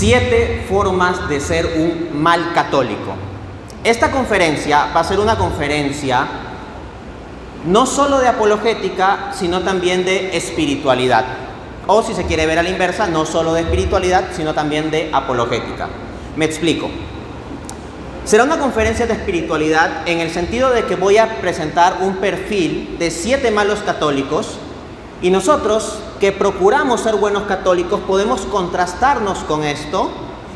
7 formas de ser un mal católico. Esta conferencia va a ser una conferencia no solo de apologética, sino también de espiritualidad. O si se quiere ver a la inversa, no solo de espiritualidad, sino también de apologética. Me explico. Será una conferencia de espiritualidad en el sentido de que voy a presentar un perfil de 7 malos católicos y nosotros, que procuramos ser buenos católicos, podemos contrastarnos con esto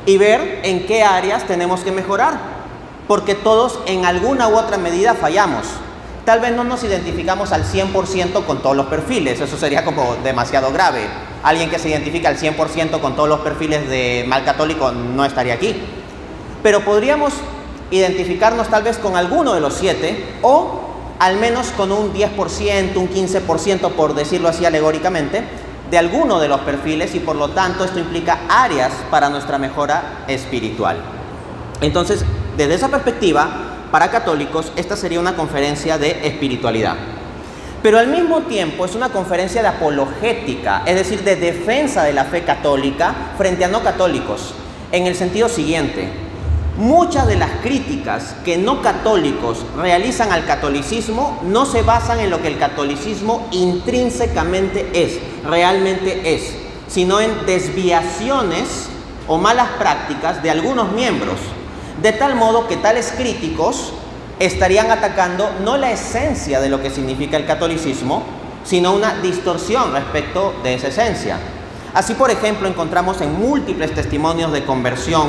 y ver en qué áreas tenemos que mejorar, porque todos en alguna u otra medida fallamos. Tal vez no nos identificamos al 100% con todos los perfiles, eso sería como demasiado grave. Alguien que se identifica al 100% con todos los perfiles de mal católico no estaría aquí. Pero podríamos identificarnos tal vez con alguno de los 7 o al menos con un 10%, un 15%, por decirlo así alegóricamente, de alguno de los perfiles, y por lo tanto esto implica áreas para nuestra mejora espiritual. Entonces, desde esa perspectiva, para católicos, esta sería una conferencia de espiritualidad. Pero al mismo tiempo es una conferencia de apologética, es decir, de defensa de la fe católica frente a no católicos, en el sentido siguiente: muchas de las críticas que no católicos realizan al catolicismo no se basan en lo que el catolicismo intrínsecamente es, realmente es, sino en desviaciones o malas prácticas de algunos miembros, de tal modo que tales críticos estarían atacando no la esencia de lo que significa el catolicismo, sino una distorsión respecto de esa esencia. Así, por ejemplo, encontramos en múltiples testimonios de conversión,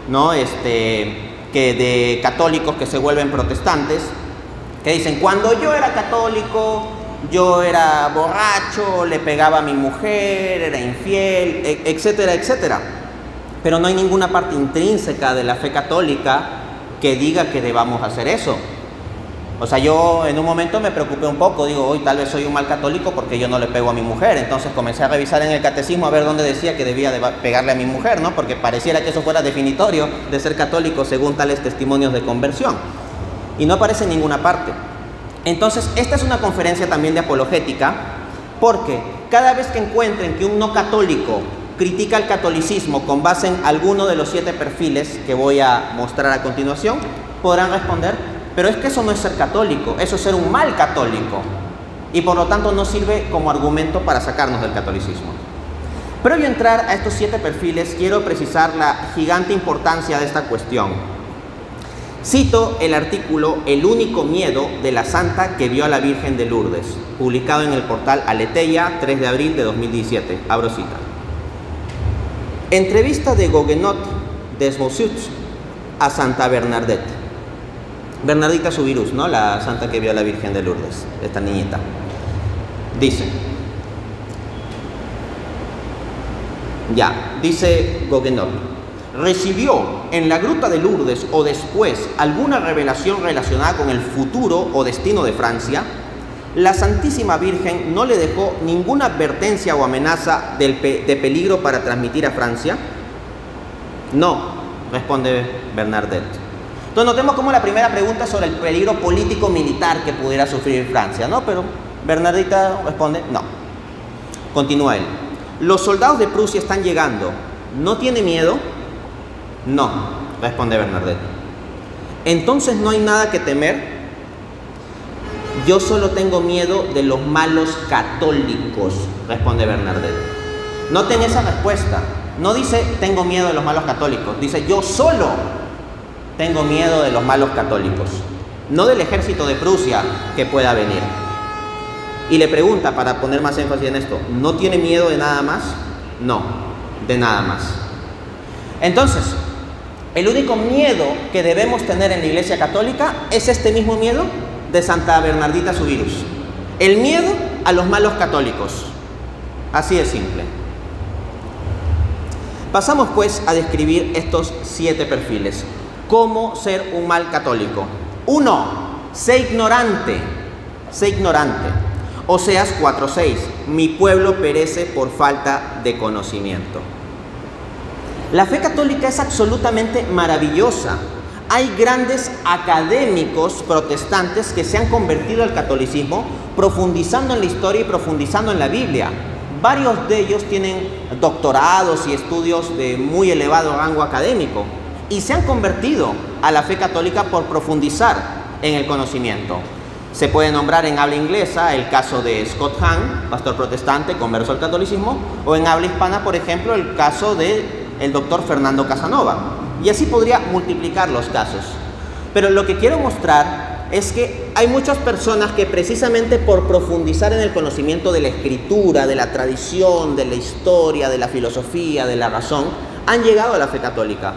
¿no? Que de católicos que se vuelven protestantes, que dicen: cuando yo era católico, yo era borracho, le pegaba a mi mujer, era infiel, etcétera, etcétera. Pero no hay ninguna parte intrínseca de la fe católica que diga que debamos hacer eso. O sea, yo en un momento me preocupé un poco, digo, hoy tal vez soy un mal católico porque yo no le pego a mi mujer. Entonces comencé a revisar en el catecismo a ver dónde decía que debía de pegarle a mi mujer, ¿no? Porque pareciera que eso fuera definitorio de ser católico según tales testimonios de conversión. Y no aparece en ninguna parte. Entonces, esta es una conferencia también de apologética, porque cada vez que encuentren que un no católico critica el catolicismo con base en alguno de los 7 perfiles que voy a mostrar a continuación, podrán responder: pero es que eso no es ser católico, eso es ser un mal católico, y por lo tanto no sirve como argumento para sacarnos del catolicismo. Previo a entrar a estos 7 perfiles, quiero precisar la gigante importancia de esta cuestión. Cito el artículo "El único miedo de la santa que vio a la Virgen de Lourdes", publicado en el portal Aleteia, 3 de abril de 2017. Abro cita. Entrevista de Goguenot Desmosuts a Santa Bernadette. Bernardita Subirús, ¿no? La santa que vio a la Virgen de Lourdes, esta niñita. Dice Goguenot: ¿recibió en la gruta de Lourdes o después alguna revelación relacionada con el futuro o destino de Francia? La Santísima Virgen no le dejó ninguna advertencia o amenaza de peligro para transmitir a Francia. No, responde Bernadette. Entonces notemos cómo la primera pregunta es sobre el peligro político-militar que pudiera sufrir Francia, ¿no? Pero Bernardita responde: no. Continúa él: los soldados de Prusia están llegando, ¿no tiene miedo? No, responde Bernadette. Entonces no hay nada que temer. Yo solo tengo miedo de los malos católicos, responde Bernadette. Noten esa respuesta. No dice tengo miedo de los malos católicos, dice yo solo tengo miedo de los malos católicos, no del ejército de Prusia que pueda venir. Y le pregunta, para poner más énfasis en esto: ¿no tiene miedo de nada más? No, de nada más. Entonces, el único miedo que debemos tener en la Iglesia Católica es este mismo miedo de Santa Bernardita Subirús: el miedo a los malos católicos. Así de simple. Pasamos pues a describir estos 7 perfiles. ¿Cómo ser un mal católico? 1. Sé ignorante. Sé ignorante. Oseas 4:6. Mi pueblo perece por falta de conocimiento. La fe católica es absolutamente maravillosa. Hay grandes académicos protestantes que se han convertido al catolicismo profundizando en la historia y profundizando en la Biblia. Varios de ellos tienen doctorados y estudios de muy elevado rango académico y se han convertido a la fe católica por profundizar en el conocimiento. Se puede nombrar en habla inglesa el caso de Scott Hahn, pastor protestante converso al catolicismo, o en habla hispana, por ejemplo, el caso del doctor Fernando Casanova. Y así podría multiplicar los casos. Pero lo que quiero mostrar es que hay muchas personas que precisamente por profundizar en el conocimiento de la escritura, de la tradición, de la historia, de la filosofía, de la razón, han llegado a la fe católica.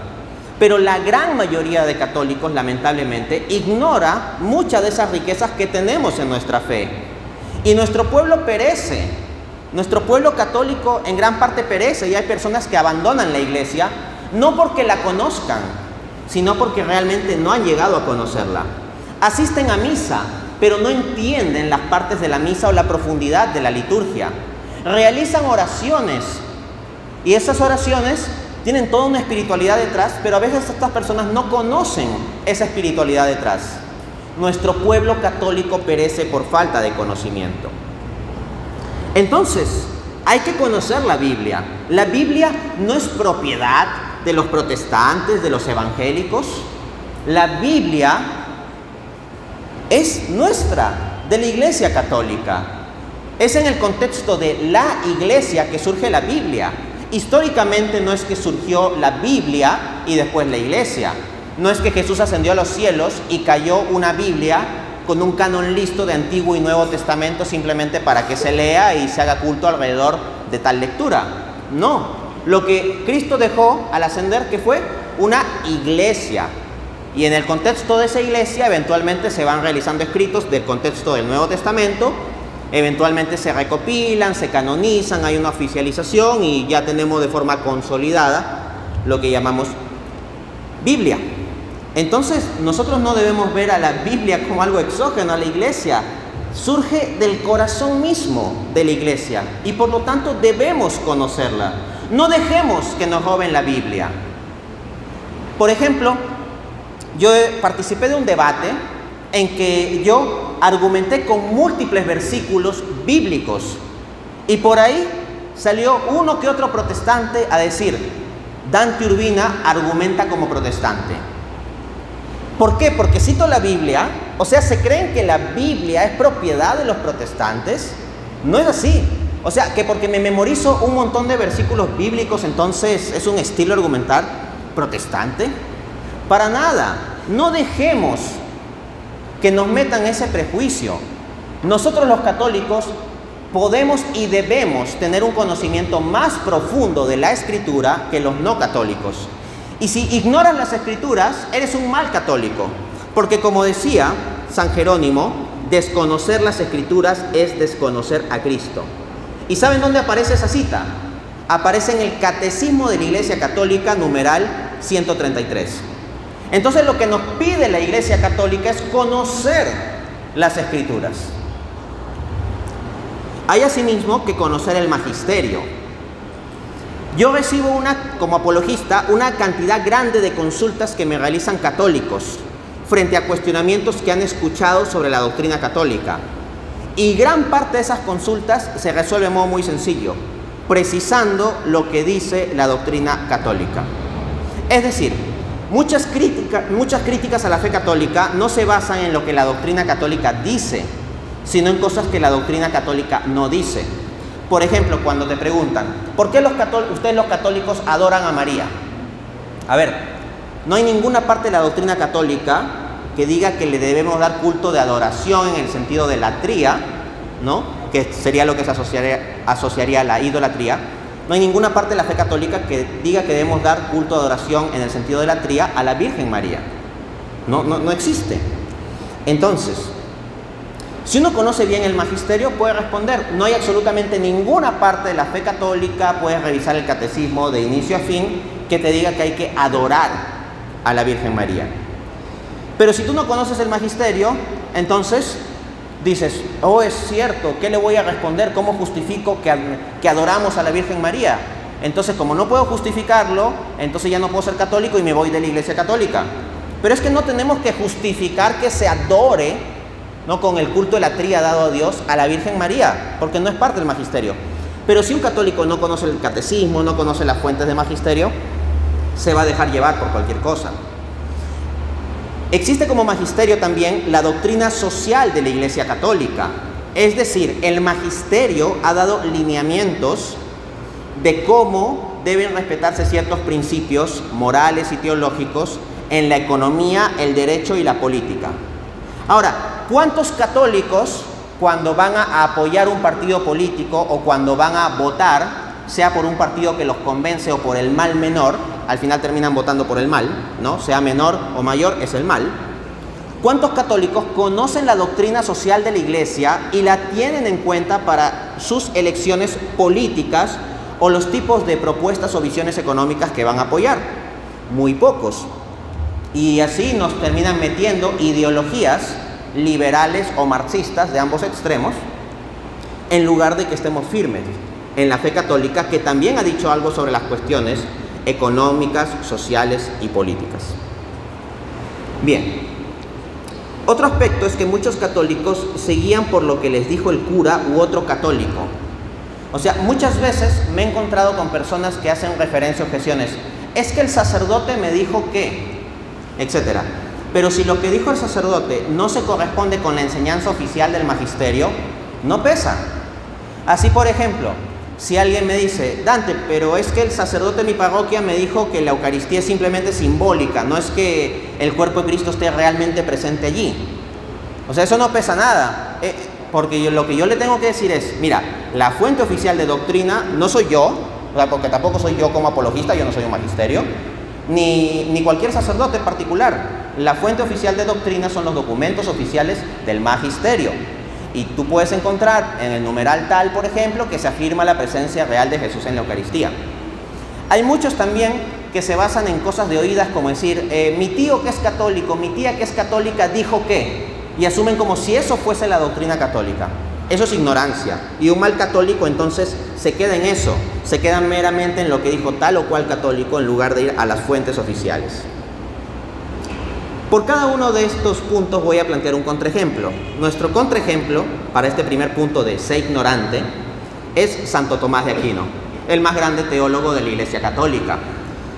Pero la gran mayoría de católicos, lamentablemente, ignora muchas de esas riquezas que tenemos en nuestra fe. Y nuestro pueblo perece. Nuestro pueblo católico en gran parte perece y hay personas que abandonan la iglesia, no porque la conozcan, sino porque realmente no han llegado a conocerla. Asisten a misa, pero no entienden las partes de la misa o la profundidad de la liturgia. Realizan oraciones y esas oraciones tienen toda una espiritualidad detrás, pero a veces estas personas no conocen esa espiritualidad detrás. Nuestro pueblo católico perece por falta de conocimiento. Entonces, hay que conocer la Biblia. La Biblia no es propiedad de los protestantes, de los evangélicos. La Biblia es nuestra, de la Iglesia Católica. Es en el contexto de la Iglesia que surge la Biblia. Históricamente no es que surgió la Biblia y después la Iglesia. No es que Jesús ascendió a los cielos y cayó una Biblia con un canon listo de Antiguo y Nuevo Testamento simplemente para que se lea y se haga culto alrededor de tal lectura. No, lo que Cristo dejó al ascender, ¿qué fue? Una iglesia. Y en el contexto de esa iglesia eventualmente se van realizando escritos del contexto del Nuevo Testamento, eventualmente se recopilan, se canonizan, hay una oficialización y ya tenemos de forma consolidada lo que llamamos Biblia. Entonces, nosotros no debemos ver a la Biblia como algo exógeno a la iglesia. Surge del corazón mismo de la iglesia y por lo tanto debemos conocerla. No dejemos que nos roben la Biblia. Por ejemplo, yo participé de un debate en que yo argumenté con múltiples versículos bíblicos y por ahí salió uno que otro protestante a decir: Dante Urbina argumenta como protestante. ¿Por qué? Porque cito la Biblia. O sea, ¿se creen que la Biblia es propiedad de los protestantes? No es así. O sea, que porque me memorizo un montón de versículos bíblicos, entonces es un estilo argumentar protestante. Para nada. No dejemos que nos metan ese prejuicio. Nosotros los católicos podemos y debemos tener un conocimiento más profundo de la Escritura que los no católicos. Y si ignoras las Escrituras, eres un mal católico. Porque como decía San Jerónimo, desconocer las Escrituras es desconocer a Cristo. ¿Y saben dónde aparece esa cita? Aparece en el Catecismo de la Iglesia Católica, numeral 133. Entonces lo que nos pide la Iglesia Católica es conocer las Escrituras. Hay asimismo que conocer el magisterio. Yo recibo como apologista una cantidad grande de consultas que me realizan católicos frente a cuestionamientos que han escuchado sobre la doctrina católica. Y gran parte de esas consultas se resuelve de modo muy sencillo, precisando lo que dice la doctrina católica. Es decir, muchas críticas a la fe católica no se basan en lo que la doctrina católica dice, sino en cosas que la doctrina católica no dice. Por ejemplo, cuando te preguntan, ¿por qué ustedes los católicos adoran a María? A ver, no hay ninguna parte de la doctrina católica que diga que le debemos dar culto de adoración en el sentido de latría, ¿no? Que sería lo que se asociaría a la idolatría. No hay ninguna parte de la fe católica que diga que debemos dar culto de adoración en el sentido de latría a la Virgen María. No existe. Entonces, si uno conoce bien el magisterio, puede responder. No hay absolutamente ninguna parte de la fe católica, puedes revisar el catecismo de inicio a fin, que te diga que hay que adorar a la Virgen María. Pero si tú no conoces el magisterio, entonces dices, oh, es cierto, ¿qué le voy a responder? ¿Cómo justifico que adoramos a la Virgen María? Entonces, como no puedo justificarlo, entonces ya no puedo ser católico y me voy de la Iglesia Católica. Pero es que no tenemos que justificar que se adore, ¿no?, con el culto de latría dado a Dios a la Virgen María, porque no es parte del magisterio. Pero si un católico no conoce el catecismo, no conoce las fuentes de magisterio, se va a dejar llevar por cualquier cosa. Existe como magisterio también la doctrina social de la Iglesia Católica. Es decir, el magisterio ha dado lineamientos de cómo deben respetarse ciertos principios morales y teológicos en la economía, el derecho y la política. Ahora, ¿cuántos católicos, cuando van a apoyar un partido político o cuando van a votar, sea por un partido que los convence o por el mal menor, al final terminan votando por el mal, ¿no? Sea menor o mayor, es el mal? ¿Cuántos católicos conocen la doctrina social de la Iglesia y la tienen en cuenta para sus elecciones políticas o los tipos de propuestas o visiones económicas que van a apoyar? Muy pocos. Y así nos terminan metiendo ideologías liberales o marxistas de ambos extremos, en lugar de que estemos firmes en la fe católica, que también ha dicho algo sobre las cuestiones económicas, sociales y políticas. Bien, otro aspecto es que muchos católicos se guían por lo que les dijo el cura u otro católico. O sea, muchas veces me he encontrado con personas que hacen referencia a objeciones. Es que el sacerdote me dijo que, etcétera. Pero si lo que dijo el sacerdote no se corresponde con la enseñanza oficial del magisterio, no pesa. Así, por ejemplo, si alguien me dice, Dante, pero es que el sacerdote de mi parroquia me dijo que la Eucaristía es simplemente simbólica, no es que el cuerpo de Cristo esté realmente presente allí. O sea, eso no pesa nada, porque lo que yo le tengo que decir es, mira, la fuente oficial de doctrina no soy yo, porque tampoco soy yo como apologista, yo no soy un magisterio, ni cualquier sacerdote en particular. La fuente oficial de doctrina son los documentos oficiales del magisterio. Y tú puedes encontrar en el numeral tal, por ejemplo, que se afirma la presencia real de Jesús en la Eucaristía. Hay muchos también que se basan en cosas de oídas, como decir, mi tío que es católico, mi tía que es católica dijo que, y asumen como si eso fuese la doctrina católica. Eso es ignorancia. Y un mal católico entonces se queda en eso, se queda meramente en lo que dijo tal o cual católico en lugar de ir a las fuentes oficiales. Por cada uno de estos puntos voy a plantear un contraejemplo. Nuestro contraejemplo para este primer punto de ser ignorante es Santo Tomás de Aquino, el más grande teólogo de la Iglesia Católica.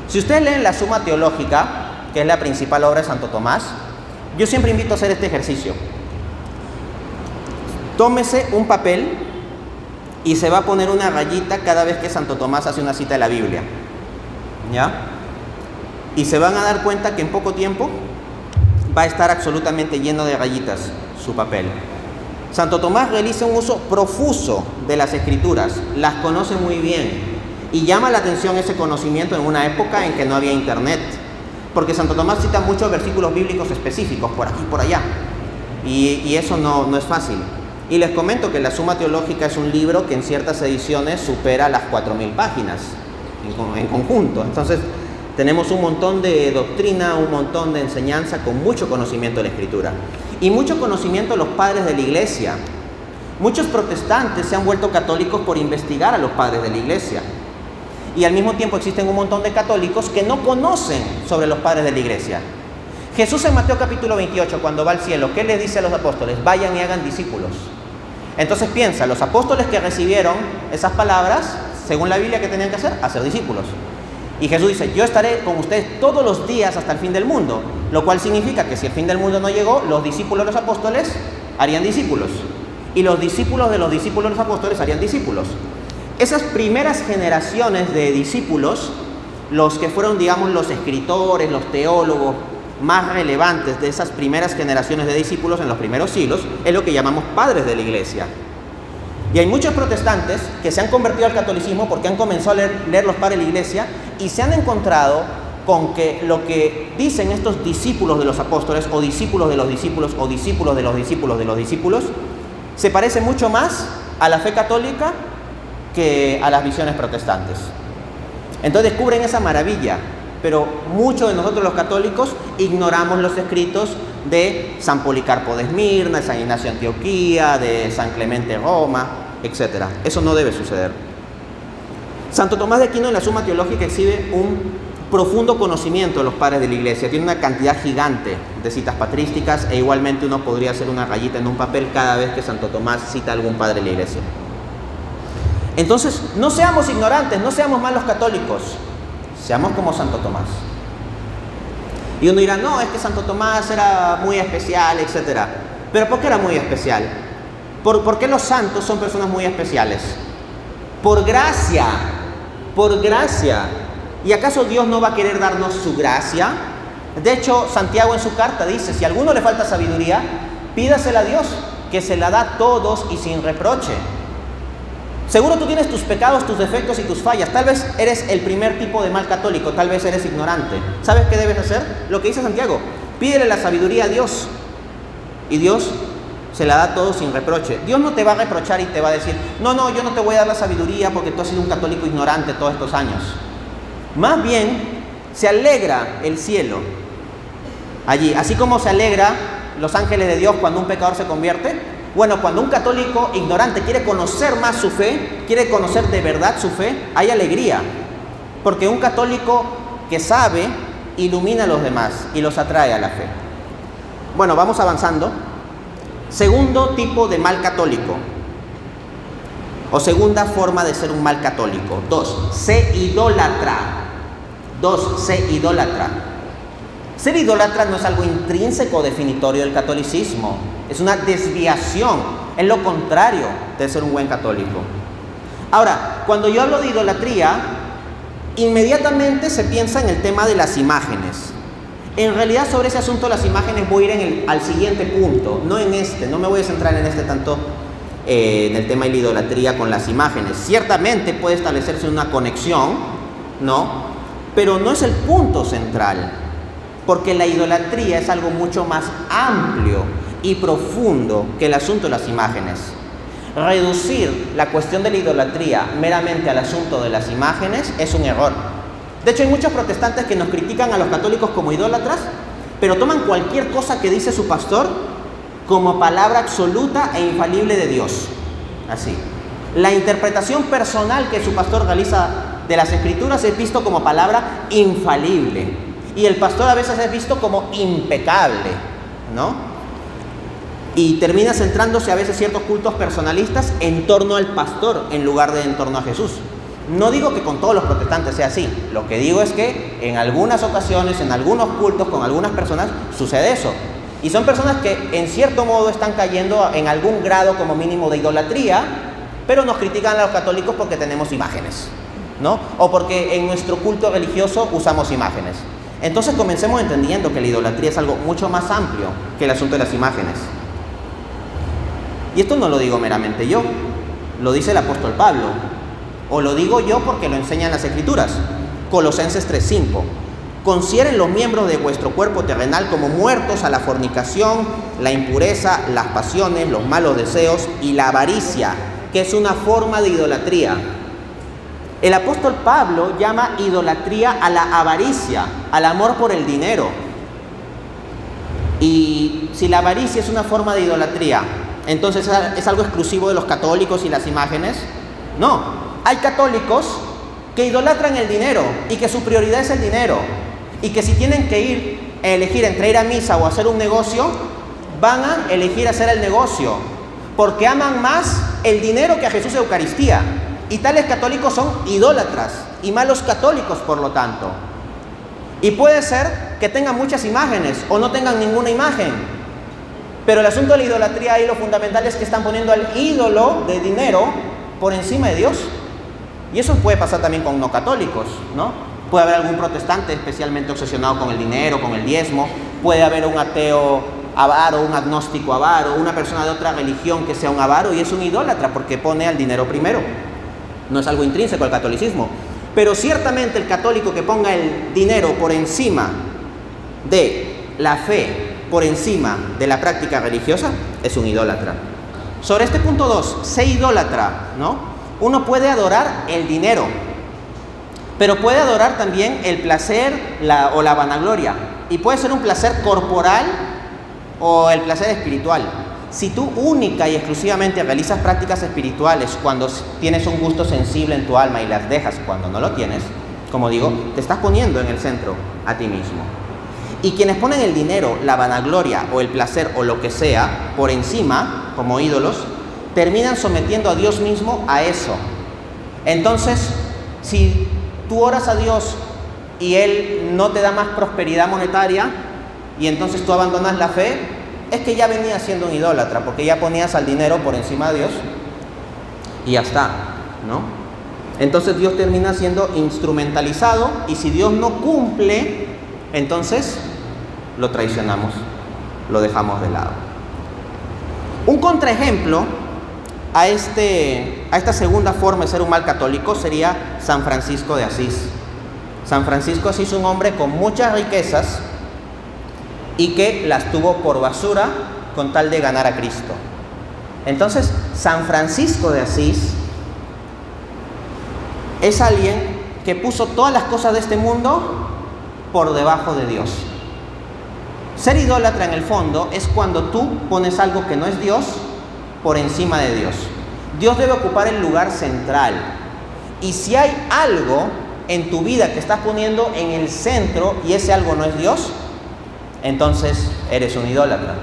Si ustedes leen la Suma Teológica, que es la principal obra de Santo Tomás, yo siempre invito a hacer este ejercicio. Tómese un papel y se va a poner una rayita cada vez que Santo Tomás hace una cita de la Biblia, ¿ya? Y se van a dar cuenta que en poco tiempo va a estar absolutamente lleno de rayitas su papel. Santo Tomás realiza un uso profuso de las Escrituras, las conoce muy bien y llama la atención ese conocimiento en una época en que no había internet, porque Santo Tomás cita muchos versículos bíblicos específicos por aquí y por allá, y eso no es fácil. Y les comento que la Suma Teológica es un libro que en ciertas ediciones supera las 4.000 páginas en conjunto. Entonces tenemos un montón de doctrina, un montón de enseñanza con mucho conocimiento de la Escritura y mucho conocimiento de los padres de la Iglesia. Muchos protestantes se han vuelto católicos por investigar a los padres de la Iglesia, y al mismo tiempo existen un montón de católicos que no conocen sobre los padres de la Iglesia. Jesús en Mateo capítulo 28, cuando va al cielo, ¿qué le dice a los apóstoles? Vayan y hagan discípulos. Entonces piensa, los apóstoles que recibieron esas palabras, según la Biblia, ¿qué tenían que hacer? Hacer discípulos. Y Jesús dice, yo estaré con ustedes todos los días hasta el fin del mundo, lo cual significa que si el fin del mundo no llegó, los discípulos de los apóstoles harían discípulos, y los discípulos de los discípulos de los apóstoles harían discípulos. Esas primeras generaciones de discípulos, los que fueron, digamos, los escritores, los teólogos más relevantes de esas primeras generaciones de discípulos en los primeros siglos, es lo que llamamos padres de la Iglesia. Y hay muchos protestantes que se han convertido al catolicismo porque han comenzado a leer los padres de la Iglesia y se han encontrado con que lo que dicen estos discípulos de los apóstoles, o discípulos de los discípulos, o discípulos de los discípulos de los discípulos, se parece mucho más a la fe católica que a las visiones protestantes. Entonces descubren esa maravilla, pero muchos de nosotros los católicos ignoramos los escritos de San Policarpo de Esmirna, de San Ignacio de Antioquía, de San Clemente de Roma, etc. Eso no debe suceder. Santo Tomás de Aquino en la Suma Teológica exhibe un profundo conocimiento de los padres de la Iglesia. Tiene una cantidad gigante de citas patrísticas, e igualmente uno podría hacer una rayita en un papel cada vez que Santo Tomás cita a algún padre de la Iglesia. Entonces, no seamos ignorantes, no seamos malos católicos, seamos como Santo Tomás. Y uno dirá, no, es que Santo Tomás era muy especial, etc. ¿Pero por qué era muy especial? ¿Por qué los santos son personas muy especiales? Por gracia, por gracia. ¿Y acaso Dios no va a querer darnos su gracia? De hecho, Santiago en su carta dice, si a alguno le falta sabiduría, pídasela a Dios, que se la da a todos y sin reproche. Seguro tú tienes tus pecados, tus defectos y tus fallas. Tal vez eres el primer tipo de mal católico, tal vez eres ignorante. ¿Sabes qué debes hacer? Lo que dice Santiago, pídele la sabiduría a Dios. Y Dios se la da a todos sin reproche. Dios no te va a reprochar y te va a decir, no, yo no te voy a dar la sabiduría porque tú has sido un católico ignorante todos estos años. Más bien, se alegra el cielo allí. Así como se alegra los ángeles de Dios cuando un pecador se convierte. Bueno, cuando un católico ignorante quiere conocer más su fe, quiere conocer de verdad su fe, hay alegría. Porque un católico que sabe, ilumina a los demás y los atrae a la fe. Bueno, vamos avanzando. Segundo tipo de mal católico. O segunda forma de ser un mal católico. 2. Se idolatra. 2. Se idolatra. Ser idólatra no es algo intrínseco definitorio del catolicismo. Es una desviación, es lo contrario de ser un buen católico. Ahora, cuando yo hablo de idolatría, inmediatamente se piensa en el tema de las imágenes. En realidad, sobre ese asunto de las imágenes voy a ir al siguiente punto, no en este, no me voy a centrar en este tanto en el tema de la idolatría con las imágenes. Ciertamente puede establecerse una conexión, ¿no? Pero no es el punto central, porque la idolatría es algo mucho más amplio y profundo que el asunto de las imágenes. Reducir la cuestión de la idolatría meramente al asunto de las imágenes es un error. De hecho, hay muchos protestantes que nos critican a los católicos como idólatras, pero toman cualquier cosa que dice su pastor como palabra absoluta e infalible de Dios. Así. La interpretación personal que su pastor realiza de las Escrituras es visto como palabra infalible. Y el pastor a veces es visto como impecable, ¿no? Y termina centrándose a veces ciertos cultos personalistas en torno al pastor en lugar de en torno a Jesús. No digo que con todos los protestantes sea así. Lo que digo es que en algunas ocasiones, en algunos cultos, con algunas personas, sucede eso. Y son personas que en cierto modo están cayendo en algún grado como mínimo de idolatría, pero nos critican a los católicos porque tenemos imágenes, ¿no? O porque en nuestro culto religioso usamos imágenes. Entonces comencemos entendiendo que la idolatría es algo mucho más amplio que el asunto de las imágenes. Y esto no lo digo meramente yo, lo dice el apóstol Pablo, o lo digo yo porque lo enseñan las Escrituras. Colosenses 3:5. Consideren los miembros de vuestro cuerpo terrenal como muertos a la fornicación, la impureza, las pasiones, los malos deseos y la avaricia, que es una forma de idolatría. El apóstol Pablo llama idolatría a la avaricia, al amor por el dinero. Y si la avaricia es una forma de idolatría, entonces ¿es algo exclusivo de los católicos y las imágenes? No, hay católicos que idolatran el dinero y que su prioridad es el dinero. Y que si tienen que elegir entre ir a misa o hacer un negocio, van a elegir hacer el negocio, porque aman más el dinero que a Jesús y a Eucaristía. Y tales católicos son idólatras y malos católicos, por lo tanto. Y puede ser que tengan muchas imágenes o no tengan ninguna imagen. Pero el asunto de la idolatría ahí lo fundamental es que están poniendo al ídolo de dinero por encima de Dios. Y eso puede pasar también con no católicos, ¿no? Puede haber algún protestante especialmente obsesionado con el dinero, con el diezmo. Puede haber un ateo avaro, un agnóstico avaro, una persona de otra religión que sea un avaro y es un idólatra porque pone al dinero primero. No es algo intrínseco al catolicismo. Pero ciertamente el católico que ponga el dinero por encima de la fe, por encima de la práctica religiosa, es un idólatra. Sobre este punto 2, sé idólatra, ¿no? Uno puede adorar el dinero, pero puede adorar también el placer o la vanagloria. Y puede ser un placer corporal o el placer espiritual. Si tú única y exclusivamente realizas prácticas espirituales cuando tienes un gusto sensible en tu alma y las dejas cuando no lo tienes, como digo, te estás poniendo en el centro a ti mismo. Y quienes ponen el dinero, la vanagloria o el placer o lo que sea por encima, como ídolos, terminan sometiendo a Dios mismo a eso. Entonces, si tú oras a Dios y Él no te da más prosperidad monetaria y entonces tú abandonas la fe, es que ya venías siendo un idólatra, porque ya ponías al dinero por encima de Dios y ya está, ¿no? Entonces Dios termina siendo instrumentalizado, y si Dios no cumple, entonces lo traicionamos, lo dejamos de lado. Un contraejemplo a esta segunda forma de ser un mal católico sería San Francisco de Asís. San Francisco de Asís es un hombre con muchas riquezas y que las tuvo por basura con tal de ganar a Cristo. Entonces, San Francisco de Asís es alguien que puso todas las cosas de este mundo por debajo de Dios. Ser idólatra en el fondo es cuando tú pones algo que no es Dios por encima de Dios. Dios debe ocupar el lugar central. Y si hay algo en tu vida que estás poniendo en el centro y ese algo no es Dios, entonces eres un idólatra.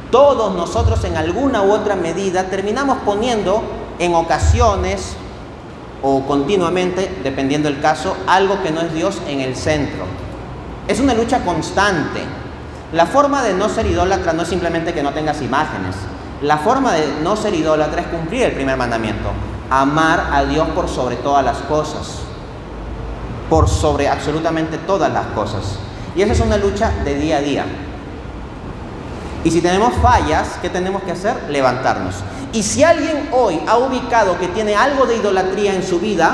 Todos nosotros en alguna u otra medida terminamos poniendo en ocasiones o continuamente, dependiendo del caso, algo que no es Dios en el centro. Es una lucha constante. La forma de no ser idólatra no es simplemente que no tengas imágenes. La forma de no ser idólatra es cumplir el primer mandamiento: amar a Dios por sobre todas las cosas, por sobre absolutamente todas las cosas. Y esa es una lucha de día a día. Y si tenemos fallas, ¿qué tenemos que hacer? Levantarnos. Y si alguien hoy ha ubicado que tiene algo de idolatría en su vida,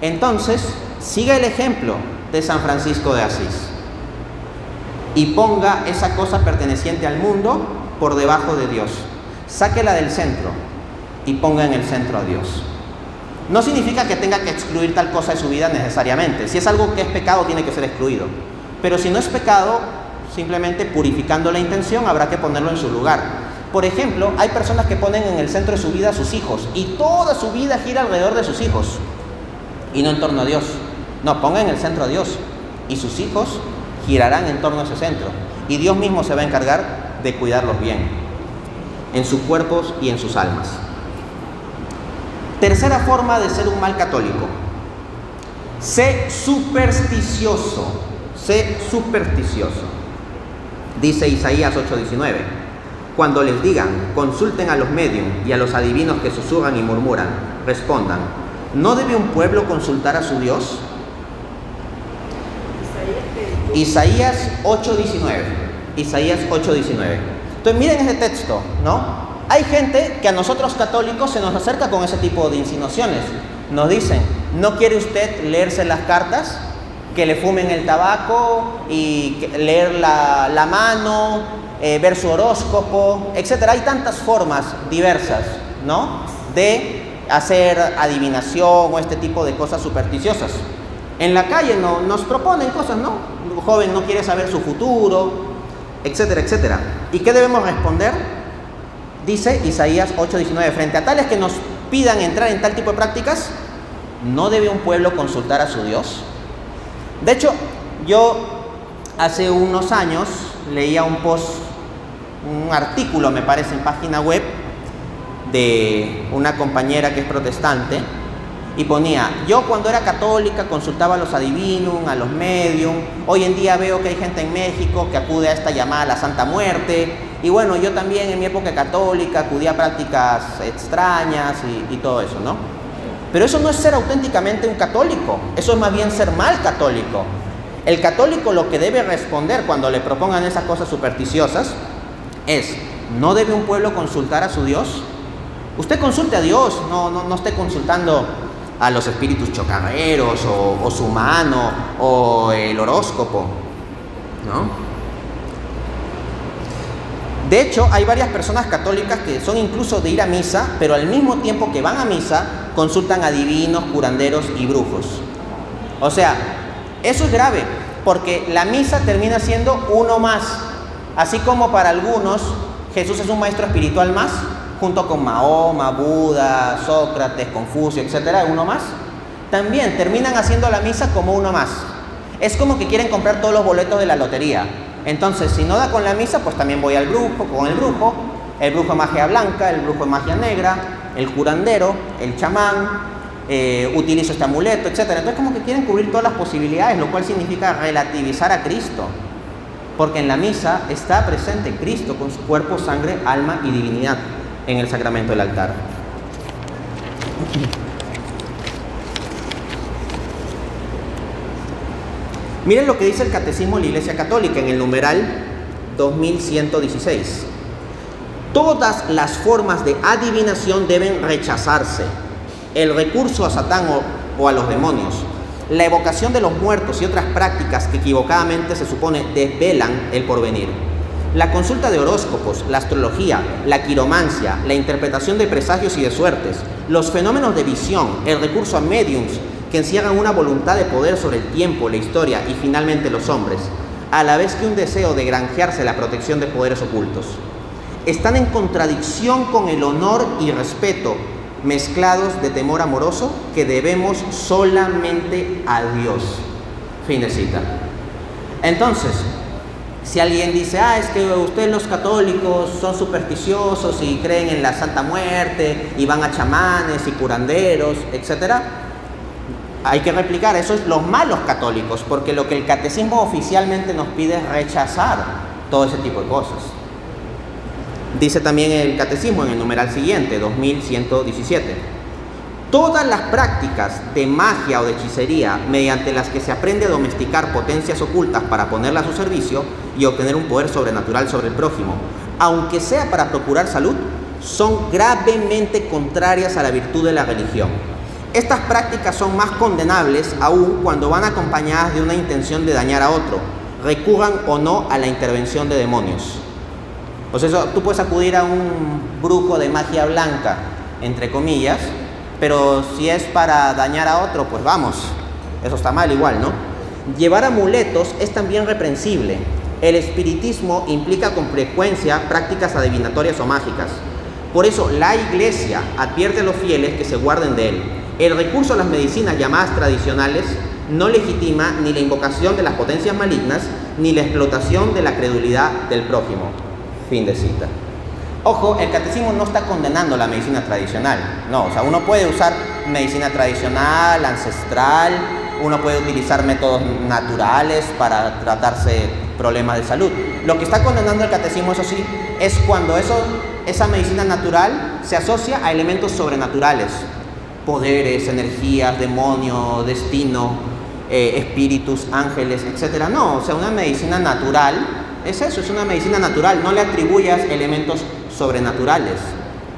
entonces siga el ejemplo de San Francisco de Asís y ponga esa cosa perteneciente al mundo por debajo de Dios. Sáquela del centro y ponga en el centro a Dios. No significa que tenga que excluir tal cosa de su vida necesariamente. Si es algo que es pecado, tiene que ser excluido. Pero si no es pecado, simplemente purificando la intención, habrá que ponerlo en su lugar. Por ejemplo, hay personas que ponen en el centro de su vida a sus hijos y toda su vida gira alrededor de sus hijos y no en torno a Dios. No, pongan en el centro a Dios y sus hijos girarán en torno a ese centro. Y Dios mismo se va a encargar de cuidarlos bien, en sus cuerpos y en sus almas. Tercera forma de ser un mal católico: sé supersticioso. Sé supersticioso. Dice Isaías 8:19: cuando les digan, consulten a los médiums y a los adivinos que susurran y murmuran, respondan, ¿no debe un pueblo consultar a su Dios? Isaías 8:19. Isaías 8:19. Entonces miren ese texto, ¿no? Hay gente que a nosotros católicos se nos acerca con ese tipo de insinuaciones. Nos dicen, ¿no quiere usted leerse las cartas? Que le fumen el tabaco y leer la mano, ver su horóscopo, etc. Hay tantas formas diversas, ¿no?, de hacer adivinación o este tipo de cosas supersticiosas. En la calle nos proponen cosas, ¿no? Un joven no quiere saber su futuro, etcétera, etcétera. ¿Y qué debemos responder? Dice Isaías 8:19, frente a tales que nos pidan entrar en tal tipo de prácticas, ¿no debe un pueblo consultar a su Dios? De hecho, yo hace unos años leía un artículo, me parece, en página web de una compañera que es protestante, y ponía, yo cuando era católica consultaba a los adivinum, a los medium, hoy en día veo que hay gente en México que acude a esta llamada a la Santa Muerte, y bueno, yo también en mi época católica acudía a prácticas extrañas y todo eso, ¿no? Pero eso no es ser auténticamente un católico, eso es más bien ser mal católico. El católico lo que debe responder cuando le propongan esas cosas supersticiosas es, ¿no debe un pueblo consultar a su Dios? Usted consulte a Dios, no esté consultando a los espíritus chocarreros o su mano o el horóscopo, ¿no? De hecho, hay varias personas católicas que son incluso de ir a misa, pero al mismo tiempo que van a misa, consultan a adivinos, curanderos y brujos. O sea, eso es grave, porque la misa termina siendo uno más. Así como para algunos Jesús es un maestro espiritual más, junto con Mahoma, Buda, Sócrates, Confucio, etcétera, uno más, también terminan haciendo la misa como uno más. Es como que quieren comprar todos los boletos de la lotería. Entonces, si no da con la misa, pues también voy al brujo, con el brujo de magia blanca, el brujo de magia negra, el curandero, el chamán, utilizo este amuleto, etc. Entonces como que quieren cubrir todas las posibilidades, lo cual significa relativizar a Cristo. Porque en la misa está presente Cristo con su cuerpo, sangre, alma y divinidad en el sacramento del altar. Miren lo que dice el Catecismo de la Iglesia Católica en el numeral 2116. Todas las formas de adivinación deben rechazarse. El recurso a Satán o a los demonios, la evocación de los muertos y otras prácticas que equivocadamente se supone desvelan el porvenir. La consulta de horóscopos, la astrología, la quiromancia, la interpretación de presagios y de suertes, los fenómenos de visión, el recurso a médiums que encierran una voluntad de poder sobre el tiempo, la historia y finalmente los hombres, a la vez que un deseo de granjearse la protección de poderes ocultos, están en contradicción con el honor y respeto mezclados de temor amoroso que debemos solamente a Dios. Fin de cita. Entonces, si alguien dice, es que ustedes los católicos son supersticiosos y creen en la Santa Muerte y van a chamanes y curanderos, etcétera, hay que replicar, eso es los malos católicos, porque lo que el catecismo oficialmente nos pide es rechazar todo ese tipo de cosas. Dice también el catecismo en el numeral siguiente, 2117. Todas las prácticas de magia o de hechicería mediante las que se aprende a domesticar potencias ocultas para ponerlas a su servicio y obtener un poder sobrenatural sobre el prójimo, aunque sea para procurar salud, son gravemente contrarias a la virtud de la religión. Estas prácticas son más condenables aún cuando van acompañadas de una intención de dañar a otro, recurran o no a la intervención de demonios. Pues eso, tú puedes acudir a un brujo de magia blanca, entre comillas, pero si es para dañar a otro, pues vamos, eso está mal igual, ¿no? Llevar amuletos es también reprensible. El espiritismo implica con frecuencia prácticas adivinatorias o mágicas. Por eso la Iglesia advierte a los fieles que se guarden de él. El recurso a las medicinas llamadas tradicionales no legitima ni la invocación de las potencias malignas, ni la explotación de la credulidad del prójimo. Fin de cita. Ojo, el catecismo no está condenando la medicina tradicional. No, o sea, uno puede usar medicina tradicional, ancestral, uno puede utilizar métodos naturales para tratarse problemas de salud. Lo que está condenando el catecismo, eso sí, es cuando esa medicina natural se asocia a elementos sobrenaturales. Poderes, energías, demonio, destino, espíritus, ángeles, etc. No, o sea, una medicina natural es eso, es una medicina natural, no le atribuyas elementos sobrenaturales.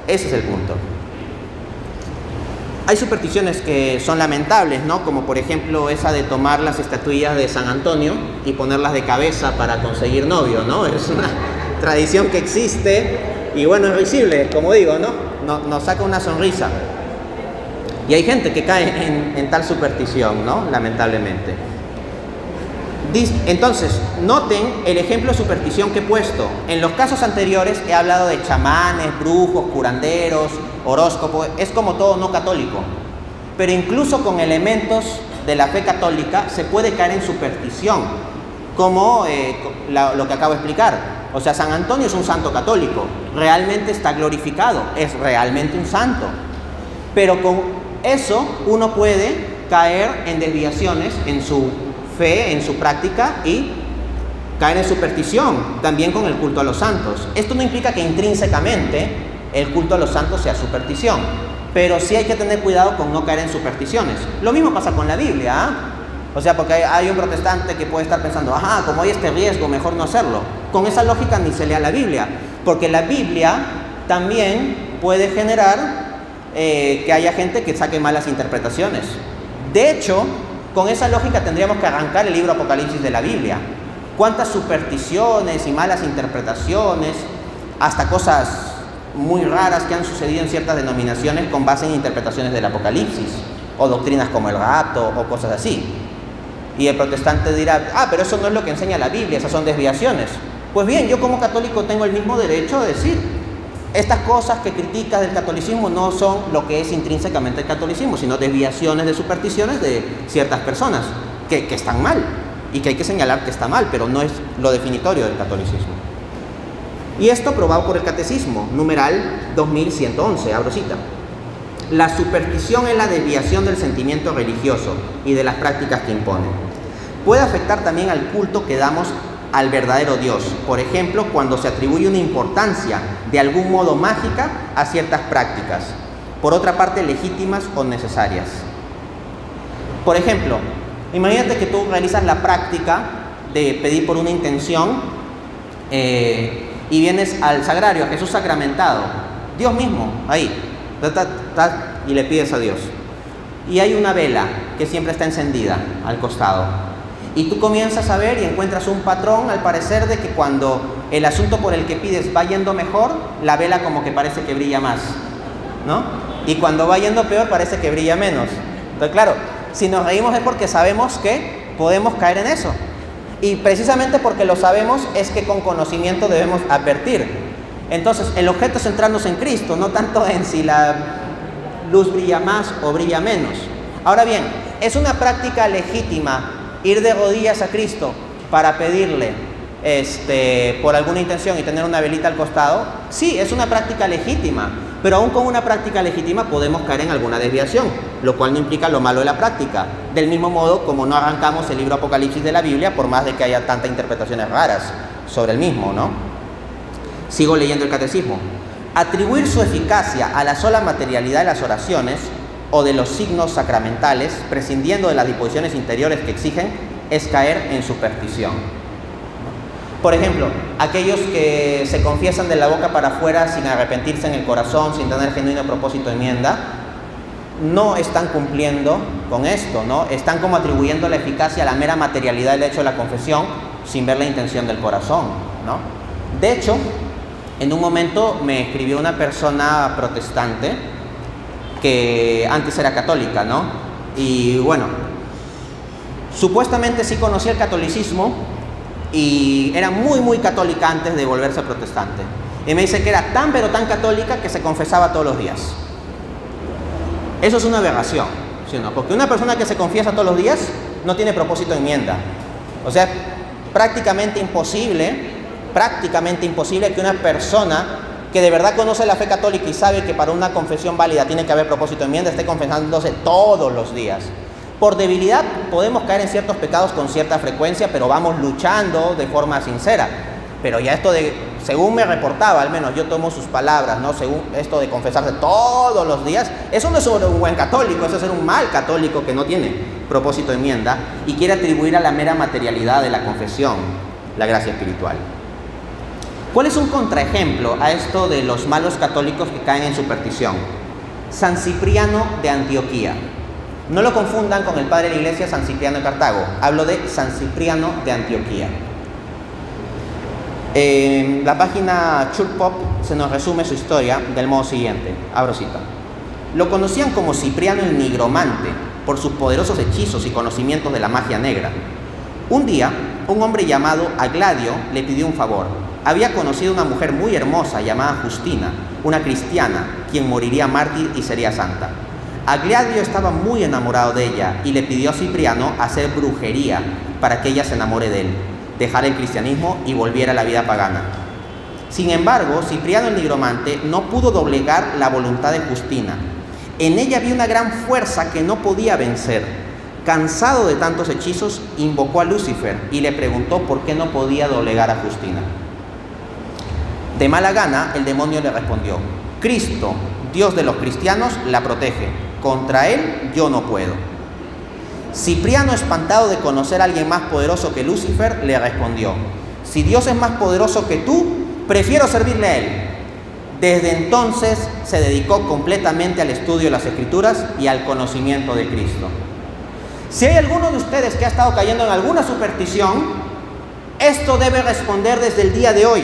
Ese es el punto. Hay supersticiones que son lamentables, ¿no? Como por ejemplo esa de tomar las estatuillas de San Antonio y ponerlas de cabeza para conseguir novio, ¿no? Es una tradición que existe y bueno, es risible, como digo, ¿no? Nos saca una sonrisa. Y hay gente que cae en tal superstición, ¿no? Lamentablemente. Entonces, noten el ejemplo de superstición que he puesto. En los casos anteriores he hablado de chamanes, brujos, curanderos, horóscopos. Es como todo no católico. Pero incluso con elementos de la fe católica se puede caer en superstición, como lo que acabo de explicar. O sea, San Antonio es un santo católico. Realmente está glorificado. Es realmente un santo. Pero con eso uno puede caer en desviaciones en su fe, en su práctica y caer en superstición, también con el culto a los santos. Esto no implica que intrínsecamente el culto a los santos sea superstición, pero sí hay que tener cuidado con no caer en supersticiones. Lo mismo pasa con la Biblia, ¿eh? O sea, porque hay un protestante que puede estar pensando, como hay este riesgo, mejor no hacerlo. Con esa lógica ni se lea la Biblia, porque la Biblia también puede generar que haya gente que saque malas interpretaciones. De hecho, con esa lógica tendríamos que arrancar el libro Apocalipsis de la Biblia. Cuántas supersticiones y malas interpretaciones, hasta cosas muy raras que han sucedido en ciertas denominaciones con base en interpretaciones del Apocalipsis, o doctrinas como el rapto, o cosas así. Y el protestante dirá, pero eso no es lo que enseña la Biblia, esas son desviaciones. Pues bien, yo como católico tengo el mismo derecho de decir, estas cosas que criticas del catolicismo no son lo que es intrínsecamente el catolicismo, sino desviaciones de supersticiones de ciertas personas que están mal y que hay que señalar que está mal, pero no es lo definitorio del catolicismo. Y esto probado por el catecismo, numeral 2111, abro cita. La superstición es la desviación del sentimiento religioso y de las prácticas que imponen. Puede afectar también al culto que damos al verdadero Dios. Por ejemplo, cuando se atribuye una importancia de algún modo mágica a ciertas prácticas, por otra parte legítimas o necesarias. Por ejemplo, imagínate que tú realizas la práctica de pedir por una intención y vienes al sagrario, a Jesús sacramentado, Dios mismo, ahí, y le pides a Dios. Y hay una vela que siempre está encendida al costado. Y tú comienzas a ver y encuentras un patrón, al parecer, de que cuando el asunto por el que pides va yendo mejor, la vela como que parece que brilla más, ¿no? Y cuando va yendo peor, parece que brilla menos. Entonces, claro, si nos reímos es porque sabemos que podemos caer en eso. Y precisamente porque lo sabemos es que con conocimiento debemos advertir. Entonces, el objeto es centrarnos en Cristo, no tanto en si la luz brilla más o brilla menos. Ahora bien, ¿es una práctica legítima ir de rodillas a Cristo para pedirle por alguna intención y tener una velita al costado? Sí, es una práctica legítima, pero aún con una práctica legítima podemos caer en alguna desviación, lo cual no implica lo malo de la práctica. Del mismo modo como no arrancamos el libro Apocalipsis de la Biblia, por más de que haya tantas interpretaciones raras sobre el mismo, ¿no? Sigo leyendo el catecismo. Atribuir su eficacia a la sola materialidad de las oraciones o de los signos sacramentales, prescindiendo de las disposiciones interiores que exigen, es caer en superstición. Por ejemplo, aquellos que se confiesan de la boca para afuera sin arrepentirse en el corazón, sin tener genuino propósito de enmienda, no están cumpliendo con esto, ¿no? Están como atribuyendo la eficacia a la mera materialidad del hecho de la confesión sin ver la intención del corazón, ¿no? De hecho, en un momento me escribió una persona protestante que antes era católica, ¿no? Y bueno, supuestamente sí conocía el catolicismo y era muy católica antes de volverse protestante. Y me dice que era tan pero tan católica que se confesaba todos los días. Eso es una aberración, ¿sí o no? Porque una persona que se confiesa todos los días no tiene propósito de enmienda. O sea, prácticamente imposible que una persona que de verdad conoce la fe católica y sabe que para una confesión válida tiene que haber propósito de enmienda, esté confesándose todos los días. Por debilidad podemos caer en ciertos pecados con cierta frecuencia, pero vamos luchando de forma sincera. Pero ya esto de, según me reportaba, al menos yo tomo sus palabras, ¿no? Según esto de confesarse todos los días, eso no es sobre un buen católico, eso es ser un mal católico que no tiene propósito de enmienda y quiere atribuir a la mera materialidad de la confesión la gracia espiritual. ¿Cuál es un contraejemplo a esto de los malos católicos que caen en superstición? San Cipriano de Antioquía. No lo confundan con el padre de la iglesia San Cipriano de Cartago. Hablo de San Cipriano de Antioquía. En la página Church Pop se nos resume su historia del modo siguiente. Abro cita. Lo conocían como Cipriano el Nigromante por sus poderosos hechizos y conocimientos de la magia negra. Un día, un hombre llamado Agladio le pidió un favor. Había conocido una mujer muy hermosa llamada Justina, una cristiana, quien moriría mártir y sería santa. Agladio estaba muy enamorado de ella y le pidió a Cipriano hacer brujería para que ella se enamore de él, dejar el cristianismo y volviera a la vida pagana. Sin embargo, Cipriano el Nigromante no pudo doblegar la voluntad de Justina. En ella había una gran fuerza que no podía vencer. Cansado de tantos hechizos, invocó a Lucifer y le preguntó por qué no podía doblegar a Justina. De mala gana, el demonio le respondió: Cristo, Dios de los cristianos, la protege. Contra él yo no puedo. Cipriano, espantado de conocer a alguien más poderoso que Lucifer, le respondió: si Dios es más poderoso que tú, prefiero servirle a él. Desde entonces se dedicó completamente al estudio de las Escrituras y al conocimiento de Cristo. Si hay alguno de ustedes que ha estado cayendo en alguna superstición, esto debe responder desde el día de hoy.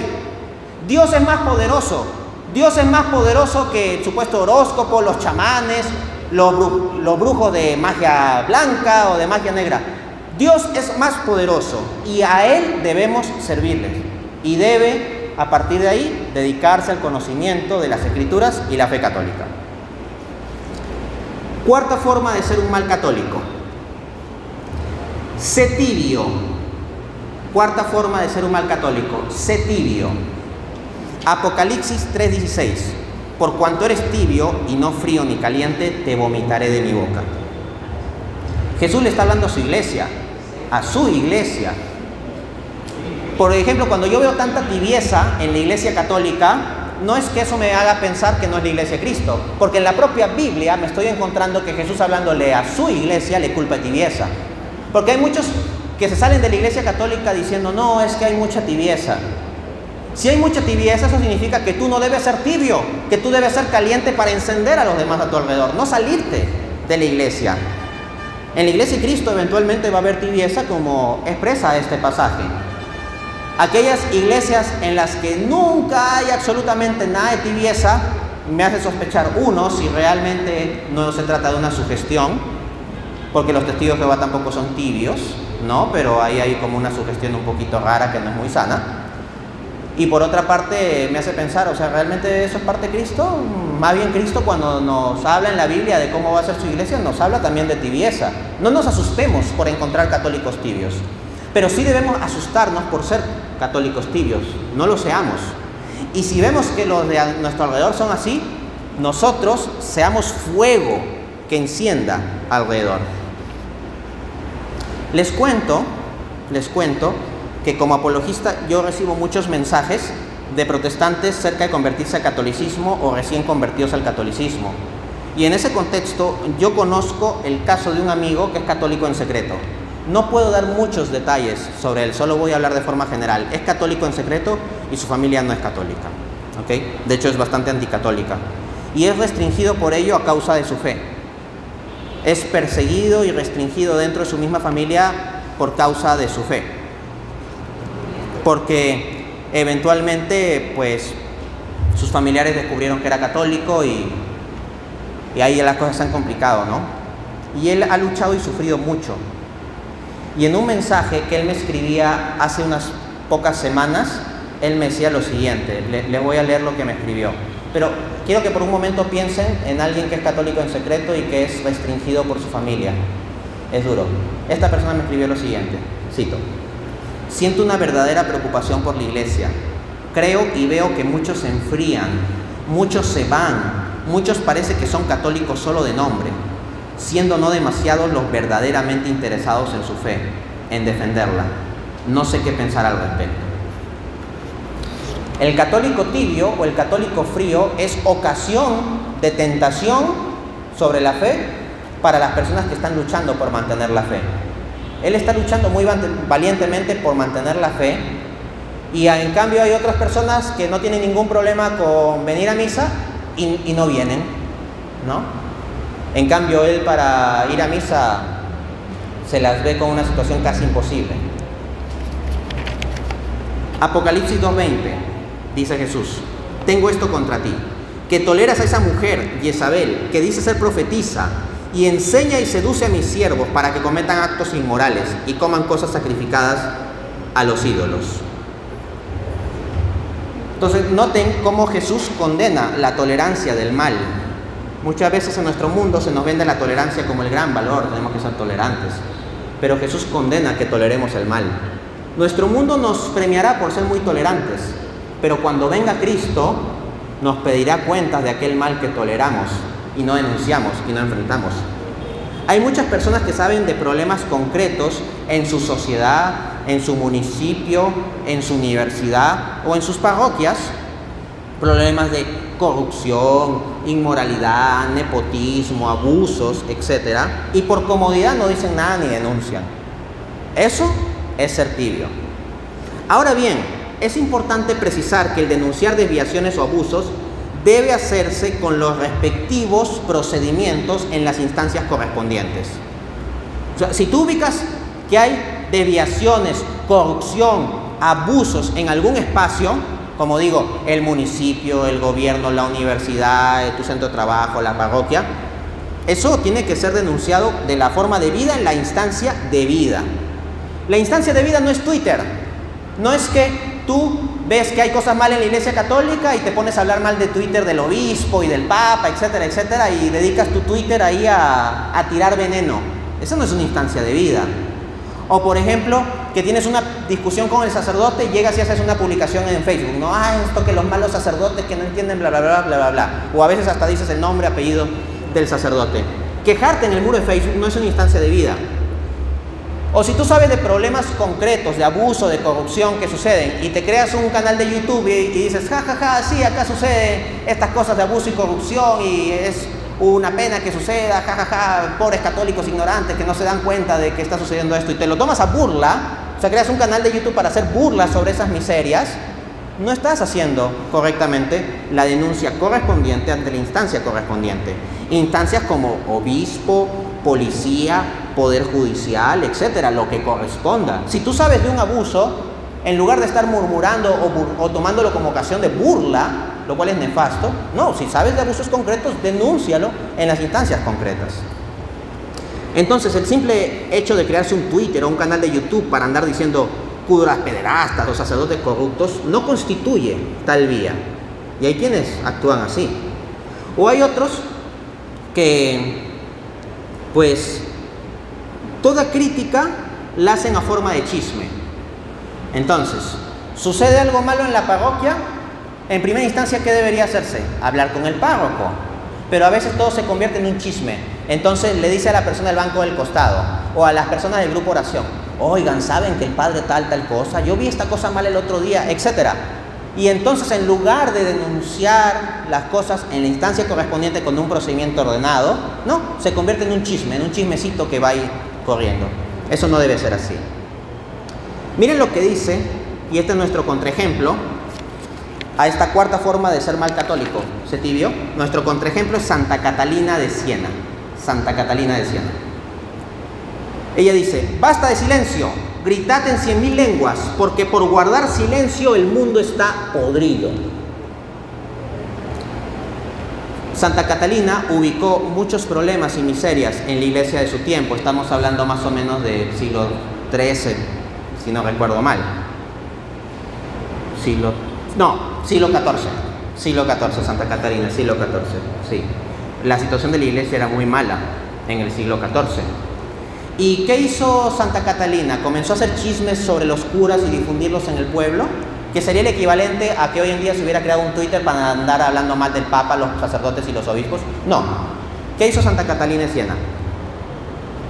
Dios es más poderoso. Dios es más poderoso que el supuesto horóscopo, los chamanes, los brujos de magia blanca o de magia negra. Dios es más poderoso y a Él debemos servirle. Y debe, a partir de ahí, dedicarse al conocimiento de las Escrituras y la fe católica. Cuarta forma de ser un mal católico. Sé tibio. Cuarta forma de ser un mal católico. Sé tibio. Apocalipsis 3:16. por cuanto eres tibio y no frío ni caliente, te vomitaré de mi boca. Jesús le está hablando a su iglesia, a su iglesia. Por ejemplo, cuando yo veo tanta tibieza en la iglesia católica, no es que eso me haga pensar que no es la iglesia de Cristo, porque en la propia Biblia me estoy encontrando que Jesús, hablándole a su iglesia, le culpa de tibieza. Porque hay muchos que se salen de la iglesia católica diciendo, no, es que hay mucha tibieza. Si hay mucha tibieza, eso significa que tú no debes ser tibio, que tú debes ser caliente para encender a los demás a tu alrededor, no salirte de la iglesia. En la iglesia de Cristo eventualmente va a haber tibieza, como expresa este pasaje. Aquellas iglesias en las que nunca hay absolutamente nada de tibieza, me hace sospechar, uno, si realmente no se trata de una sugestión, porque los testigos de Jehová tampoco son tibios, ¿no? Pero ahí hay como una sugestión un poquito rara que no es muy sana. Y por otra parte me hace pensar, o sea, ¿realmente eso es parte de Cristo? Más bien Cristo, cuando nos habla en la Biblia de cómo va a ser su iglesia, nos habla también de tibieza. No nos asustemos por encontrar católicos tibios, pero sí debemos asustarnos por ser católicos tibios, no lo seamos. Y si vemos que los de nuestro alrededor son así, nosotros seamos fuego que encienda alrededor. Les cuento que como apologista yo recibo muchos mensajes de protestantes cerca de convertirse al catolicismo o recién convertidos al catolicismo. Y en ese contexto yo conozco el caso de un amigo que es católico en secreto. No puedo dar muchos detalles sobre él, solo voy a hablar de forma general. Es católico en secreto y su familia no es católica, ¿okay? De hecho es bastante anticatólica. Y es restringido por ello a causa de su fe. Es perseguido y restringido dentro de su misma familia por causa de su fe. Porque eventualmente, pues, sus familiares descubrieron que era católico y ahí las cosas se han complicado, ¿no? Y él ha luchado y sufrido mucho. Y en un mensaje que él me escribía hace unas pocas semanas, él me decía lo siguiente, le voy a leer lo que me escribió. Pero quiero que por un momento piensen en alguien que es católico en secreto y que es restringido por su familia. Es duro. Esta persona me escribió lo siguiente, cito: siento una verdadera preocupación por la iglesia. Creo y veo que muchos se enfrían, muchos se van, muchos parece que son católicos solo de nombre, siendo no demasiados los verdaderamente interesados en su fe, en defenderla. No sé qué pensar al respecto. El católico tibio o el católico frío es ocasión de tentación sobre la fe para las personas que están luchando por mantener la fe. Él está luchando muy valientemente por mantener la fe y en cambio hay otras personas que no tienen ningún problema con venir a misa y no vienen, ¿no? En cambio, él para ir a misa se las ve con una situación casi imposible. Apocalipsis 2:20, dice Jesús: tengo esto contra ti, que toleras a esa mujer, Jezabel, que dice ser profetisa, y enseña y seduce a mis siervos para que cometan actos inmorales y coman cosas sacrificadas a los ídolos. Entonces, noten cómo Jesús condena la tolerancia del mal. Muchas veces en nuestro mundo se nos vende la tolerancia como el gran valor, tenemos que ser tolerantes. Pero Jesús condena que toleremos el mal. Nuestro mundo nos premiará por ser muy tolerantes, pero cuando venga Cristo nos pedirá cuentas de aquel mal que toleramos y no denunciamos y no enfrentamos. Hay muchas personas que saben de problemas concretos en su sociedad, en su municipio, en su universidad o en sus parroquias, problemas de corrupción, inmoralidad, nepotismo, abusos, etc. Y por comodidad no dicen nada ni denuncian. Eso es ser tibio. Ahora bien, es importante precisar que el denunciar desviaciones o abusos debe hacerse con los respectivos procedimientos en las instancias correspondientes. O sea, si tú ubicas que hay desviaciones, corrupción, abusos en algún espacio, como digo, el municipio, el gobierno, la universidad, tu centro de trabajo, la parroquia, eso tiene que ser denunciado de la forma debida en la instancia debida. La instancia debida no es Twitter, no es que tú ves que hay cosas mal en la iglesia católica y te pones a hablar mal de Twitter del obispo y del papa, etcétera, etcétera, y dedicas tu Twitter ahí a tirar veneno. Esa no es una instancia debida. O por ejemplo, que tienes una discusión con el sacerdote, llegas y haces una publicación en Facebook, ¿no? Esto que los malos sacerdotes que no entienden, bla, bla, bla, bla, bla, bla. O a veces hasta dices el nombre, apellido del sacerdote. Quejarte en el muro de Facebook no es una instancia de vida. O si tú sabes de problemas concretos, de abuso, de corrupción que suceden, y te creas un canal de YouTube y dices, sí, acá suceden estas cosas de abuso y corrupción, y es una pena que suceda, pobres católicos ignorantes que no se dan cuenta de que está sucediendo esto, y te lo tomas a burla, o sea, creas un canal de YouTube para hacer burlas sobre esas miserias, no estás haciendo correctamente la denuncia correspondiente ante la instancia correspondiente. Instancias como obispo, policía, poder judicial, etcétera, lo que corresponda. Si tú sabes de un abuso, en lugar de estar murmurando o tomándolo como ocasión de burla, lo cual es nefasto, no, si sabes de abusos concretos, denúncialo en las instancias concretas. Entonces, el simple hecho de crearse un Twitter o un canal de YouTube para andar diciendo curas pederastas o sacerdotes corruptos no constituye tal vía. Y hay quienes actúan así. O hay otros que, pues, toda crítica la hacen a forma de chisme. Entonces, sucede algo malo en la parroquia, en primera instancia, ¿qué debería hacerse? Hablar con el párroco. Pero a veces todo se convierte en un chisme. Entonces le dice a la persona del banco del costado o a las personas del grupo oración, oigan, ¿saben que el padre tal cosa? Yo vi esta cosa mal el otro día, etcétera. Y entonces, en lugar de denunciar las cosas en la instancia correspondiente con un procedimiento ordenado, no, se convierte en un chisme, en un chismecito que va a ir corriendo. Eso no debe ser así. Miren lo que dice, y este es nuestro contraejemplo a esta cuarta forma de ser mal católico. ¿Se tibió? Nuestro contraejemplo es Santa Catalina de Siena. Santa Catalina de Siena. Ella dice, basta de silencio, gritad en 100.000 lenguas, porque por guardar silencio el mundo está podrido. Santa Catalina ubicó muchos problemas y miserias en la iglesia de su tiempo. Estamos hablando más o menos del siglo XIII, si no recuerdo mal. Siglo XIV, Santa Catalina, siglo XIV, sí. La situación de la iglesia era muy mala en el siglo XIV. ¿Y qué hizo Santa Catalina? Comenzó a hacer chismes sobre los curas y difundirlos en el pueblo, que sería el equivalente a que hoy en día se hubiera creado un Twitter para andar hablando mal del Papa, los sacerdotes y los obispos. No. ¿Qué hizo Santa Catalina de Siena?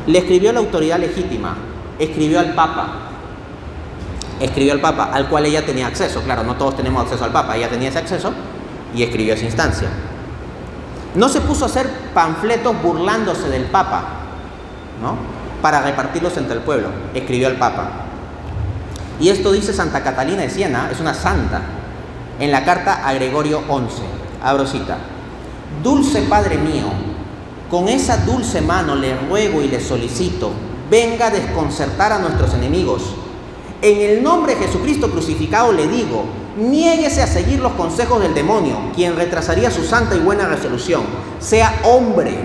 Le escribió a la autoridad legítima, escribió al Papa, al cual ella tenía acceso. Claro, no todos tenemos acceso al Papa, ella tenía ese acceso y escribió esa instancia. No se puso a hacer panfletos burlándose del Papa, ¿no?, para repartirlos entre el pueblo. Escribió al Papa. Y esto dice Santa Catalina de Siena, es una santa, en la carta a Gregorio XI. Abro cita. Dulce Padre mío, con esa dulce mano le ruego y le solicito, venga a desconcertar a nuestros enemigos. En el nombre de Jesucristo crucificado le digo, niéguese a seguir los consejos del demonio, quien retrasaría su santa y buena resolución. Sea hombre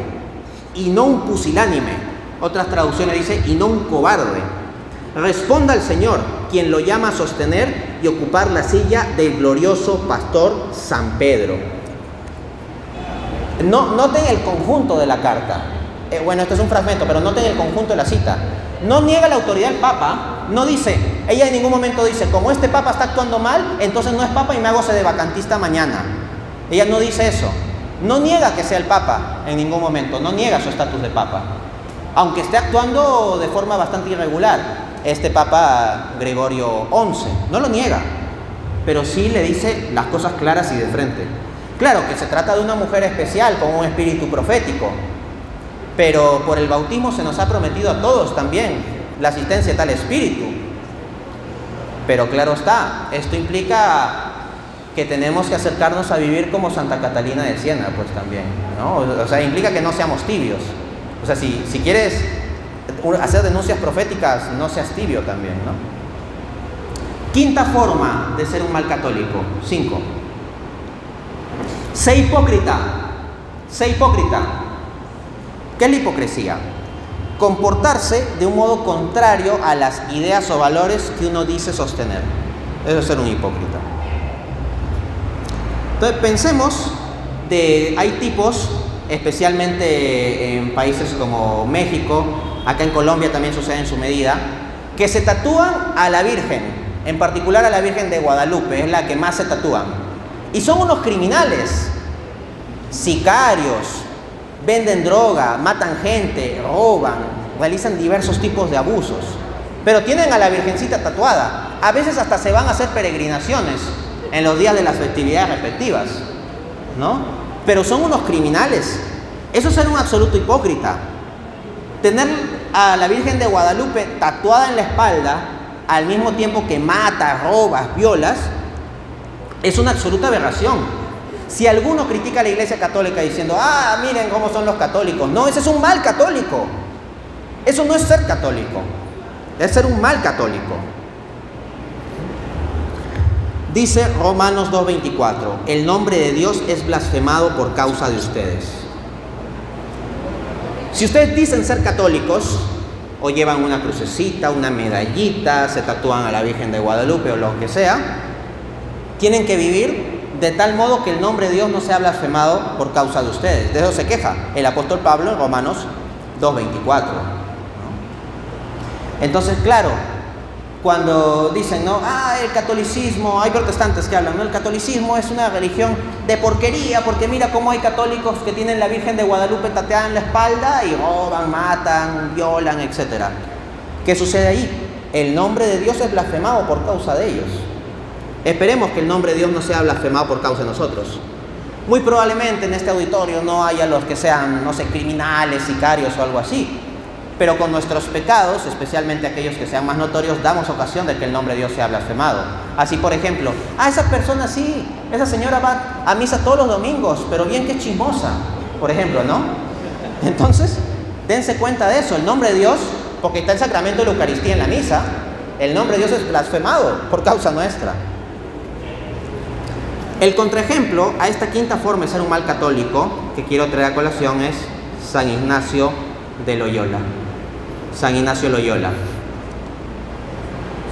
y no un pusilánime. Otras traducciones dice, y no un cobarde. Responda al Señor, quien lo llama a sostener y ocupar la silla del glorioso pastor San Pedro. Noten el conjunto de la carta. Bueno, esto es un fragmento, pero noten el conjunto de la cita. No niega la autoridad del Papa, no dice, ella en ningún momento dice, como este Papa está actuando mal, entonces no es Papa y me hago sedevacantista mañana. Ella no dice eso. No niega que sea el Papa en ningún momento, no niega su estatus de Papa. Aunque esté actuando de forma bastante irregular, este Papa Gregorio XI, no lo niega, pero sí le dice las cosas claras y de frente. Claro que se trata de una mujer especial con un espíritu profético, pero por el bautismo se nos ha prometido a todos también la asistencia de tal espíritu. Pero claro está, esto implica que tenemos que acercarnos a vivir como Santa Catalina de Siena, pues también, ¿no? O sea, implica que no seamos tibios. O sea, si quieres hacer denuncias proféticas, no seas tibio también, ¿no? Quinta forma de ser un mal católico. 5. Sé hipócrita. Sé hipócrita. ¿Qué es la hipocresía? Comportarse de un modo contrario a las ideas o valores que uno dice sostener. Eso es ser un hipócrita. Entonces pensemos hay tipos, especialmente en países como México, acá en Colombia también sucede en su medida, que se tatúan a la Virgen, en particular a la Virgen de Guadalupe, es la que más se tatúan. Y son unos criminales, sicarios, venden droga, matan gente, roban, realizan diversos tipos de abusos. Pero tienen a la Virgencita tatuada. A veces hasta se van a hacer peregrinaciones en los días de las festividades respectivas, ¿no? Pero son unos criminales. Eso es ser un absoluto hipócrita. Tener a la Virgen de Guadalupe tatuada en la espalda, al mismo tiempo que matas, robas, violas, es una absoluta aberración. Si alguno critica a la Iglesia Católica diciendo, miren cómo son los católicos, no, ese es un mal católico. Eso no es ser católico, es ser un mal católico. Dice Romanos 2:24, el nombre de Dios es blasfemado por causa de ustedes. Si ustedes dicen ser católicos, o llevan una crucecita, una medallita, se tatúan a la Virgen de Guadalupe o lo que sea, tienen que vivir de tal modo que el nombre de Dios no sea blasfemado por causa de ustedes. De eso se queja el apóstol Pablo en Romanos 2:24. Entonces, claro, cuando dicen, ¿no? El catolicismo, hay protestantes que hablan, ¿no? El catolicismo es una religión de porquería, porque mira cómo hay católicos que tienen la Virgen de Guadalupe tatuada en la espalda y roban, matan, violan, etc. ¿Qué sucede ahí? El nombre de Dios es blasfemado por causa de ellos. Esperemos que el nombre de Dios no sea blasfemado por causa de nosotros. Muy probablemente en este auditorio no haya los que sean, no sé, criminales, sicarios o algo así. Pero con nuestros pecados, especialmente aquellos que sean más notorios, damos ocasión de que el nombre de Dios sea blasfemado. Así, por ejemplo, esa persona sí, esa señora va a misa todos los domingos, pero bien que chismosa, por ejemplo, ¿no? Entonces, dense cuenta de eso. El nombre de Dios, porque está el sacramento de la Eucaristía en la misa, el nombre de Dios es blasfemado por causa nuestra. El contraejemplo a esta quinta forma de ser un mal católico que quiero traer a colación es San Ignacio de Loyola. San Ignacio Loyola.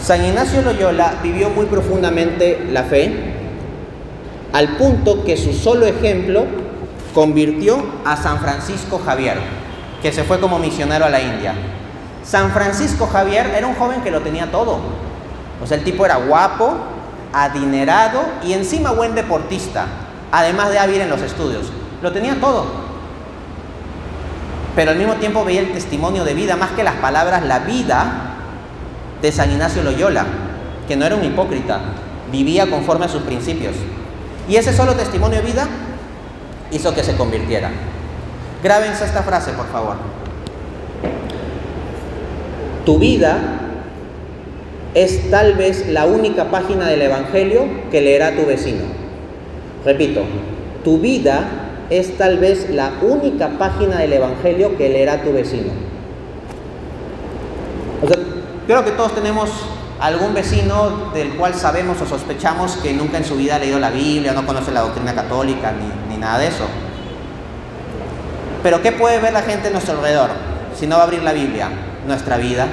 San Ignacio Loyola vivió muy profundamente la fe, al punto que su solo ejemplo convirtió a San Francisco Javier, que se fue como misionero a la India. San Francisco Javier era un joven que lo tenía todo. O sea, el tipo era guapo, adinerado y encima buen deportista, además de hábil en los estudios. Lo tenía todo. Pero al mismo tiempo veía el testimonio de vida, más que las palabras, la vida de San Ignacio Loyola, que no era un hipócrita, vivía conforme a sus principios. Y ese solo testimonio de vida hizo que se convirtiera. Grábense esta frase, por favor. Tu vida es tal vez la única página del Evangelio que leerá tu vecino. Repito, tu vida es tal vez la única página del Evangelio que leerá tu vecino. O sea, creo que todos tenemos algún vecino del cual sabemos o sospechamos que nunca en su vida ha leído la Biblia, no conoce la doctrina católica, ni nada de eso. Pero ¿qué puede ver la gente a nuestro alrededor si no va a abrir la Biblia? Nuestra vida.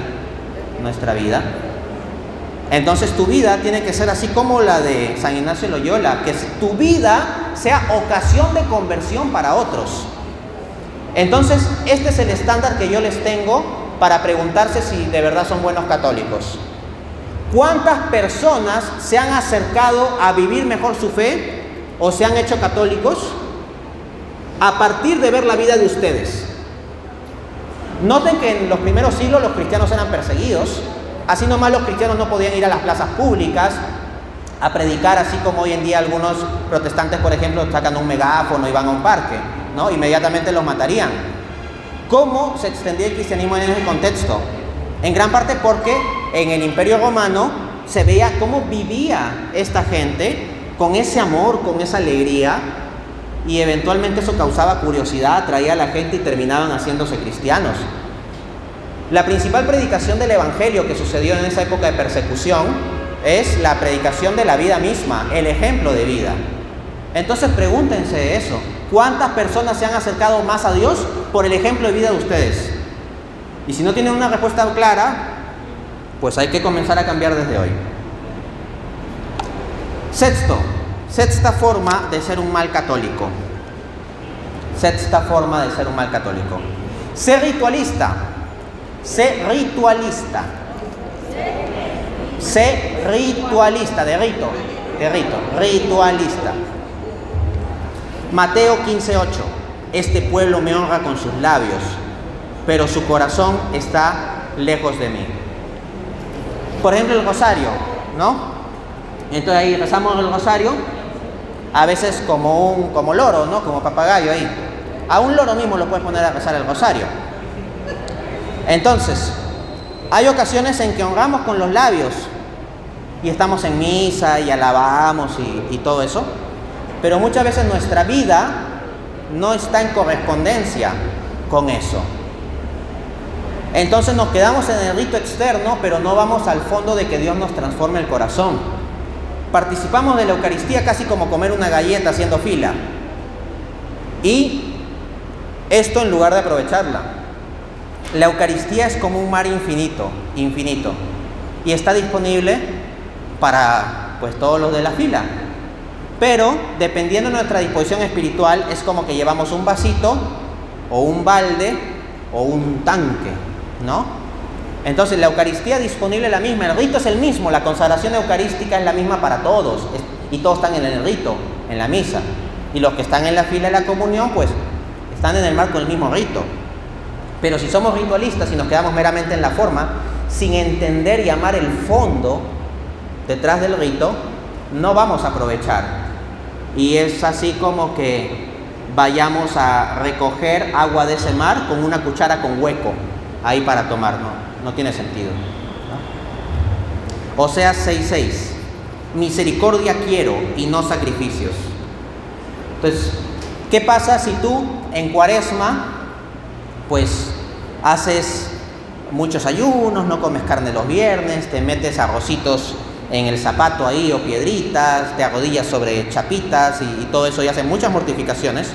Entonces tu vida tiene que ser así como la de San Ignacio Loyola, que tu vida sea ocasión de conversión para otros. Entonces este es el estándar que yo les tengo para preguntarse si de verdad son buenos católicos. ¿Cuántas personas se han acercado a vivir mejor su fe o se han hecho católicos a partir de ver la vida de ustedes? Noten que en los primeros siglos los cristianos eran perseguidos. Así nomás los cristianos no podían ir a las plazas públicas a predicar, así como hoy en día algunos protestantes, por ejemplo, sacan un megáfono y van a un parque, ¿no? Inmediatamente los matarían. ¿Cómo se extendía el cristianismo en ese contexto? En gran parte porque en el Imperio Romano se veía cómo vivía esta gente con ese amor, con esa alegría, y eventualmente eso causaba curiosidad, atraía a la gente y terminaban haciéndose cristianos. La principal predicación del Evangelio que sucedió en esa época de persecución es la predicación de la vida misma, el ejemplo de vida. Entonces pregúntense eso. ¿Cuántas personas se han acercado más a Dios por el ejemplo de vida de ustedes? Y si no tienen una respuesta clara, pues hay que comenzar a cambiar desde hoy. Sexta forma de ser un mal católico. Ser ritualista. Sé ritualista, de rito, ritualista. Mateo 15:8. Este pueblo me honra con sus labios, pero su corazón está lejos de mí. Por ejemplo, el rosario, ¿no? Entonces ahí rezamos el rosario, a veces como loro, ¿no? Como papagayo ahí. A un loro mismo lo puedes poner a rezar el rosario. Entonces, hay ocasiones en que honramos con los labios y estamos en misa y alabamos y todo eso, pero muchas veces nuestra vida no está en correspondencia con eso. Entonces nos quedamos en el rito externo, pero no vamos al fondo de que Dios nos transforme el corazón. Participamos de la Eucaristía casi como comer una galleta haciendo fila. Y esto en lugar de aprovecharla. La Eucaristía es como un mar infinito, y está disponible para todos los de la fila. Pero dependiendo de nuestra disposición espiritual, es como que llevamos un vasito, o un balde, o un tanque, ¿no? Entonces la Eucaristía disponible es la misma, el rito es el mismo, la consagración eucarística es la misma para todos, y todos están en el rito, en la misa. Y los que están en la fila de la comunión, pues están en el marco del mismo rito. Pero si somos ritualistas y nos quedamos meramente en la forma, sin entender y amar el fondo detrás del rito, no vamos a aprovechar. Y es así como que vayamos a recoger agua de ese mar con una cuchara con hueco ahí para tomar, no tiene sentido, ¿no? Oseas 6:6. Misericordia quiero y no sacrificios. Entonces, ¿qué pasa si tú en Cuaresma pues haces muchos ayunos, no comes carne los viernes, te metes arrocitos en el zapato ahí o piedritas, te arrodillas sobre chapitas y todo eso, y haces muchas mortificaciones,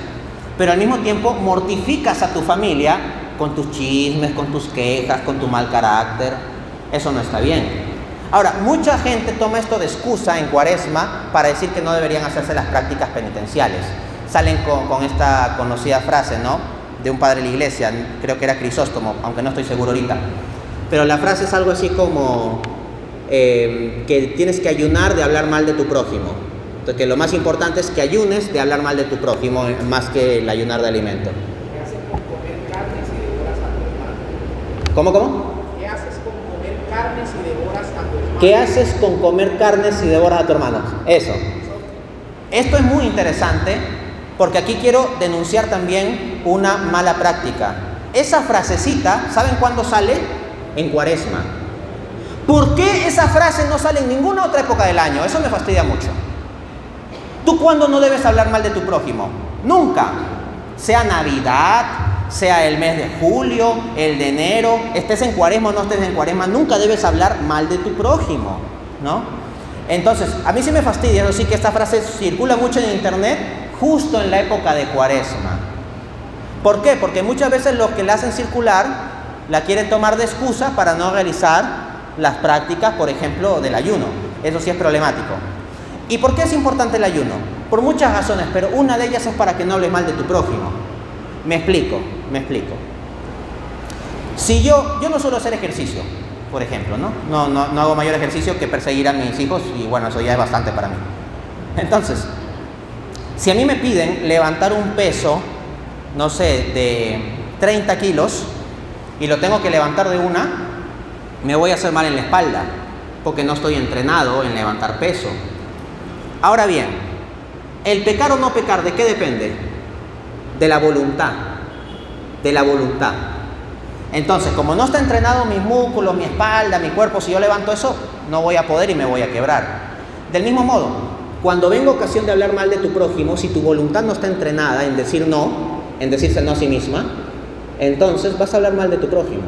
pero al mismo tiempo mortificas a tu familia con tus chismes, con tus quejas, con tu mal carácter? Eso no está bien. Ahora, mucha gente toma esto de excusa en Cuaresma para decir que no deberían hacerse las prácticas penitenciales. Salen con esta conocida frase, ¿no?, de un padre de la iglesia, creo que era Crisóstomo, aunque no estoy seguro ahorita, pero la frase es algo así como que tienes que ayunar de hablar mal de tu prójimo. Entonces, que lo más importante es que ayunes de hablar mal de tu prójimo más que el ayunar de alimento. ¿Qué haces con comer carnes y devoras a tu hermano? ¿Cómo? ¿Qué haces con comer carnes y devoras a tu hermano? ¿Qué haces con comer carnes y devoras a tu hermano? Eso. Esto es muy interesante porque aquí quiero denunciar también una mala práctica. Esa frasecita, ¿saben cuándo sale? En Cuaresma. ¿Por qué esa frase no sale en ninguna otra época del año? Eso me fastidia mucho. ¿Tú cuándo no debes hablar mal de tu prójimo? Nunca. Sea Navidad, sea el mes de julio, el de enero, estés en Cuaresma o no estés en Cuaresma, nunca debes hablar mal de tu prójimo, ¿no? Entonces, a mí sí me fastidia, eso sí, que esta frase circula mucho en internet justo en la época de Cuaresma. ¿Por qué? Porque muchas veces los que la hacen circular la quieren tomar de excusa para no realizar las prácticas, por ejemplo, del ayuno. Eso sí es problemático. ¿Y por qué es importante el ayuno? Por muchas razones, pero una de ellas es para que no hables mal de tu prójimo. Me explico. Si yo no suelo hacer ejercicio, por ejemplo, no hago mayor ejercicio que perseguir a mis hijos, y bueno, eso ya es bastante para mí. Entonces, si a mí me piden levantar un peso, no sé, de 30 kilos, y lo tengo que levantar de una, me voy a hacer mal en la espalda, porque no estoy entrenado en levantar peso. Ahora bien, el pecar o no pecar, ¿de qué depende? De la voluntad. Entonces, como no está entrenado mis músculos, mi espalda, mi cuerpo, si yo levanto eso, no voy a poder y me voy a quebrar. Del mismo modo, cuando venga ocasión de hablar mal de tu prójimo, si tu voluntad no está entrenada en decir no, en decirse no a sí misma, entonces vas a hablar mal de tu prójimo.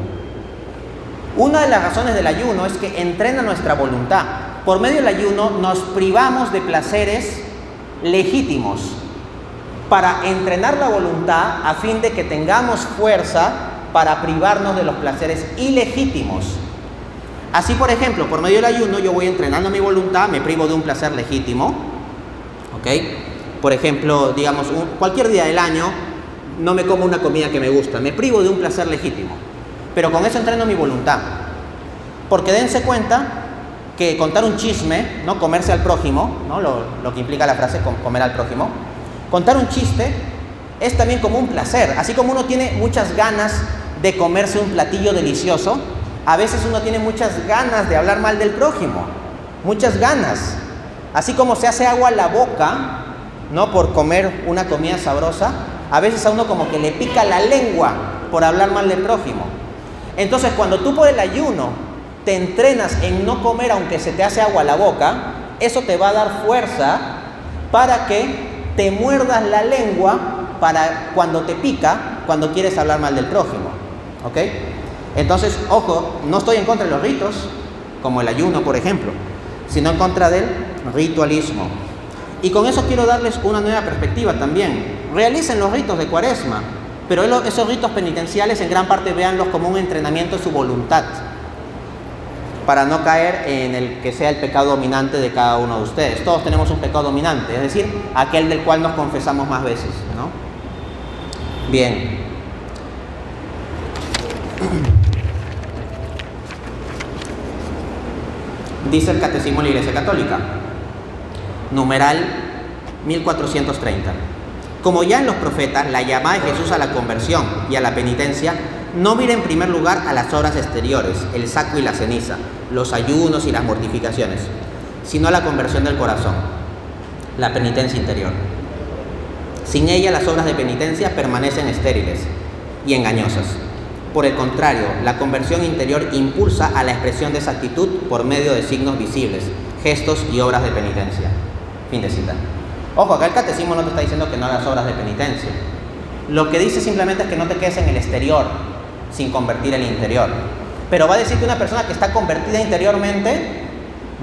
Una de las razones del ayuno es que entrena nuestra voluntad. Por medio del ayuno nos privamos de placeres legítimos para entrenar la voluntad a fin de que tengamos fuerza para privarnos de los placeres ilegítimos. Así, por ejemplo, por medio del ayuno yo voy entrenando mi voluntad, me privo de un placer legítimo, ¿ok? Por ejemplo, digamos, cualquier día del año no me como una comida que me gusta, me privo de un placer legítimo, pero con eso entreno mi voluntad. Porque dense cuenta que contar un chisme, ¿no? Comerse al prójimo, ¿no? Lo que implica la frase comer al prójimo. Contar un chiste es también como un placer. Así como uno tiene muchas ganas de comerse un platillo delicioso, a veces uno tiene muchas ganas de hablar mal del prójimo. Muchas ganas. Así como se hace agua a la boca, ¿no? Por comer una comida sabrosa, a veces a uno como que le pica la lengua por hablar mal del prójimo. Entonces, cuando tú por el ayuno te entrenas en no comer aunque se te hace agua a la boca, eso te va a dar fuerza para que te muerdas la lengua para cuando te pica, cuando quieres hablar mal del prójimo. ¿Ok? Entonces, ojo, no estoy en contra de los ritos, como el ayuno, por ejemplo, sino en contra del ritualismo. Y con eso quiero darles una nueva perspectiva también. Realicen los ritos de Cuaresma, pero esos ritos penitenciales en gran parte véanlos como un entrenamiento de su voluntad, para no caer en el que sea el pecado dominante de cada uno de ustedes. Todos tenemos un pecado dominante, es decir, aquel del cual nos confesamos más veces, ¿no? Bien. Dice el Catecismo de la Iglesia Católica, numeral 1430. Como ya en los profetas, la llamada de Jesús a la conversión y a la penitencia no mira en primer lugar a las obras exteriores, el saco y la ceniza, los ayunos y las mortificaciones, sino a la conversión del corazón, la penitencia interior. Sin ella, las obras de penitencia permanecen estériles y engañosas. Por el contrario, la conversión interior impulsa a la expresión de esa actitud por medio de signos visibles, gestos y obras de penitencia. Fin de cita. Ojo, acá el catecismo no te está diciendo que no hagas obras de penitencia. Lo que dice simplemente es que no te quedes en el exterior sin convertir el interior. Pero va a decir que una persona que está convertida interiormente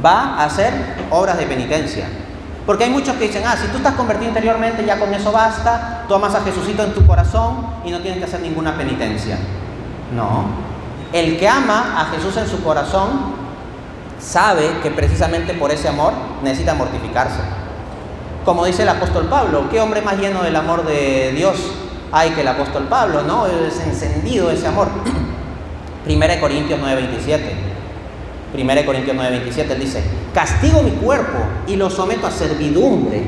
va a hacer obras de penitencia. Porque hay muchos que dicen, si tú estás convertido interiormente, ya con eso basta, tú amas a Jesucito en tu corazón y no tienes que hacer ninguna penitencia. No. El que ama a Jesús en su corazón sabe que precisamente por ese amor necesita mortificarse. Como dice el apóstol Pablo, ¿qué hombre más lleno del amor de Dios hay que el apóstol Pablo, ¿no? Es encendido ese amor. 1 Corintios 9:27. 1 Corintios 9:27, él dice, castigo mi cuerpo y lo someto a servidumbre.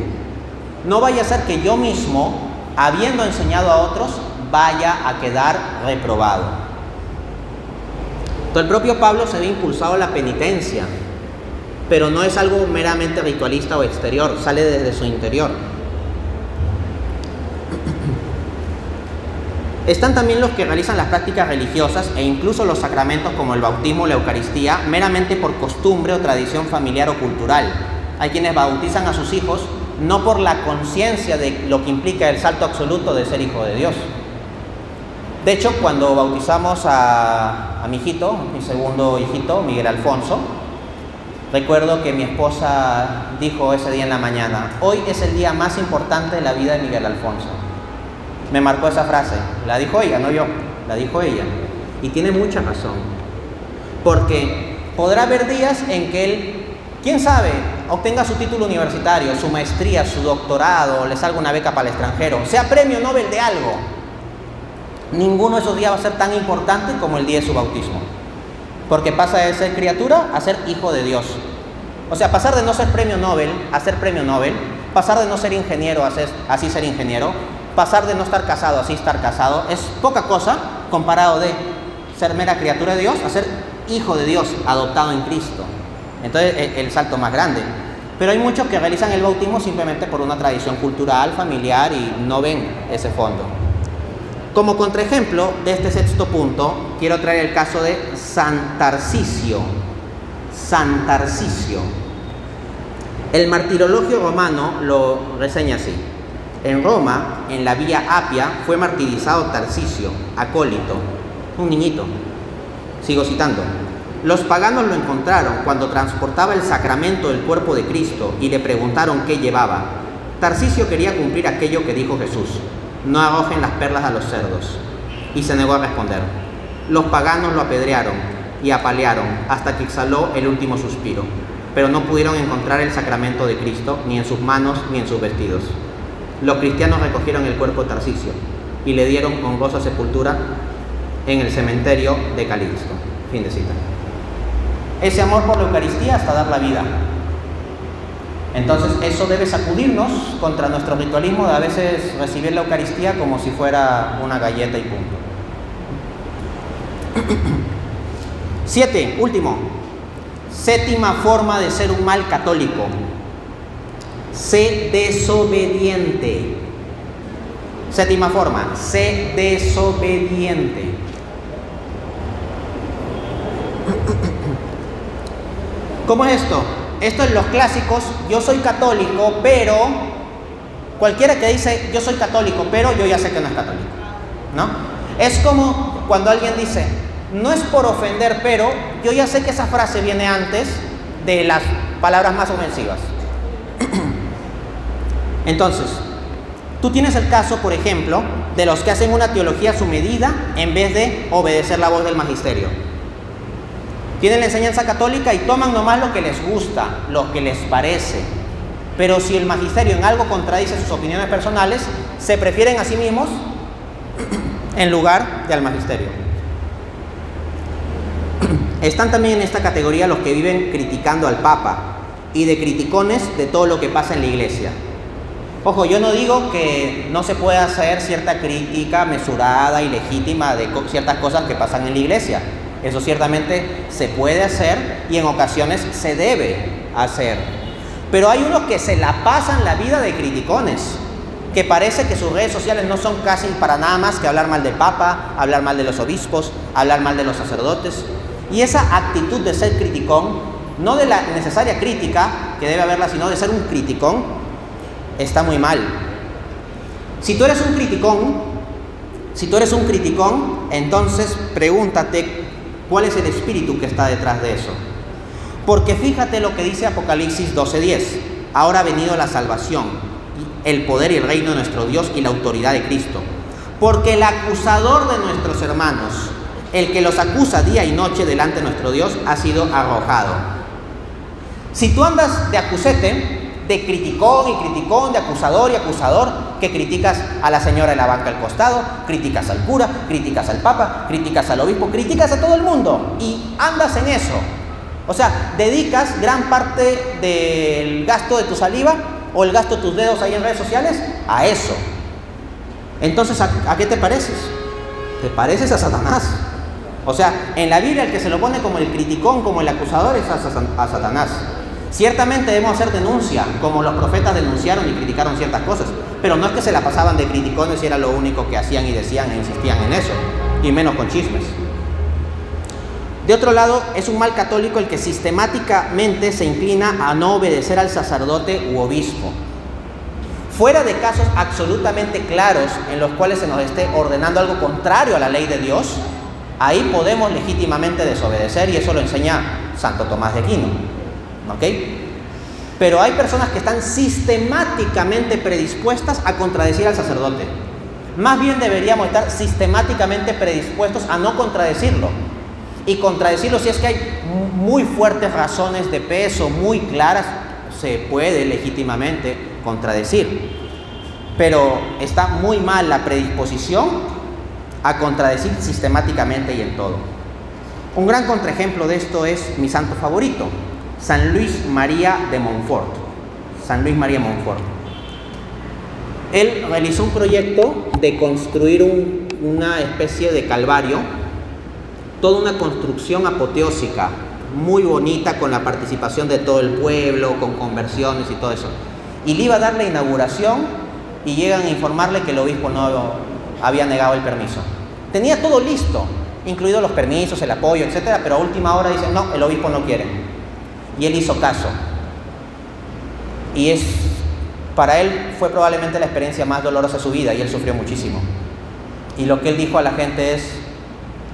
No vaya a ser que yo mismo, habiendo enseñado a otros, vaya a quedar reprobado. Entonces el propio Pablo se ve impulsado a la penitencia, pero no es algo meramente ritualista o exterior, sale desde su interior. Están también los que realizan las prácticas religiosas e incluso los sacramentos como el bautismo o la Eucaristía meramente por costumbre o tradición familiar o cultural. Hay quienes bautizan a sus hijos no por la conciencia de lo que implica el salto absoluto de ser hijo de Dios. De hecho, cuando bautizamos a mi hijito, mi segundo hijito, Miguel Alfonso, recuerdo que mi esposa dijo ese día en la mañana, hoy es el día más importante de la vida de Miguel Alfonso. Me marcó esa frase, la dijo ella, no yo, la dijo ella. Y tiene mucha razón, porque podrá haber días en que él, quién sabe, obtenga su título universitario, su maestría, su doctorado, le salga una beca para el extranjero, sea premio Nobel de algo. Ninguno de esos días va a ser tan importante como el día de su bautismo, porque pasa de ser criatura a ser hijo de Dios. O sea, pasar de no ser premio Nobel a ser premio Nobel, pasar de no ser ingeniero a así ser ingeniero, pasar de no estar casado a así estar casado, es poca cosa comparado de ser mera criatura de Dios a ser hijo de Dios, adoptado en Cristo. Entonces, el salto más grande. Pero hay muchos que realizan el bautismo simplemente por una tradición cultural, familiar, y no ven ese fondo. Como contraejemplo de este sexto punto, quiero traer el caso de San Tarcisio. San Tarcisio. El martirologio romano lo reseña así. En Roma, en la Vía Apia, fue martirizado Tarcisio, acólito, un niñito. Sigo citando. Los paganos lo encontraron cuando transportaba el sacramento del cuerpo de Cristo y le preguntaron qué llevaba. Tarcisio quería cumplir aquello que dijo Jesús: no arrojen las perlas a los cerdos. Y se negó a responder. Los paganos lo apedrearon y apalearon hasta que exhaló el último suspiro, pero no pudieron encontrar el sacramento de Cristo ni en sus manos ni en sus vestidos. Los cristianos recogieron el cuerpo de Tarcisio y le dieron honrosa sepultura en el cementerio de Calixto. Fin de cita. ese amor por la Eucaristía hasta dar la vida. Entonces eso debe sacudirnos contra nuestro ritualismo de a veces recibir la Eucaristía como si fuera una galleta y punto. 7, último. Séptima forma de ser un mal católico. Sé desobediente. Séptima forma, sé desobediente. ¿Cómo es esto? Esto en los clásicos, yo soy católico, pero cualquiera que dice yo soy católico, pero yo ya sé que no es católico, ¿no? Es como cuando alguien dice, no es por ofender, pero yo ya sé que esa frase viene antes de las palabras más ofensivas. Entonces, tú tienes el caso, por ejemplo, de los que hacen una teología a su medida en vez de obedecer la voz del magisterio. Tienen la enseñanza católica y toman nomás lo que les gusta, lo que les parece. Pero si el magisterio en algo contradice sus opiniones personales, se prefieren a sí mismos en lugar de al magisterio. Están también en esta categoría los que viven criticando al Papa y de criticones de todo lo que pasa en la Iglesia. Ojo, yo no digo que no se pueda hacer cierta crítica mesurada y legítima de ciertas cosas que pasan en la Iglesia. Eso ciertamente se puede hacer y en ocasiones se debe hacer. Pero hay unos que se la pasan la vida de criticones, que parece que sus redes sociales no son casi para nada más que hablar mal del Papa, hablar mal de los obispos, hablar mal de los sacerdotes. Y esa actitud de ser criticón, no de la necesaria crítica que debe haberla, sino de ser un criticón, está muy mal. Si tú eres un criticón, entonces pregúntate cuál es el espíritu que está detrás de eso. Porque fíjate lo que dice Apocalipsis 12:10. Ahora ha venido la salvación, el poder y el reino de nuestro Dios y la autoridad de Cristo. Porque el acusador de nuestros hermanos, el que los acusa día y noche delante de nuestro Dios, ha sido arrojado. Si tú andas de acusete, de criticón y criticón, de acusador y acusador, que criticas a la señora de la banca al costado, criticas al cura, criticas al papa, criticas al obispo, criticas a todo el mundo y andas en eso. O sea, dedicas gran parte del gasto de tu saliva o el gasto de tus dedos ahí en redes sociales a eso. Entonces, ¿a qué te pareces? Te pareces a Satanás. O sea, en la Biblia el que se lo pone como el criticón, como el acusador, es a Satanás. Ciertamente debemos hacer denuncia, como los profetas denunciaron y criticaron ciertas cosas, pero no es que se la pasaban de criticones y era lo único que hacían y decían e insistían en eso, y menos con chismes. De otro lado, es un mal católico el que sistemáticamente se inclina a no obedecer al sacerdote u obispo. Fuera de casos absolutamente claros en los cuales se nos esté ordenando algo contrario a la ley de Dios, ahí podemos legítimamente desobedecer y eso lo enseña Santo Tomás de Aquino. ¿Ok? Pero hay personas que están sistemáticamente predispuestas a contradecir al sacerdote. Más bien deberíamos estar sistemáticamente predispuestos a no contradecirlo. Y contradecirlo si es que hay muy fuertes razones de peso, muy claras, se puede legítimamente contradecir. Pero está muy mal la predisposición a contradecir sistemáticamente y en todo. Un gran contraejemplo de esto es mi santo favorito, San Luis María de Montfort. San Luis María de Montfort. Él realizó un proyecto de construir una especie de calvario, toda una construcción apoteósica, muy bonita, con la participación de todo el pueblo, con conversiones y todo eso. Y le iba a dar la inauguración y llegan a informarle que el obispo no había negado el permiso. Tenía todo listo, incluidos los permisos, el apoyo, etcétera, pero a última hora dicen, no, el obispo no quiere. Y él hizo caso. Y para él fue probablemente la experiencia más dolorosa de su vida y él sufrió muchísimo. Y lo que él dijo a la gente es,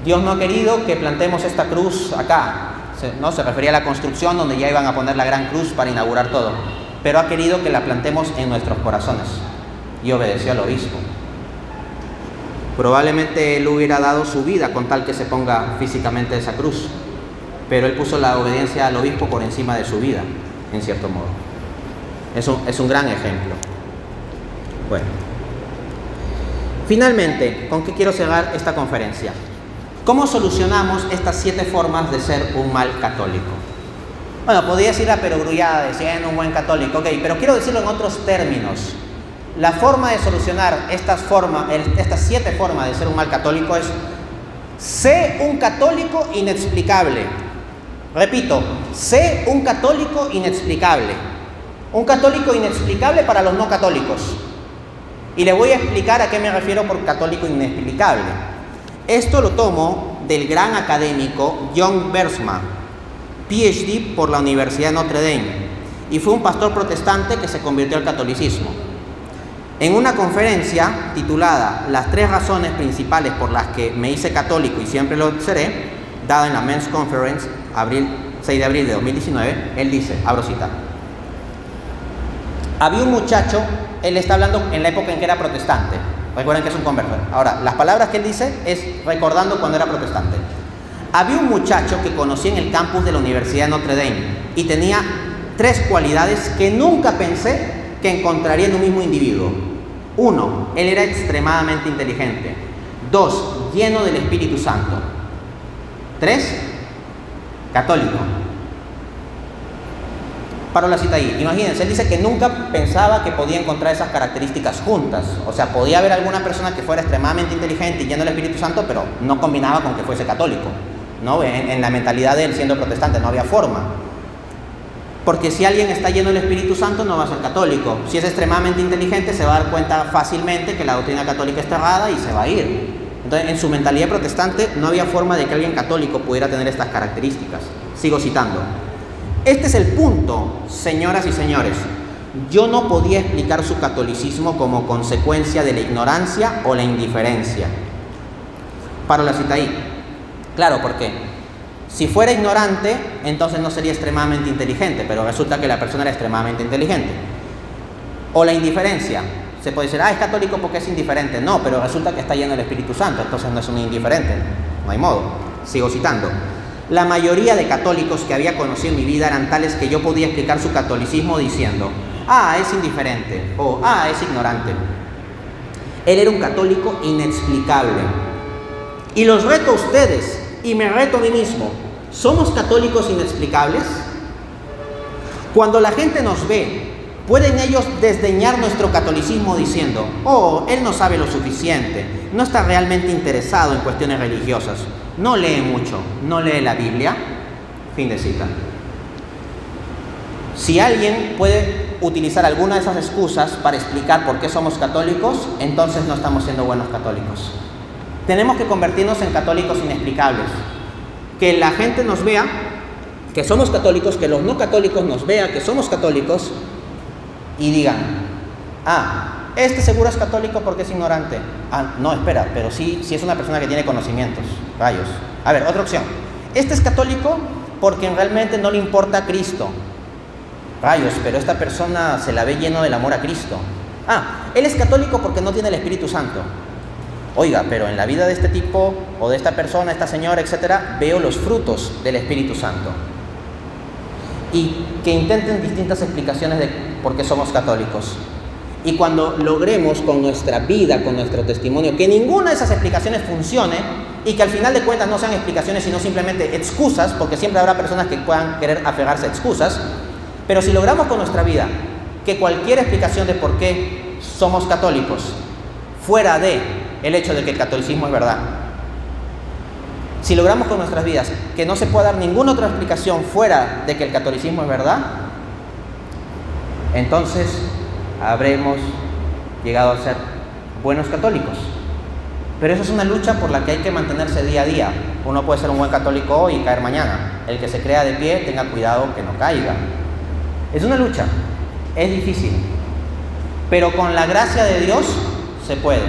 Dios no ha querido que plantemos esta cruz acá. Se refería a la construcción donde ya iban a poner la gran cruz para inaugurar todo. Pero ha querido que la plantemos en nuestros corazones. Y obedeció al obispo. Probablemente él hubiera dado su vida con tal que se ponga físicamente esa cruz. Pero él puso la obediencia al obispo por encima de su vida, en cierto modo. Es un gran ejemplo. Bueno. Finalmente, ¿con qué quiero cerrar esta conferencia? ¿cómo solucionamos estas 7 formas de ser un mal católico? Bueno, podría decir la perogrullada de siendo un buen católico, ok, pero quiero decirlo en otros términos. La forma de solucionar estas 7 formas de ser un mal católico es: sé un católico inexplicable. Repito, sé un católico inexplicable. Un católico inexplicable para los no católicos. Y le voy a explicar a qué me refiero por católico inexplicable. Esto lo tomo del gran académico John Bergsma, PhD por la Universidad de Notre Dame, y fue un pastor protestante que se convirtió al catolicismo. En una conferencia titulada Las 3 razones principales por las que me hice católico y siempre lo seré, dada en la Men's Conference, 6 de abril de 2019, él dice, abro cita: había un muchacho, él está hablando en la época en que era protestante, recuerden que es un converso. Ahora, las palabras que él dice es recordando cuando era protestante. Había un muchacho que conocí en el campus de la Universidad de Notre Dame y tenía 3 cualidades que nunca pensé que encontraría en un mismo individuo. 1, él era extremadamente inteligente. 2, lleno del Espíritu Santo. 3, católico. Paro la cita ahí. Imagínense, él dice que nunca pensaba que podía encontrar esas características juntas. O sea, podía haber alguna persona que fuera extremadamente inteligente y lleno del Espíritu Santo, pero no combinaba con que fuese católico, ¿no? En la mentalidad de él siendo protestante no había forma. Porque si alguien está lleno del Espíritu Santo no va a ser católico. Si es extremadamente inteligente se va a dar cuenta fácilmente que la doctrina católica está errada y se va a ir. Entonces, en su mentalidad protestante no había forma de que alguien católico pudiera tener estas características. Sigo citando. Este es el punto, señoras y señores. Yo no podía explicar su catolicismo como consecuencia de la ignorancia o la indiferencia. Paro la cita ahí. Claro, ¿por qué? Si fuera ignorante, entonces no sería extremadamente inteligente, pero resulta que la persona era extremadamente inteligente. O la indiferencia. Se puede decir, es católico porque es indiferente. No, pero resulta que está lleno del Espíritu Santo, entonces no es un indiferente. No hay modo. Sigo citando. La mayoría de católicos que había conocido en mi vida eran tales que yo podía explicar su catolicismo diciendo, es indiferente, o es ignorante. Él era un católico inexplicable. Y los reto a ustedes, y me reto a mí mismo, ¿somos católicos inexplicables? Cuando la gente nos ve, ¿pueden ellos desdeñar nuestro catolicismo diciendo, él no sabe lo suficiente, no está realmente interesado en cuestiones religiosas, no lee mucho, no lee la Biblia? Fin de cita. Si alguien puede utilizar alguna de esas excusas para explicar por qué somos católicos, entonces no estamos siendo buenos católicos. Tenemos que convertirnos en católicos inexplicables. Que la gente nos vea que somos católicos, que los no católicos nos vean que somos católicos y digan, este seguro es católico porque es ignorante. No, espera, pero sí es una persona que tiene conocimientos. Rayos. A ver, otra opción. Este es católico porque realmente no le importa a Cristo. Rayos, pero esta persona se la ve lleno del amor a Cristo. Él es católico porque no tiene el Espíritu Santo. Oiga, pero en la vida de este tipo o de esta persona, esta señora, etcétera, veo los frutos del Espíritu Santo. Y que intenten distintas explicaciones de por qué somos católicos. Y cuando logremos con nuestra vida, con nuestro testimonio, que ninguna de esas explicaciones funcione y que al final de cuentas no sean explicaciones sino simplemente excusas, porque siempre habrá personas que puedan querer aferrarse a excusas, pero si logramos con nuestra vida que cualquier explicación de por qué somos católicos, fuera de el hecho de que el catolicismo es verdad, si logramos con nuestras vidas que no se pueda dar ninguna otra explicación fuera de que el catolicismo es verdad, entonces habremos llegado a ser buenos católicos. Pero eso es una lucha por la que hay que mantenerse día a día. Uno puede ser un buen católico hoy y caer mañana. El que se crea de pie, tenga cuidado que no caiga. Es una lucha, es difícil, pero con la gracia de Dios se puede.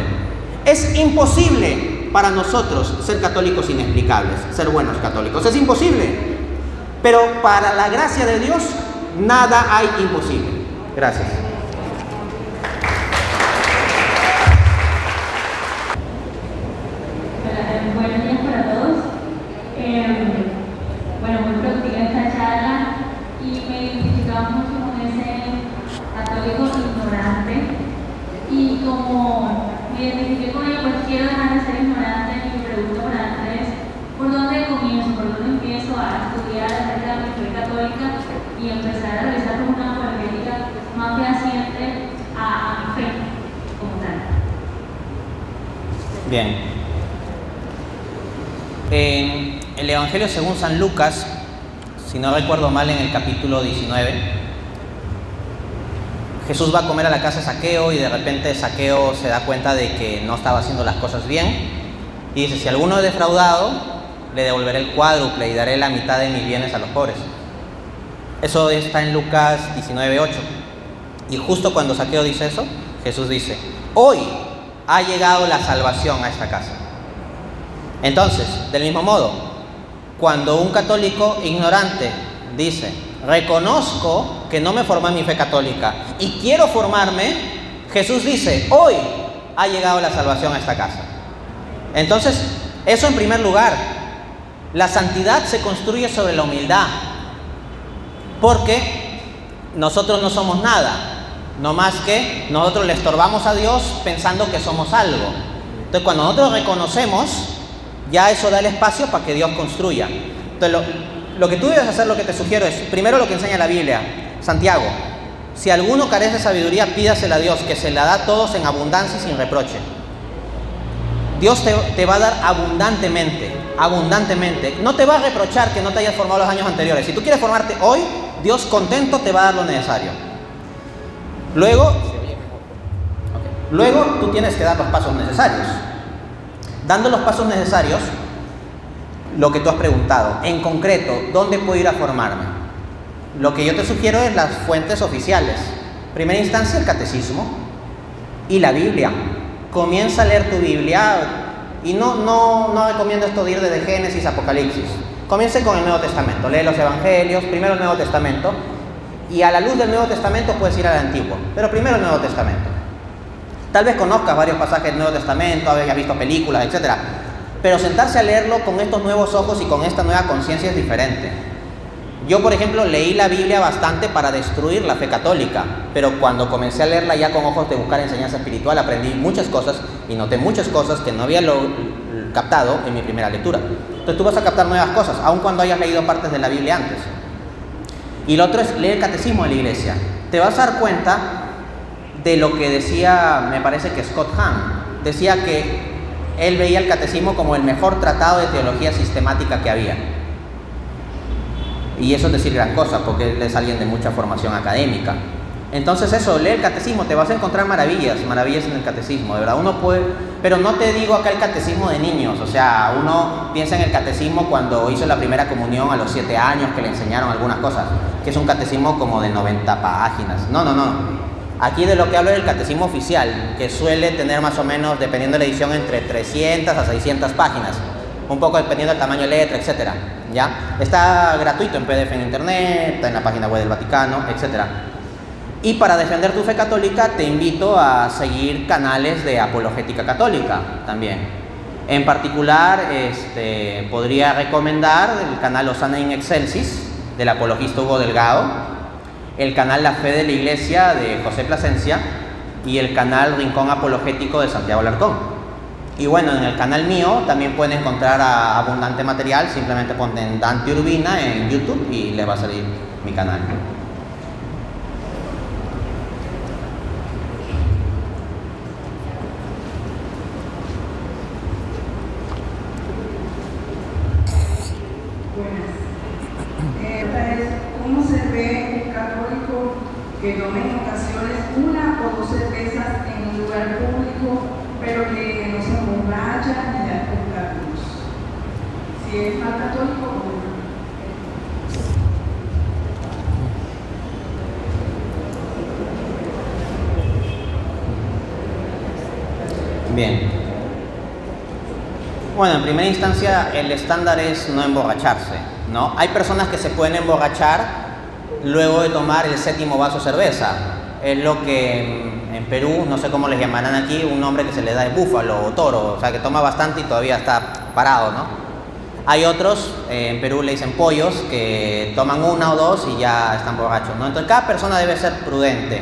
Es imposible para nosotros ser católicos inexplicables, ser buenos católicos. Es imposible, pero para la gracia de Dios nada hay imposible. Gracias. Buenos días para todos. Muy productiva esta charla y me identificaba mucho con ese católico ignorante. Y como me identifiqué con ello, pues quiero dejar de ser ignorante y mi pregunta para Andrés Bien. En el Evangelio según San Lucas, si no recuerdo mal, en el capítulo 19, Jesús va a comer a la casa de Zaqueo y de repente Zaqueo se da cuenta de que no estaba haciendo las cosas bien y dice: si alguno he defraudado, le devolveré el cuádruple y daré la mitad de mis bienes a los pobres. Eso está en Lucas 19:8. Y justo cuando Zaqueo dice eso, Jesús dice: hoy ha llegado la salvación a esta casa. Entonces, del mismo modo, cuando un católico ignorante dice: reconozco que no me formé en mi fe católica y quiero formarme, Jesús dice: hoy ha llegado la salvación a esta casa. Entonces, eso en primer lugar. La santidad se construye sobre la humildad, porque nosotros no somos nada, no más que nosotros le estorbamos a Dios pensando que somos algo. Entonces, cuando nosotros reconocemos, ya eso da el espacio para que Dios construya. Entonces, lo que tú debes hacer, lo que te sugiero es, primero lo que enseña la Biblia, Santiago: si alguno carece de sabiduría, pídasela a Dios, que se la da a todos en abundancia y sin reproche. Dios te va a dar abundantemente. No te va a reprochar que no te hayas formado los años anteriores. Si tú quieres formarte hoy, Dios contento te va a dar lo necesario. Luego tú tienes que dar los pasos necesarios. Dando los pasos necesarios, lo que tú has preguntado, en concreto, ¿dónde puedo ir a formarme? Lo que yo te sugiero es las fuentes oficiales. En primera instancia, el catecismo y la Biblia. Comienza a leer tu Biblia y no recomiendo esto de ir desde Génesis a Apocalipsis. Comience con el Nuevo Testamento, lee los Evangelios, primero el Nuevo Testamento, y a la luz del Nuevo Testamento puedes ir al Antiguo, pero primero el Nuevo Testamento. Tal vez conozcas varios pasajes del Nuevo Testamento, hayas visto películas, etc. Pero sentarse a leerlo con estos nuevos ojos y con esta nueva conciencia es diferente. Yo, por ejemplo, leí la Biblia bastante para destruir la fe católica, pero cuando comencé a leerla ya con ojos de buscar enseñanza espiritual, aprendí muchas cosas y noté muchas cosas que no había captado en mi primera lectura. Entonces tú vas a captar nuevas cosas, aun cuando hayas leído partes de la Biblia antes. Y lo otro es leer el catecismo de la iglesia. Te vas a dar cuenta de lo que decía, me parece que Scott Hahn, decía que él veía el catecismo como el mejor tratado de teología sistemática que había. Y eso es decir gran cosa, porque él es alguien de mucha formación académica. Entonces eso, lee el catecismo, te vas a encontrar maravillas en el catecismo, de verdad. Uno puede, pero no te digo acá el catecismo de niños, o sea, uno piensa en el catecismo cuando hizo la primera comunión a los 7 años, que le enseñaron algunas cosas, que es un catecismo como de 90 páginas. No. Aquí de lo que hablo es el catecismo oficial, que suele tener más o menos, dependiendo de la edición, entre 300 a 600 páginas, un poco dependiendo del tamaño de letra, etcétera. ¿Ya? Está gratuito en PDF en internet, está en la página web del Vaticano, etc. Y para defender tu fe católica te invito a seguir canales de apologética católica también. En particular, podría recomendar el canal Osana in Excelsis del apologista Hugo Delgado, el canal La Fe de la Iglesia de José Plasencia y el canal Rincón Apologético de Santiago Alarcón. Y bueno, en el canal mío también pueden encontrar abundante material, simplemente ponen Dante Urbina en YouTube y les va a salir mi canal. Buenas. ¿Cómo se ve un católico que tome en ocasiones 1 o 2 cervezas en un lugar público, pero que no se emborracha ni da espectáculos? Si es mal católico o no. Bien. Bueno, en primera instancia el estándar es no emborracharse, ¿no? Hay personas que se pueden emborrachar luego de tomar el 7º vaso de cerveza. Es lo que en Perú, no sé cómo les llamarán aquí, un nombre que se le da de búfalo o toro, o sea, que toma bastante y todavía está parado, ¿no? Hay otros, en Perú le dicen pollos, que toman 1 o 2 y ya están borrachos, ¿no? Entonces cada persona debe ser prudente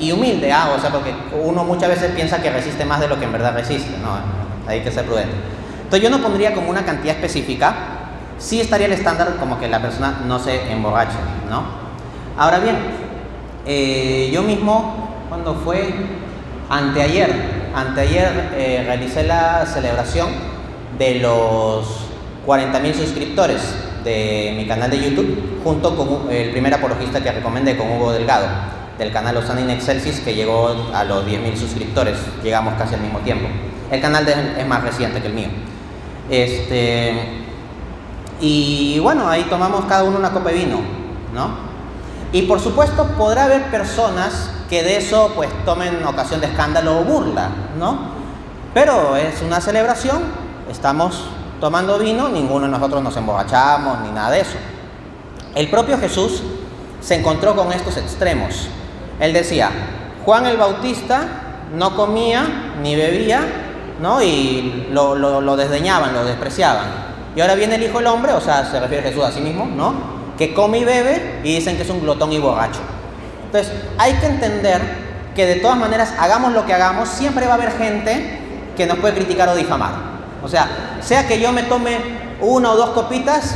y humilde, o sea, porque uno muchas veces piensa que resiste más de lo que en verdad resiste, ¿no? Hay que ser prudente. Entonces yo no pondría como una cantidad específica, sí estaría el estándar como que la persona no se emborrache, ¿no? Ahora bien, yo mismo, cuando fue anteayer, anteayer realicé la celebración de los 40.000 suscriptores de mi canal de YouTube, junto con el primer apologista que recomendé, con Hugo Delgado, del canal Osana in Excelsis, que llegó a los 10.000 suscriptores. Llegamos casi al mismo tiempo. El canal de él es más reciente que el mío. Y bueno, ahí tomamos cada uno una copa de vino, ¿no? Y por supuesto podrá haber personas que de eso pues tomen ocasión de escándalo o burla, ¿no? Pero es una celebración, estamos tomando vino, ninguno de nosotros nos emborrachamos ni nada de eso. El propio Jesús se encontró con estos extremos. Él decía, Juan el Bautista no comía ni bebía, ¿no? Y lo desdeñaban, lo despreciaban. Y ahora viene el Hijo del Hombre, o sea, se refiere Jesús a sí mismo, ¿no? Que come y bebe y dicen que es un glotón y borracho. Entonces, hay que entender que de todas maneras, hagamos lo que hagamos, siempre va a haber gente que nos puede criticar o difamar. O sea que yo me tome una o dos copitas,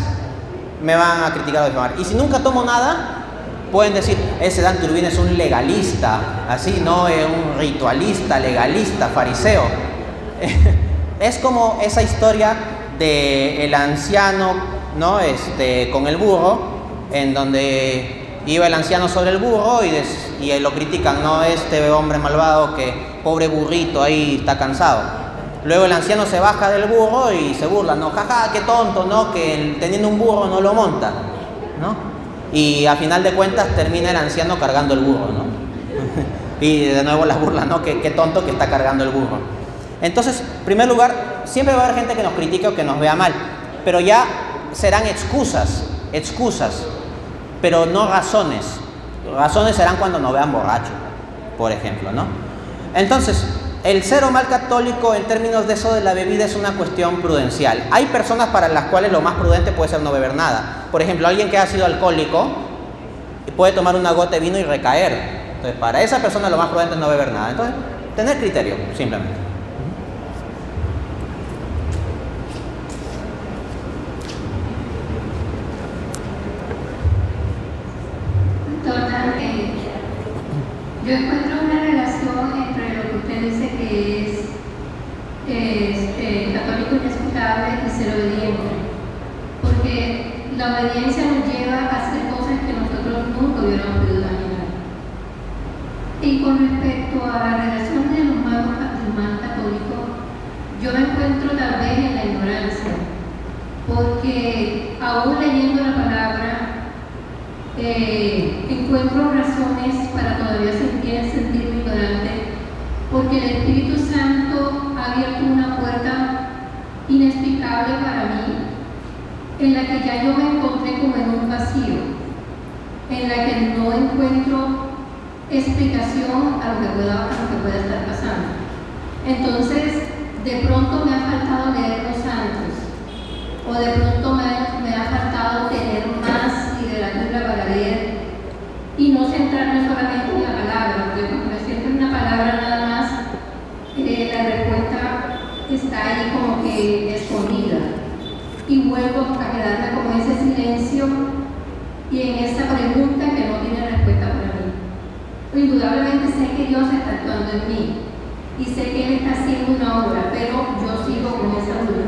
me van a criticar o difamar. Y si nunca tomo nada, pueden decir, ese Dante Urbina es un legalista, así, no es un ritualista, legalista, fariseo. Es como esa historia del anciano, ¿no? Con el burro, en donde iba el anciano sobre el burro y lo critican, ¿no? Este hombre malvado, que pobre burrito ahí está cansado. Luego el anciano se baja del burro y se burla, ¿no? Jaja, qué tonto, ¿no? Que teniendo un burro no lo monta, ¿no? Y a final de cuentas termina el anciano cargando el burro, ¿no? Y de nuevo las burlas, ¿no? Qué tonto que está cargando el burro. Entonces, en primer lugar, siempre va a haber gente que nos critique o que nos vea mal, pero ya serán excusas, pero no razones. Razones serán cuando nos vean borracho, por ejemplo, ¿no? Entonces, el ser o mal católico en términos de eso de la bebida es una cuestión prudencial. Hay personas para las cuales lo más prudente puede ser no beber nada. Por ejemplo, alguien que ha sido alcohólico puede tomar una gota de vino y recaer. Entonces, para esa persona lo más prudente es no beber nada. Entonces, tener criterio, simplemente. Yo encuentro una relación entre lo que usted dice que es católico inescrutable y ser obediente, porque la obediencia nos lleva a hacer cosas que nosotros nunca hubiéramos podido imaginar. Y con respecto a la relación de los más católicos, yo me encuentro tal vez en la ignorancia, porque aún leyendo la palabra, encuentro razones para todavía sentirme ignorante, porque el Espíritu Santo ha abierto una puerta inexplicable para mí, en la que ya yo me encontré como en un vacío, en la que no encuentro explicación a lo que pueda estar pasando. Entonces, de pronto me ha faltado leer los santos, o de pronto me ha faltado tener más literatura para leer y no centrarme solamente en la palabra, porque cuando me centro en una palabra nada más, la respuesta está ahí como que escondida y vuelvo a quedarme como en ese silencio y en esa pregunta que no tiene respuesta para mí. Indudablemente sé que Dios está actuando en mí y sé que Él está haciendo una obra, pero yo sigo con esa duda.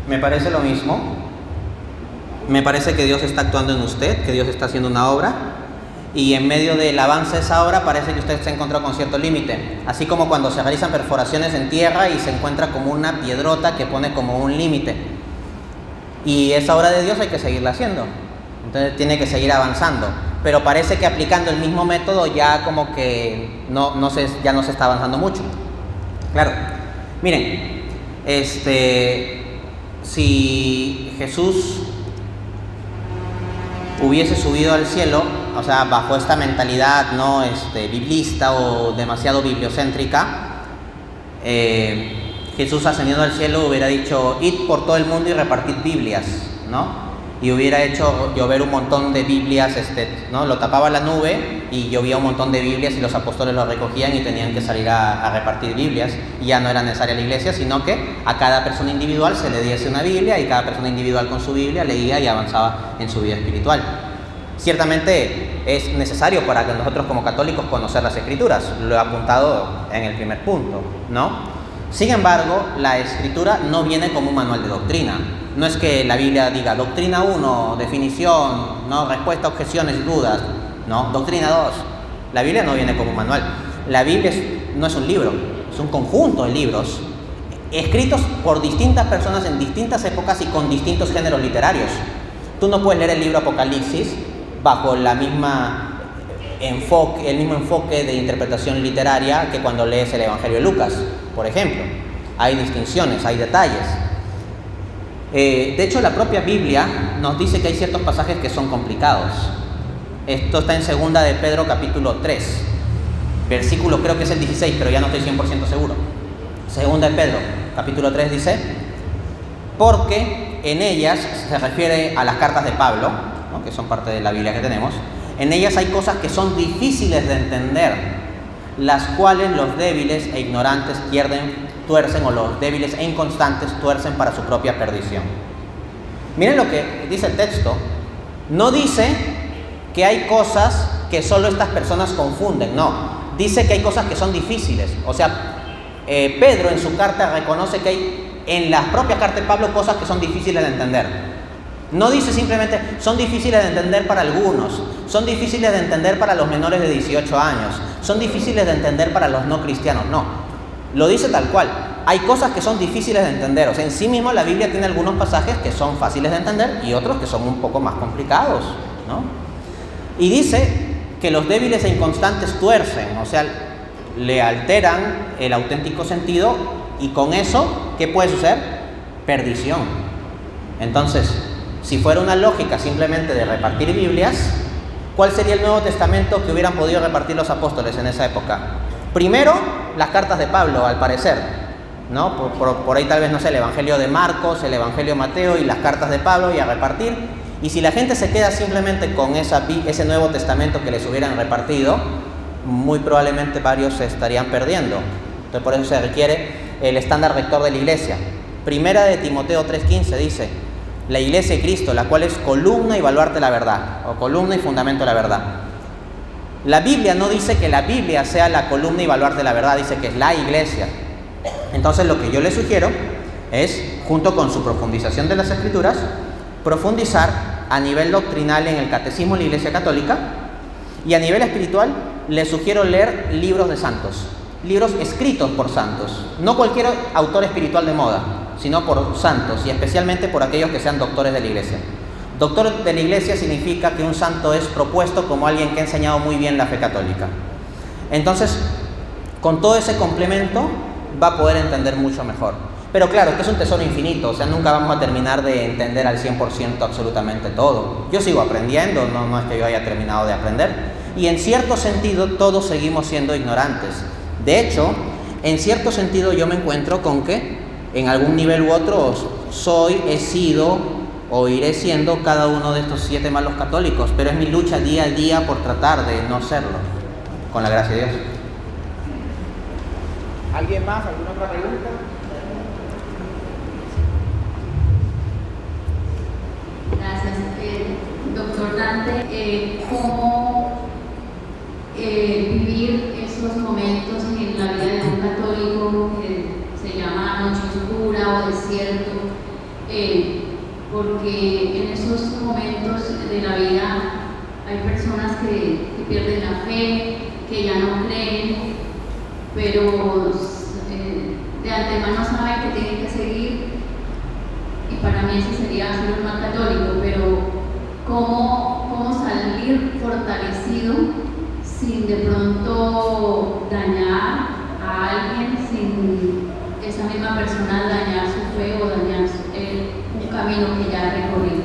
Me parece lo mismo. Me parece que Dios está actuando en usted, que Dios está haciendo una obra, y en medio del avance de esa obra parece que usted se encontró con cierto límite. Así como cuando se realizan perforaciones en tierra y se encuentra como una piedrota que pone como un límite. Y esa obra de Dios hay que seguirla haciendo. Entonces tiene que seguir avanzando. Pero parece que aplicando el mismo método ya como que ya no se está avanzando mucho. Claro. Miren, si Jesús hubiese subido al cielo, o sea, bajo esta mentalidad no biblista o demasiado bibliocéntrica, Jesús ascendiendo al cielo hubiera dicho, id por todo el mundo y repartid Biblias, ¿no? y hubiera hecho llover un montón de Biblias, ¿no? Lo tapaba la nube y llovía un montón de Biblias y los apóstoles lo recogían y tenían que salir a repartir Biblias, y ya no era necesaria la iglesia, sino que a cada persona individual se le diese una Biblia y cada persona individual con su Biblia leía y avanzaba en su vida espiritual. Ciertamente es necesario para que nosotros como católicos conocer las Escrituras, lo he apuntado en el primer punto, ¿no? Sin embargo, la Escritura no viene como un manual de doctrina. No es que la Biblia diga doctrina 1, definición, ¿no? Respuesta a objeciones y dudas, ¿no? Doctrina 2. La Biblia no viene como un manual. La Biblia no es un libro, es un conjunto de libros escritos por distintas personas en distintas épocas y con distintos géneros literarios. Tú no puedes leer el libro Apocalipsis bajo el mismo enfoque de interpretación literaria que cuando lees el Evangelio de Lucas, por ejemplo. Hay distinciones, hay detalles. De hecho, la propia Biblia nos dice que hay ciertos pasajes que son complicados. Esto está en 2 de Pedro capítulo 3, versículo creo que es el 16, pero ya no estoy 100% seguro. 2 de Pedro capítulo 3 dice: porque en ellas, se refiere a las cartas de Pablo, ¿no? Que son parte de la Biblia que tenemos, en ellas hay cosas que son difíciles de entender, las cuales los débiles e ignorantes tuercen, o los débiles e inconstantes tuercen para su propia perdición. Miren lo que dice el texto. No dice que hay cosas que solo estas personas confunden, no. Dice que hay cosas que son difíciles. O sea, Pedro en su carta reconoce que hay en la propia carta de Pablo cosas que son difíciles de entender. No dice simplemente son difíciles de entender para algunos, son difíciles de entender para los menores de 18 años, son difíciles de entender para los no cristianos. No. Lo dice tal cual. Hay cosas que son difíciles de entender. O sea, en sí mismo la Biblia tiene algunos pasajes que son fáciles de entender y otros que son un poco más complicados, ¿no? Y dice que los débiles e inconstantes tuercen, o sea, le alteran el auténtico sentido, y con eso, ¿qué puede suceder? Perdición. Entonces, si fuera una lógica simplemente de repartir Biblias, ¿cuál sería el Nuevo Testamento que hubieran podido repartir los apóstoles en esa época? Primero, las cartas de Pablo, al parecer, ¿no? Por ahí tal vez, no sé, el Evangelio de Marcos, el Evangelio de Mateo y las cartas de Pablo, y a repartir. Y si la gente se queda simplemente con ese Nuevo Testamento que les hubieran repartido, muy probablemente varios se estarían perdiendo. Entonces, por eso se requiere el estándar rector de la iglesia. Primera de Timoteo 3:15 dice: la iglesia de Cristo, la cual es columna y baluarte de la verdad, o columna y fundamento de la verdad. La Biblia no dice que la Biblia sea la columna y baluarte de la verdad, dice que es la iglesia. Entonces, lo que yo les sugiero es, junto con su profundización de las Escrituras, profundizar a nivel doctrinal en el catecismo de la Iglesia Católica, y a nivel espiritual les sugiero leer libros de santos, libros escritos por santos, no cualquier autor espiritual de moda, sino por santos, y especialmente por aquellos que sean doctores de la Iglesia. Doctor de la Iglesia significa que un santo es propuesto como alguien que ha enseñado muy bien la fe católica. Entonces, con todo ese complemento va a poder entender mucho mejor. Pero claro, esto es un tesoro infinito, o sea, nunca vamos a terminar de entender al 100% absolutamente todo. Yo sigo aprendiendo, no es que yo haya terminado de aprender. Y en cierto sentido, todos seguimos siendo ignorantes. De hecho, en cierto sentido yo me encuentro con que en algún nivel u otro he sido o iré siendo cada uno de estos 7 malos católicos, pero es mi lucha día a día por tratar de no serlo, con la gracia de Dios. ¿Alguien más? ¿Alguna otra pregunta? Gracias. Doctor Dante, ¿cómo vivir esos momentos en la vida de un católico que se llama noche oscura o desierto? Porque en esos momentos de la vida hay personas que pierden la fe, que ya no creen, pero de antemano saben que tienen que seguir, y para mí ese sería ser un mal católico. Pero ¿cómo salir fortalecido sin de pronto dañar a alguien, sin esa misma persona dañar su fe o dañar un camino que ya ha recorrido?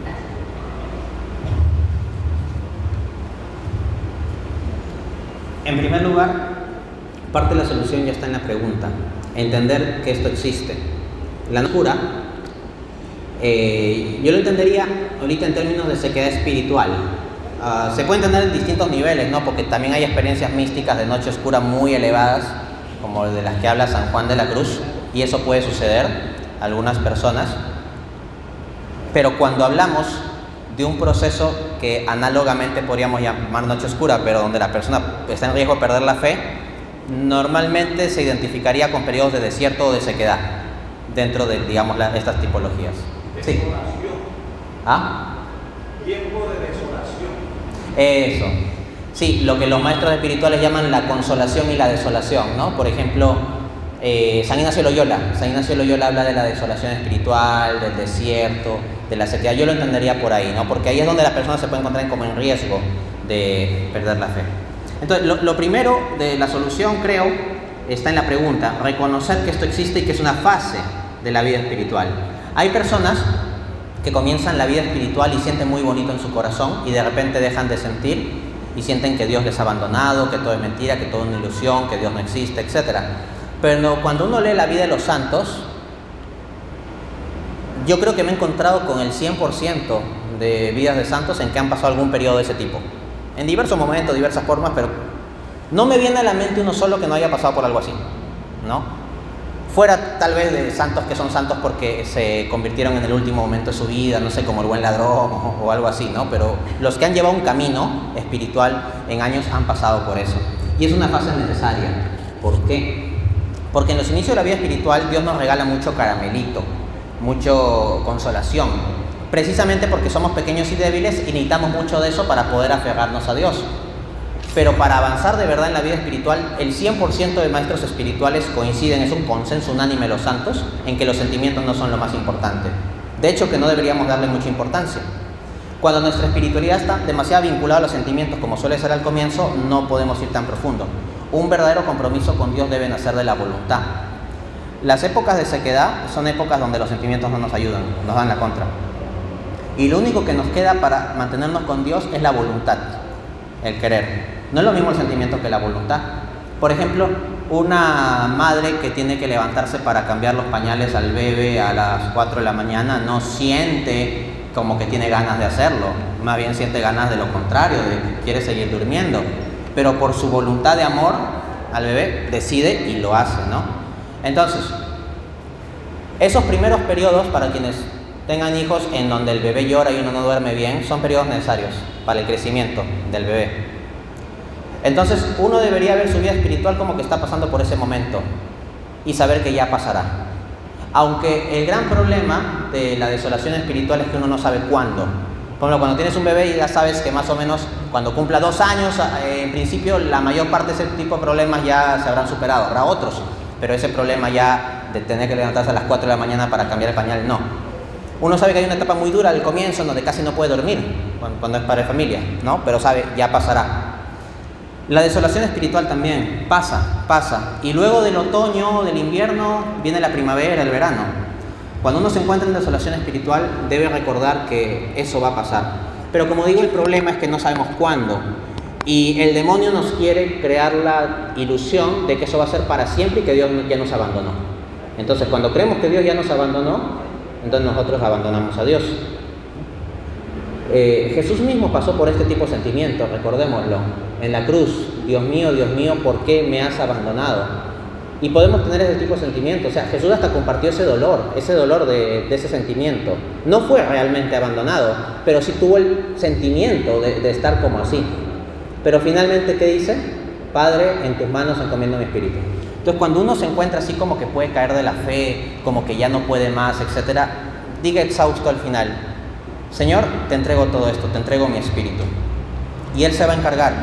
Gracias. En primer lugar, parte de la solución ya está en la pregunta: entender que esto existe. La locura Yo lo entendería ahorita en términos de sequedad espiritual. Se puede entender en distintos niveles, ¿no? Porque también hay experiencias místicas de noche oscura muy elevadas, como de las que habla San Juan de la Cruz, y eso puede suceder a algunas personas. Pero cuando hablamos de un proceso que análogamente podríamos llamar noche oscura, pero donde la persona está en riesgo de perder la fe, normalmente se identificaría con periodos de desierto o de sequedad dentro de, digamos, estas tipologías. Sí. Desolación. ¿Ah? Tiempo de desolación. Eso. Sí, lo que los maestros espirituales llaman la consolación y la desolación, ¿no? Por ejemplo, San Ignacio de Loyola. San Ignacio de Loyola habla de la desolación espiritual, del desierto, de la sequedad. Yo lo entendería por ahí, ¿no? Porque ahí es donde la persona se puede encontrar como en riesgo de perder la fe. Entonces, lo primero de la solución, creo, está en la pregunta: reconocer que esto existe y que es una fase de la vida espiritual. Hay personas que comienzan la vida espiritual y sienten muy bonito en su corazón y de repente dejan de sentir y sienten que Dios les ha abandonado, que todo es mentira, que todo es una ilusión, que Dios no existe, etc. Pero cuando uno lee la vida de los santos, yo creo que me he encontrado con el 100% de vidas de santos en que han pasado algún periodo de ese tipo. En diversos momentos, diversas formas, pero no me viene a la mente uno solo que no haya pasado por algo así, ¿no? Fuera tal vez de santos que son santos porque se convirtieron en el último momento de su vida, no sé, como el buen ladrón o algo así, ¿no? Pero los que han llevado un camino espiritual en años han pasado por eso. Y es una fase necesaria. ¿Por qué? Porque en los inicios de la vida espiritual Dios nos regala mucho caramelito, mucho consolación. Precisamente porque somos pequeños y débiles y necesitamos mucho de eso para poder aferrarnos a Dios. Pero para avanzar de verdad en la vida espiritual, el 100% de maestros espirituales coinciden, es un consenso unánime de los santos, en que los sentimientos no son lo más importante. De hecho, que no deberíamos darle mucha importancia. Cuando nuestra espiritualidad está demasiado vinculada a los sentimientos, como suele ser al comienzo, no podemos ir tan profundo. Un verdadero compromiso con Dios debe nacer de la voluntad. Las épocas de sequedad son épocas donde los sentimientos no nos ayudan, nos dan la contra. Y lo único que nos queda para mantenernos con Dios es la voluntad, el querer. No es lo mismo el sentimiento que la voluntad. Por ejemplo, una madre que tiene que levantarse para cambiar los pañales al bebé a las 4 de la mañana no siente como que tiene ganas de hacerlo, más bien siente ganas de lo contrario, de quiere seguir durmiendo, pero por su voluntad de amor al bebé decide y lo hace, ¿no? Entonces, esos primeros periodos para quienes tengan hijos en donde el bebé llora y uno no duerme bien, son periodos necesarios para el crecimiento del bebé. Entonces, uno debería ver su vida espiritual como que está pasando por ese momento y saber que ya pasará. Aunque el gran problema de la desolación espiritual es que uno no sabe cuándo. Por ejemplo, cuando tienes un bebé y ya sabes que más o menos cuando cumpla 2 años, en principio la mayor parte de ese tipo de problemas ya se habrán superado. Habrá otros, pero ese problema ya de tener que levantarse a las 4 de la mañana para cambiar el pañal, no. Uno sabe que hay una etapa muy dura al comienzo donde casi no puede dormir cuando es padre de familia, ¿no? Pero sabe, ya pasará. La desolación espiritual también pasa. Y luego del otoño, del invierno, viene la primavera, el verano. Cuando uno se encuentra en desolación espiritual, debe recordar que eso va a pasar. Pero como digo, el problema es que no sabemos cuándo. Y el demonio nos quiere crear la ilusión de que eso va a ser para siempre y que Dios ya nos abandonó. Entonces, cuando creemos que Dios ya nos abandonó, entonces nosotros abandonamos a Dios. Jesús mismo pasó por este tipo de sentimientos, recordémoslo, en la cruz. Dios mío, ¿por qué me has abandonado? Y podemos tener ese tipo de sentimientos. O sea, Jesús hasta compartió ese dolor de ese sentimiento. No fue realmente abandonado, pero sí tuvo el sentimiento de estar como así. Pero finalmente, ¿qué dice? Padre, en tus manos encomiendo mi espíritu. Entonces, cuando uno se encuentra así como que puede caer de la fe, como que ya no puede más, etc., diga exhausto al final: Señor, te entrego todo esto, te entrego mi espíritu. Y Él se va a encargar.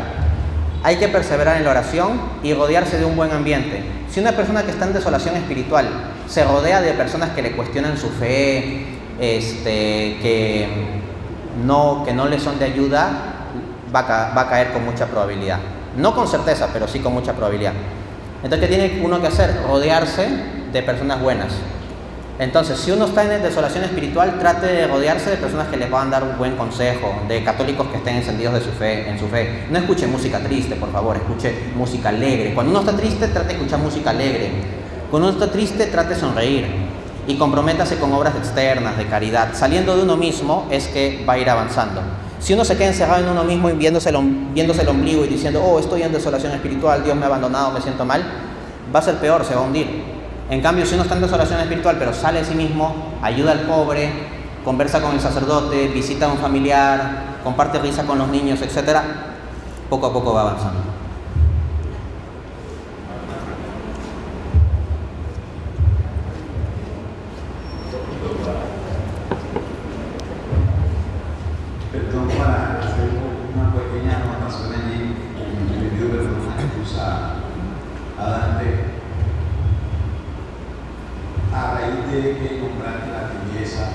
Hay que perseverar en la oración y rodearse de un buen ambiente. Si una persona que está en desolación espiritual se rodea de personas que le cuestionan su fe, que no le son de ayuda, va a caer con mucha probabilidad. No con certeza, pero sí con mucha probabilidad. Entonces, ¿qué tiene uno que hacer? Rodearse de personas buenas. Entonces, si uno está en desolación espiritual, trate de rodearse de personas que le puedan dar un buen consejo, de católicos que estén encendidos en su fe. No escuche música triste, por favor, escuche música alegre. Cuando uno está triste, trate de escuchar música alegre. Cuando uno está triste, trate de sonreír. y comprométase con obras externas, de caridad. Saliendo de uno mismo es que va a ir avanzando. Si uno se queda encerrado en uno mismo y viéndose el ombligo y diciendo, oh, estoy en desolación espiritual, Dios me ha abandonado, me siento mal, va a ser peor, se va a hundir. En cambio, si uno está en desolación espiritual, pero sale de sí mismo, ayuda al pobre, conversa con el sacerdote, visita a un familiar, comparte risa con los niños, etc., poco a poco va avanzando. Perdón, para hacer una pequeña anotación allí, me pido perdón a Dante. A raíz de que nombraste la tibieza,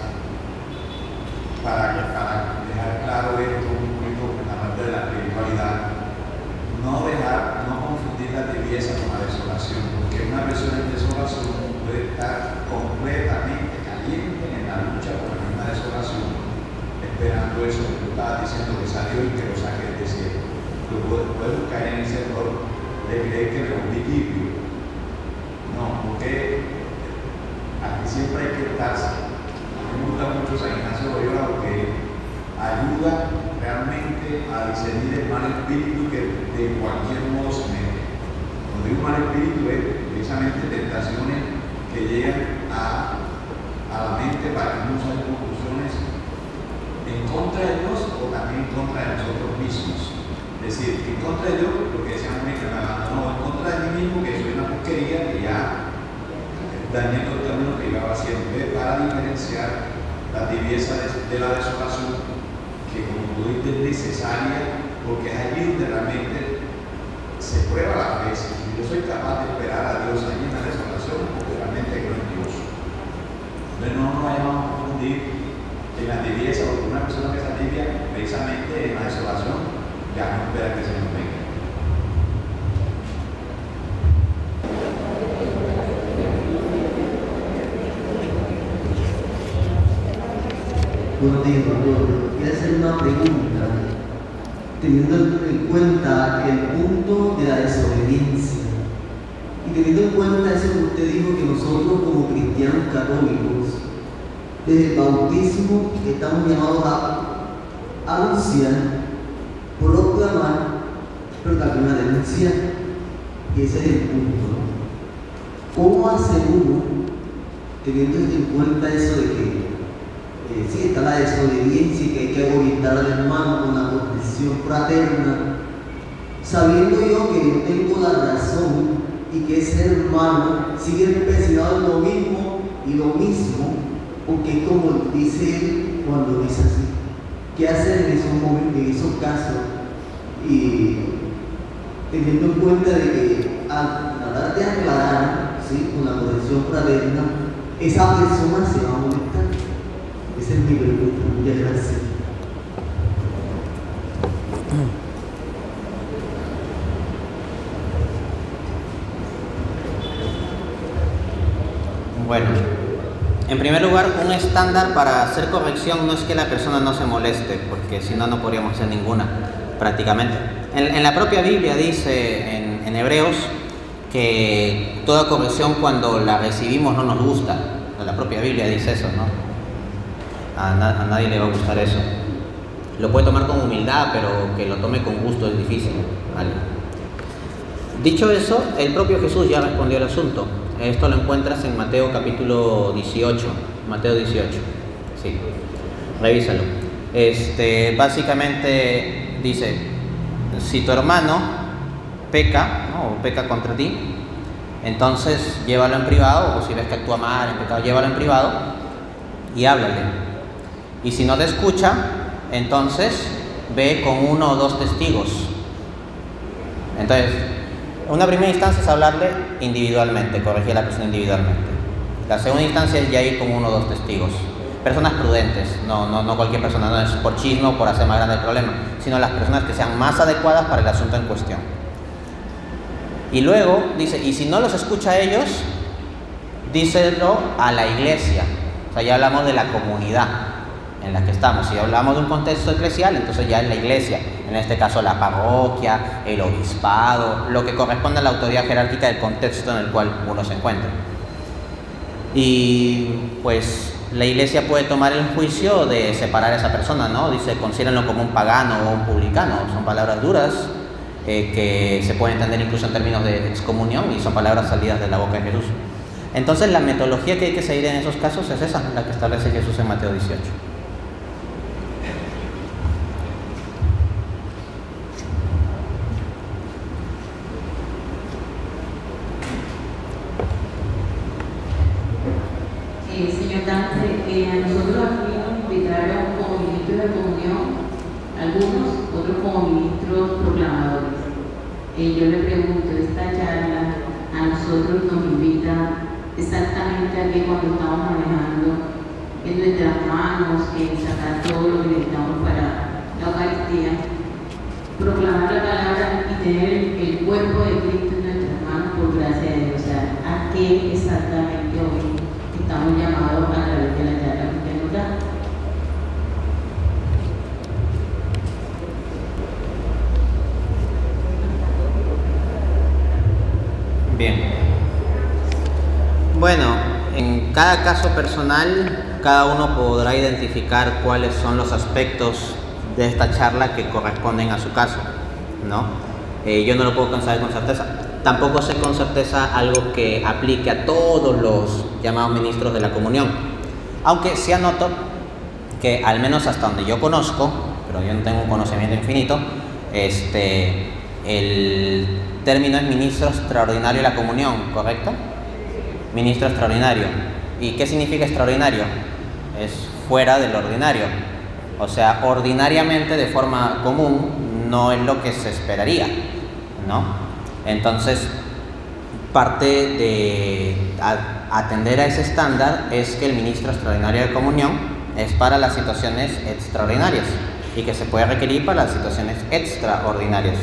para dejar claro esto un poquito en la parte de la espiritualidad, no confundir la tibieza con la desolación, porque una persona en desolación puede estar completamente caliente en la lucha por la misma desolación, esperando eso que tú estabas diciendo, que salió y que lo saque del desierto. Tú puedes caer en ese error de creer que es un equilibrio. No, porque aquí siempre hay que estar. A mí me gusta mucho San Ignacio de Loyola porque ayuda realmente a discernir el mal espíritu que de cualquier modo se mete. Cuando digo mal espíritu es precisamente tentaciones que llegan a la mente para que uno saque conclusiones en contra de Dios o también en contra de nosotros mismos. Es decir, en contra de Dios, porque decíamos que me abandonó, en contra de mí mismo, que soy una porquería, que ya dañando el camino que iba haciendo, para diferenciar la tibieza de la desolación, que como tú dices es necesaria, porque es allí donde realmente se prueba la fe. Si yo soy capaz de esperar a Dios allí en la desolación, porque realmente creo en Dios. Entonces no nos vayamos a confundir en la tibieza, porque una persona que está tibia, precisamente en la desolación, ya no espera que se nos venga. Buenos días, doctor. Quiero hacer una pregunta, teniendo en cuenta el punto de la desobediencia y teniendo en cuenta eso que usted dijo, que nosotros como cristianos católicos, desde el bautismo estamos llamados a anunciar, proclamar, pero también a denunciar, y ese es el punto. ¿Cómo hace uno, teniendo en cuenta eso de que sí está la desobediencia y que hay que orientar al hermano con la protección fraterna, sabiendo yo que yo tengo la razón y que ese hermano sigue empecinado en lo mismo y lo mismo, porque es como dice él cuando dice así, ¿qué hacer en esos momentos, en esos casos? Y teniendo en cuenta de que al tratar de aclarar, ¿sí?, con la protección fraterna, esa persona se va a molestar. Esa es mi pregunta. Muchas gracias. Bueno, en primer lugar, un estándar para hacer corrección no es que la persona no se moleste, porque si no, no podríamos hacer ninguna, prácticamente. En la propia Biblia dice, en Hebreos, que toda corrección cuando la recibimos no nos gusta. La propia Biblia dice eso, ¿no? A nadie le va a gustar eso. Lo puede tomar con humildad, pero que lo tome con gusto es difícil, ¿vale? Dicho eso, el propio Jesús ya respondió al asunto. Esto lo encuentras en Mateo capítulo 18. Mateo 18. Sí, revísalo. Básicamente dice, si tu hermano peca, ¿no?, o peca contra ti, entonces llévalo en privado, o si ves que actúa mal, en pecado, llévalo en privado y háblale. Y si no te escucha, entonces ve con 1 o 2 testigos. Entonces, una primera instancia es hablarle individualmente, corregir a la persona individualmente. La segunda instancia es ya ir con 1 o 2 testigos. Personas prudentes, no cualquier persona, no es por chisme o por hacer más grande el problema, sino las personas que sean más adecuadas para el asunto en cuestión. Y luego dice, y si no los escucha a ellos, díselo a la iglesia. O sea, ya hablamos de la comunidad en la que estamos. Si hablamos de un contexto eclesial, entonces ya es la iglesia, en este caso la parroquia, el obispado, lo que corresponde a la autoridad jerárquica del contexto en el cual uno se encuentra. Y pues la iglesia puede tomar el juicio de separar a esa persona, ¿no? Dice, considérenlo como un pagano o un publicano. Son palabras duras que se pueden entender incluso en términos de excomunión y son palabras salidas de la boca de Jesús. Entonces la metodología que hay que seguir en esos casos es esa, la que establece Jesús en Mateo 18. Señor Dante, a nosotros aquí nos invitaron como ministros de comunión, algunos, otros como ministros proclamadores. Yo le pregunto, esta charla a nosotros nos invita exactamente a que cuando estamos manejando en nuestras manos, en sacar todo lo que necesitamos para la Eucaristía, proclamar la palabra y tener el cuerpo de Cristo en nuestras manos por gracia de Dios. O sea, ¿a qué exactamente hoy estamos llamados a través de la charla que usted nos da? Bien. Bueno, en cada caso personal, cada uno podrá identificar cuáles son los aspectos de esta charla que corresponden a su caso, ¿no? Yo no lo puedo saber con certeza. Tampoco sé con certeza algo que aplique a todos los llamados ministros de la comunión. Aunque sí anoto que, al menos hasta donde yo conozco, pero yo no tengo un conocimiento infinito, el término es ministro extraordinario de la comunión, ¿correcto? Ministro extraordinario. ¿Y qué significa extraordinario? Es fuera del ordinario. O sea, ordinariamente, de forma común, no es lo que se esperaría, ¿no? Entonces, parte de atender a ese estándar es que el ministro extraordinario de comunión es para las situaciones extraordinarias y que se puede requerir para las situaciones extraordinarias.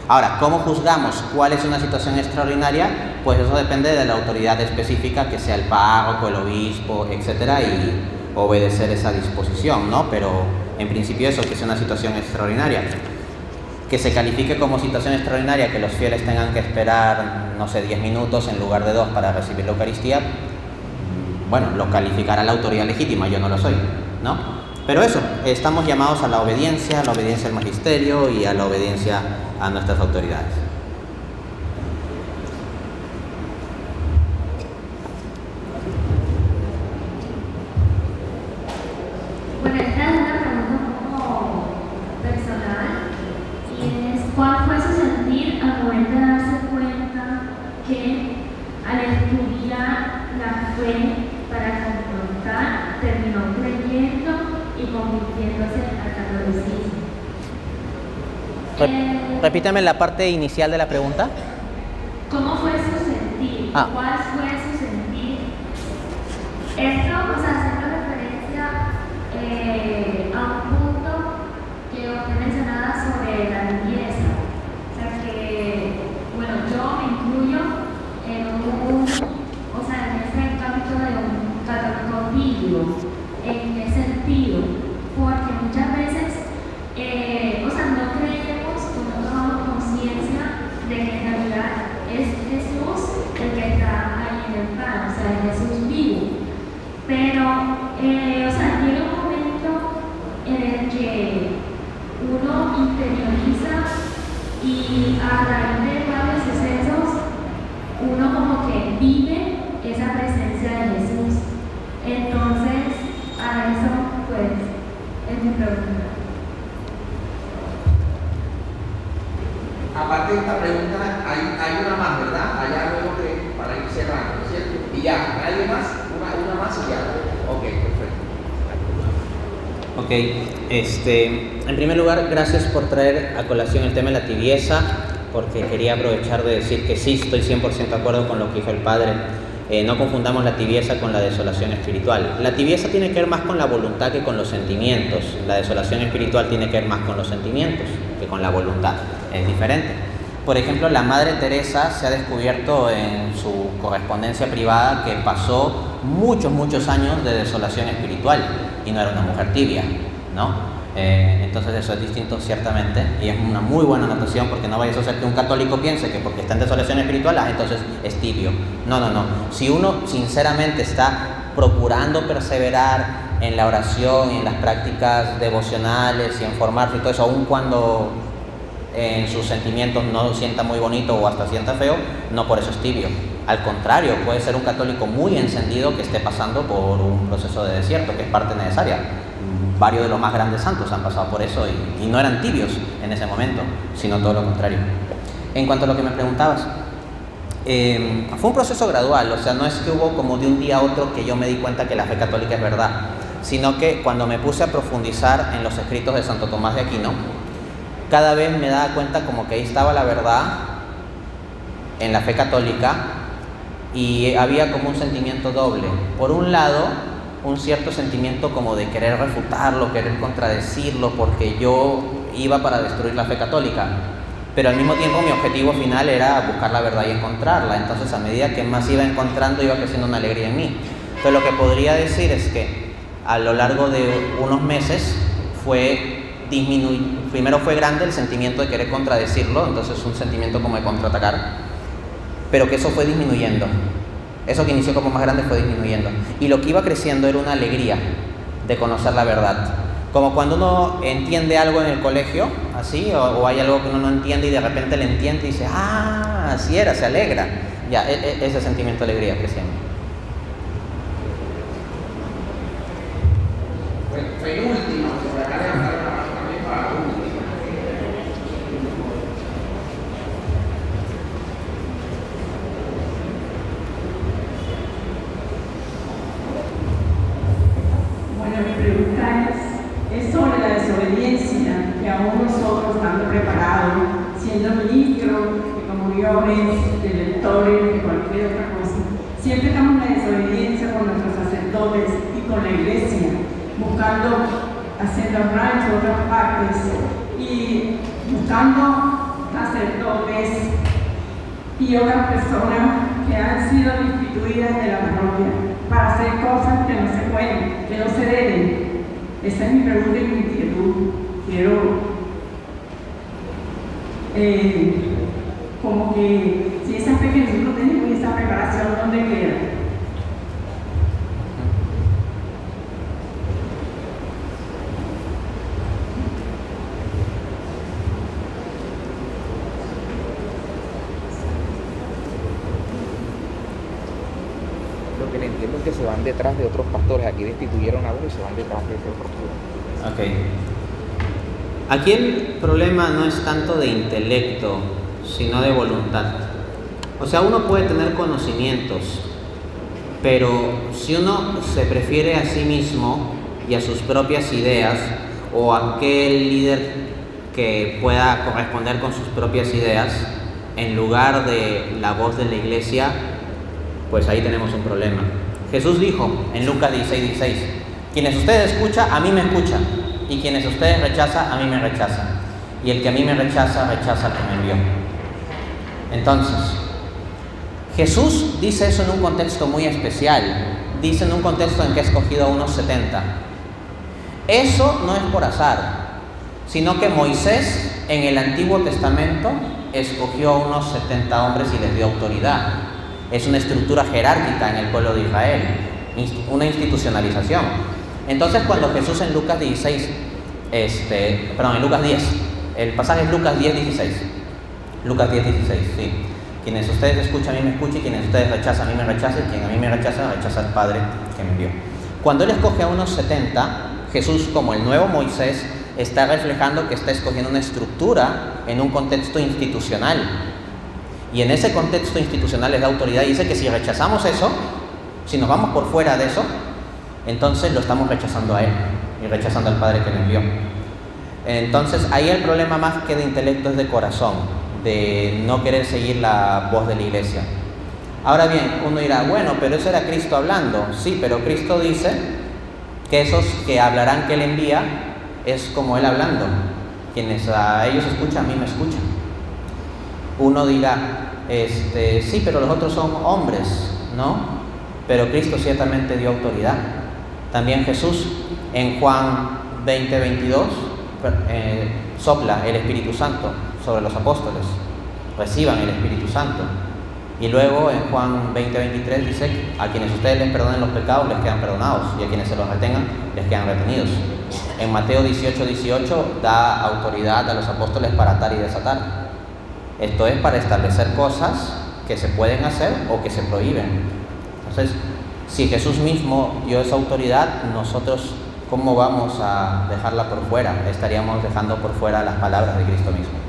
Ahora, ¿cómo juzgamos cuál es una situación extraordinaria? Pues eso depende de la autoridad específica, que sea el párroco, el obispo, etcétera, y obedecer esa disposición, ¿no? Pero en principio eso, que es una situación extraordinaria. Que se califique como situación extraordinaria, que los fieles tengan que esperar, no sé, 10 minutos en lugar de 2 para recibir la Eucaristía, bueno, lo calificará la autoridad legítima, yo no lo soy, ¿no? Pero eso, estamos llamados a la obediencia al magisterio y a la obediencia a nuestras autoridades. Bueno, esta es una pregunta un poco personal y es ¿cuál fue su sentir al momento de darse cuenta que al estudiar la fe para confrontar terminó creyendo y convirtiéndose al catolicismo? Repítame la parte inicial de la pregunta. ¿Cómo fue su sentir? ¿Cuál fue su sentir? Esto, o sea, haciendo referencia a un punto que usted mencionaba sobre la limpieza. O sea que, bueno, yo me incluyo en ese ámbito de un católico vivo, en qué sentido, porque muchas veces, no creemos o no tomamos conciencia de que en realidad es Jesús el que está ahí en el plan, o sea, es Jesús vivo. Pero, llega un momento en el que uno interioriza y a raíz de varios sucesos, uno como que vive esa presencia de Jesús. Entonces, a eso, pues, es mi pregunta. Aparte de esta pregunta, hay una más, ¿verdad? Hay algo que para ir cerrando, ¿cierto? Y ya, ¿nadie más? Una más y ya. Ok, perfecto. En primer lugar, gracias por traer a colación el tema de la tibieza, porque quería aprovechar de decir que sí, estoy 100% de acuerdo con lo que dijo el Padre. No confundamos la tibieza con la desolación espiritual. La tibieza tiene que ver más con la voluntad que con los sentimientos. La desolación espiritual tiene que ver más con los sentimientos que con la voluntad. Es diferente. Por ejemplo, la Madre Teresa se ha descubierto en su correspondencia privada que pasó muchos años de desolación espiritual y no era una mujer tibia, ¿no? Entonces eso es distinto ciertamente, y es una muy buena anotación, porque no vaya a ser que un católico piense que porque está en desolación espiritual, entonces es tibio. No. Si uno sinceramente está procurando perseverar en la oración y en las prácticas devocionales y en formarse y todo eso, aun cuando en sus sentimientos no sienta muy bonito o hasta sienta feo, no por eso es tibio. Al contrario, puede ser un católico muy encendido que esté pasando por un proceso de desierto, que es parte necesaria. Varios de los más grandes santos han pasado por eso y no eran tibios en ese momento, sino todo lo contrario. En cuanto a lo que me preguntabas, fue un proceso gradual, o sea, no es que hubo como de un día a otro que yo me di cuenta que la fe católica es verdad, sino que cuando me puse a profundizar en los escritos de Santo Tomás de Aquino, cada vez me daba cuenta como que ahí estaba la verdad en la fe católica, y había como un sentimiento doble. Por un lado, un cierto sentimiento como de querer refutarlo, querer contradecirlo, porque yo iba para destruir la fe católica, pero al mismo tiempo mi objetivo final era buscar la verdad y encontrarla. Entonces, a medida que más iba encontrando, iba creciendo una alegría en mí. Entonces, lo que podría decir es que a lo largo de unos meses primero fue grande el sentimiento de querer contradecirlo, entonces un sentimiento como de contraatacar, pero que eso fue disminuyendo. Eso que inició como más grande fue disminuyendo. Y lo que iba creciendo era una alegría de conocer la verdad. Como cuando uno entiende algo en el colegio, así, o hay algo que uno no entiende y de repente le entiende y dice, así era, se alegra. Ya, ese sentimiento de alegría creciendo. Penúltima, por acá levantar la mano también para la última. Mi pregunta es sobre la desobediencia que aún nosotros, estando preparados, siendo ministros, de comuniones, de lectores, de cualquier otra cosa, siempre estamos en la desobediencia con nuestros sacerdotes y con la iglesia, buscando hacer los ranchos en otras partes y buscando sacerdotes y otras personas que han sido instituidas de la parroquia para hacer cosas que no se pueden, que no se deben. Esa es mi pregunta y mi inquietud. Quiero como que si esa fe que nosotros tenemos y esa preparación, ¿dónde queda? Lo que le entiendo es que se van detrás de otros pastores. Aquí destituyeron a uno y se van detrás de ese pastor. Ok. Aquí el problema no es tanto de intelecto, sino de voluntad. O sea, uno puede tener conocimientos, pero si uno se prefiere a sí mismo y a sus propias ideas, o a aquel líder que pueda corresponder con sus propias ideas, en lugar de la voz de la iglesia, pues ahí tenemos un problema. Jesús dijo en Lucas 16:16, quienes ustedes escuchan, a mí me escuchan, y quienes ustedes rechazan, a mí me rechazan. Y el que a mí me rechaza, rechaza al que me envió. Entonces, Jesús dice eso en un contexto muy especial. Dice en un contexto en que ha escogido a unos 70. Eso no es por azar, sino que Moisés en el Antiguo Testamento escogió a unos 70 hombres y les dio autoridad. Es una estructura jerárquica en el pueblo de Israel, una institucionalización. Entonces, cuando Jesús en Lucas 10, el pasaje es Lucas 10:16. Lucas 10:16, sí. Quienes ustedes escuchan, a mí me escuchan, y quienes ustedes rechazan, a mí me rechazan, y quien a mí me rechaza, rechaza al Padre que me envió. Cuando Él escoge a unos 70, Jesús, como el nuevo Moisés, está reflejando que está escogiendo una estructura en un contexto institucional. Y en ese contexto institucional les da autoridad y dice que si rechazamos eso, si nos vamos por fuera de eso, entonces lo estamos rechazando a Él y rechazando al Padre que le envió. Entonces ahí el problema más que de intelecto es de corazón, de no querer seguir la voz de la iglesia. Ahora bien, uno dirá, bueno, pero eso era Cristo hablando. Sí, pero Cristo dice que esos que hablarán que Él envía es como Él hablando. Quienes a ellos escuchan, a mí me escuchan. Uno dirá, sí, pero los otros son hombres, ¿no? Pero Cristo ciertamente dio autoridad. También Jesús en Juan 20:22, sopla el Espíritu Santo sobre los apóstoles, reciban el Espíritu Santo. Y luego en Juan 20:23 dice: a quienes ustedes les perdonen los pecados les quedan perdonados, y a quienes se los retengan les quedan retenidos. En Mateo 18:18 da autoridad a los apóstoles para atar y desatar. Esto es para establecer cosas que se pueden hacer o que se prohíben. Entonces, si Jesús mismo dio esa autoridad, nosotros, ¿cómo vamos a dejarla por fuera? Estaríamos dejando por fuera las palabras de Cristo mismo.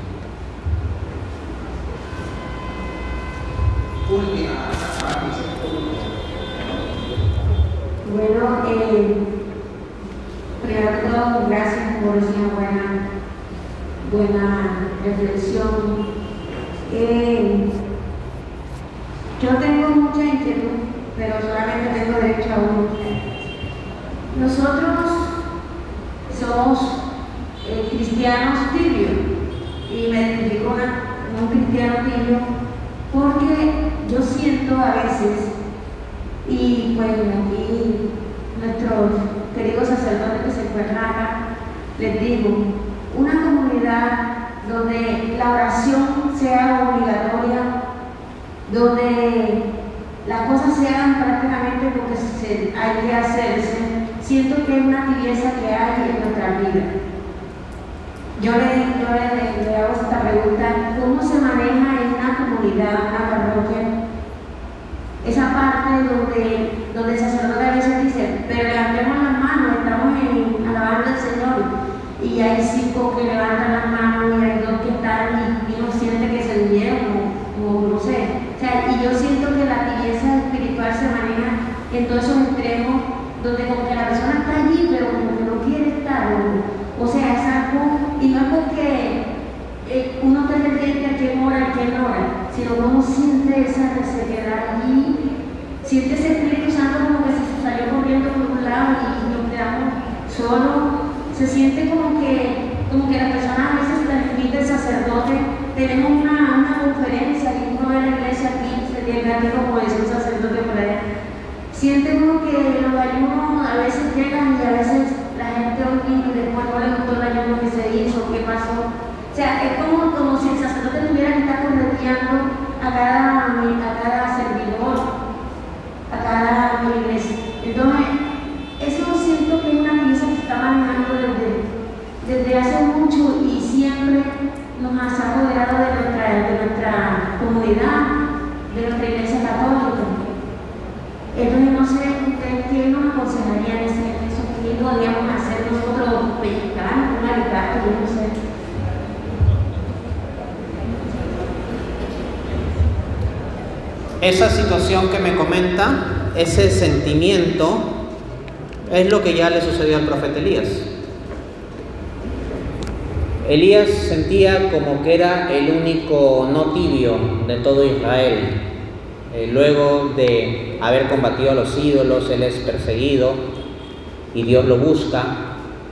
Bueno, primero que todo, gracias por esa buena reflexión. Yo tengo mucha inquietud, pero solamente tengo derecho a uno. Nosotros somos cristianos tibios, y me identifico con un cristiano tibio porque yo siento a veces, y pues aquí nuestros queridos sacerdotes que se encuentran acá, les digo, una comunidad donde la oración sea obligatoria, donde las cosas se hagan prácticamente lo que hay que hacerse, siento que es una tibieza que hay en nuestra vida. Yo le hago esta pregunta: ¿cómo se maneja en una comunidad, una parroquia, esa parte donde el sacerdote a veces dice, pero levantemos las manos, estamos alabando al Señor, y hay 5 que levantan las manos y hay 2 que están y uno siente que se durmieron o no sé? O sea, y yo siento que la tibieza espiritual se maneja en todos esos extremos, donde como que la persona está allí, pero como que no quiere estar, o sea, es algo, y no es porque uno esté pendiente a quién ora y quién no ora, sino como siente esa resequedad allí, siente ese Espíritu Santo como que se salió corriendo por un lado y nos quedamos solos. Se siente como que la persona a veces transmite el sacerdote. Tenemos una conferencia y uno de la iglesia aquí, se llega aquí como es un sacerdote por allá. Siente uno que los ayunos a veces llegan y a veces la gente olvida y después no le gustó el ayuno que se hizo, qué pasó. O sea, es como si el sacerdote tuviera que estar correteando a cada servidor, a cada iglesia. Entonces, eso siento que es una pieza que se está manejando desde hace mucho y siempre nos ha apoderado de nuestra comunidad, de nuestra iglesia católica. Entonces, no sé, ¿ustedes qué nos aconsejarían eso? ¿Qué podríamos hacer nosotros mexicanos, un alicate, yo no sé? Esa situación que me comenta, ese sentimiento, es lo que ya le sucedió al profeta Elías. Elías sentía como que era el único no tibio de todo Israel. Luego de haber combatido a los ídolos, él es perseguido y Dios lo busca,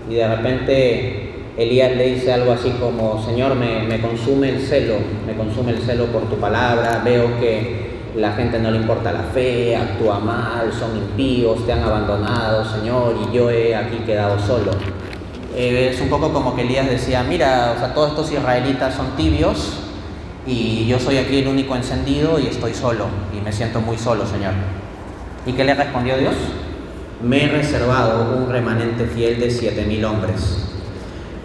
y de repente Elías le dice algo así como: Señor, me consume el celo por tu palabra, veo que la gente no le importa la fe, actúa mal, son impíos, te han abandonado, Señor, y yo he aquí quedado solo. Es un poco como que Elías decía: mira, o sea, todos estos israelitas son tibios y yo soy aquí el único encendido y estoy solo, y me siento muy solo, Señor. ¿Y qué le respondió Dios? Me he reservado un remanente fiel de 7,000 hombres.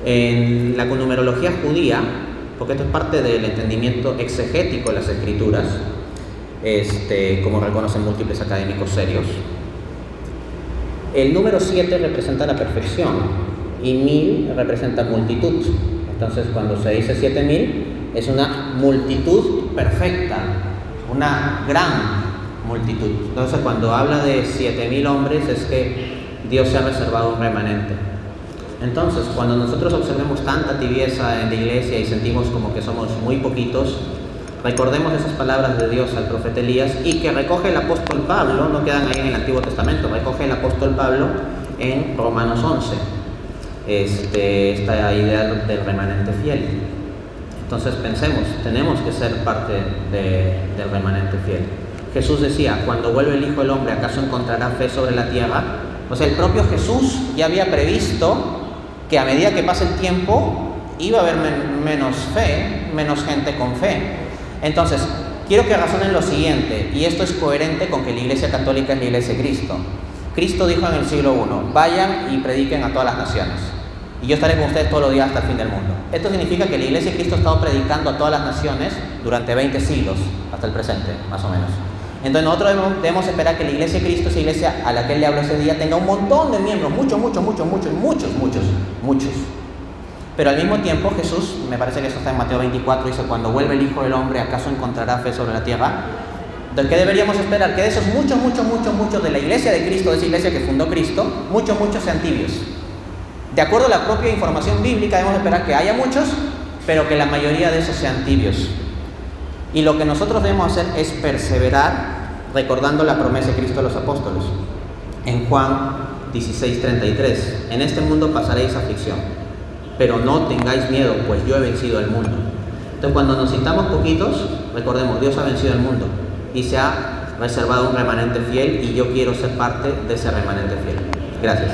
En la numerología judía, porque esto es parte del entendimiento exegético de las Escrituras, como reconocen múltiples académicos serios, el número 7 representa la perfección y 1000 representa multitud. Entonces, cuando se dice 7,000, es una multitud perfecta, una gran multitud. Entonces, cuando habla de 7,000 hombres, es que Dios se ha reservado un remanente. Entonces, cuando nosotros observemos tanta tibieza en la iglesia y sentimos como que somos muy poquitos, recordemos esas palabras de Dios al profeta Elías, y que recoge el apóstol Pablo, no quedan ahí en el Antiguo Testamento, recoge el apóstol Pablo en Romanos 11, esta idea del remanente fiel. Entonces pensemos, tenemos que ser parte del remanente fiel. Jesús decía: cuando vuelve el Hijo del Hombre, ¿acaso encontrará fe sobre la tierra? O sea, el propio Jesús ya había previsto que a medida que pase el tiempo iba a haber menos fe, menos gente con fe. Entonces, quiero que razonen lo siguiente, y esto es coherente con que la Iglesia Católica es la Iglesia de Cristo. Cristo dijo en el siglo I, vayan y prediquen a todas las naciones, y yo estaré con ustedes todos los días hasta el fin del mundo. Esto significa que la Iglesia de Cristo ha estado predicando a todas las naciones durante 20 siglos, hasta el presente, más o menos. Entonces nosotros debemos esperar que la Iglesia de Cristo, esa iglesia a la que él le habló ese día, tenga un montón de miembros, muchos. Pero al mismo tiempo Jesús, me parece que eso está en Mateo 24, dice, cuando vuelve el Hijo del Hombre, ¿acaso encontrará fe sobre la tierra? Entonces, ¿qué deberíamos esperar? Que de esos muchos de la Iglesia de Cristo, de esa iglesia que fundó Cristo, muchos sean tibios. De acuerdo a la propia información bíblica, debemos esperar que haya muchos, pero que la mayoría de esos sean tibios. Y lo que nosotros debemos hacer es perseverar recordando la promesa de Cristo a los apóstoles. En Juan 16:33, en este mundo pasaréis aflicción, pero no tengáis miedo, pues yo he vencido al mundo. Entonces, cuando nos sintamos poquitos, recordemos, Dios ha vencido al mundo y se ha reservado un remanente fiel, y yo quiero ser parte de ese remanente fiel. Gracias.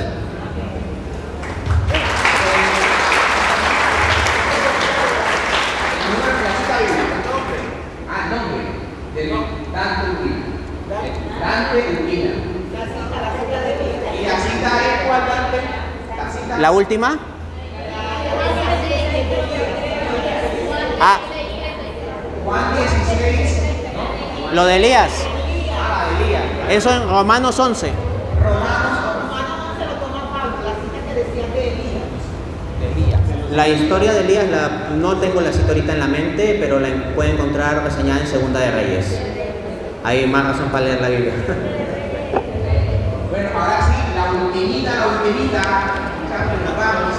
Dante Urbina. ¿Y la cita es cuál, Dante? ¿La última? Juan 16. Lo de Elías. Elías. Eso en Romanos 11. La historia de Elías, no tengo la cita ahorita en la mente, pero la puede encontrar reseñada en Segunda de Reyes. Hay más razón para leer la Biblia. Bueno, ahora sí, la ultimita, nos vamos.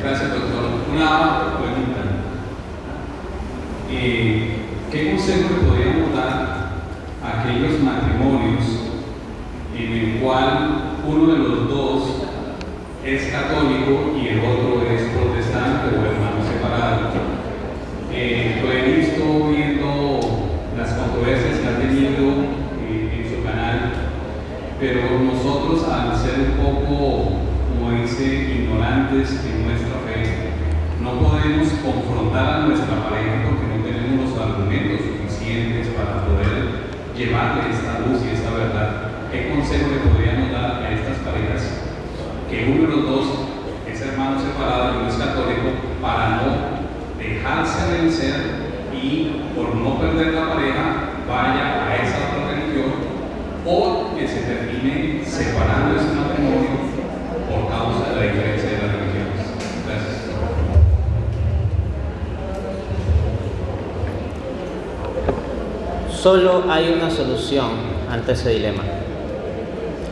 Gracias, doctor. Una pregunta. ¿Qué consejo le podríamos dar a aquellos matrimonios en el cual uno de los dos es católico y el otro es protestante o hermano separado? Lo he visto viendo las controversias que ha tenido en su canal, pero nosotros, al ser un poco, como dice, ignorantes en nuestra fe, no podemos confrontar a nuestra pareja porque no tenemos los argumentos suficientes para poder llevarle esta luz y esta verdad. ¿Qué consejo le podríamos dar a estas parejas que uno de los dos es hermano separado y no es católico, para no dejarse vencer y, por no perder la pareja, vaya a esa otra religión, o que se termine separando ese matrimonio por causa de la diferencia de las religiones? Gracias. Solo hay una solución ante ese dilema: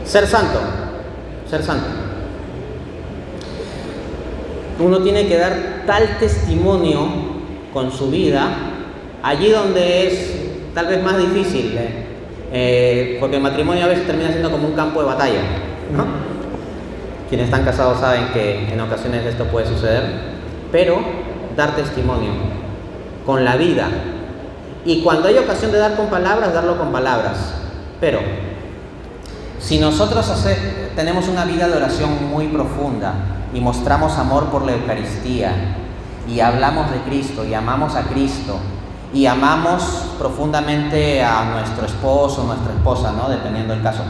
ser santo. Uno tiene que dar tal testimonio con su vida allí donde es tal vez más difícil, porque el matrimonio a veces termina siendo como un campo de batalla, ¿no? Quienes están casados saben que en ocasiones esto puede suceder, pero dar testimonio con la vida, y cuando hay ocasión de dar con palabras, darlo con palabras. Pero si nosotros tenemos una vida de oración muy profunda y mostramos amor por la Eucaristía, y hablamos de Cristo, y amamos a Cristo, y amamos profundamente a nuestro esposo, nuestra esposa, ¿no? Dependiendo del caso,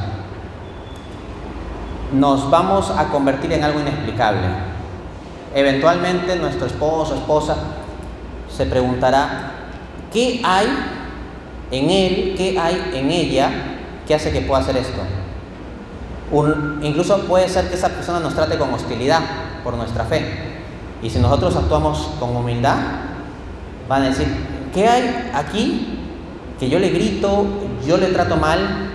nos vamos a convertir en algo inexplicable. Eventualmente nuestro esposo o esposa se preguntará: ¿qué hay en él, qué hay en ella que hace que pueda hacer esto? Incluso puede ser que esa persona nos trate con hostilidad por nuestra fe, y si nosotros actuamos con humildad, van a decir: ¿qué hay aquí que yo le grito, yo le trato mal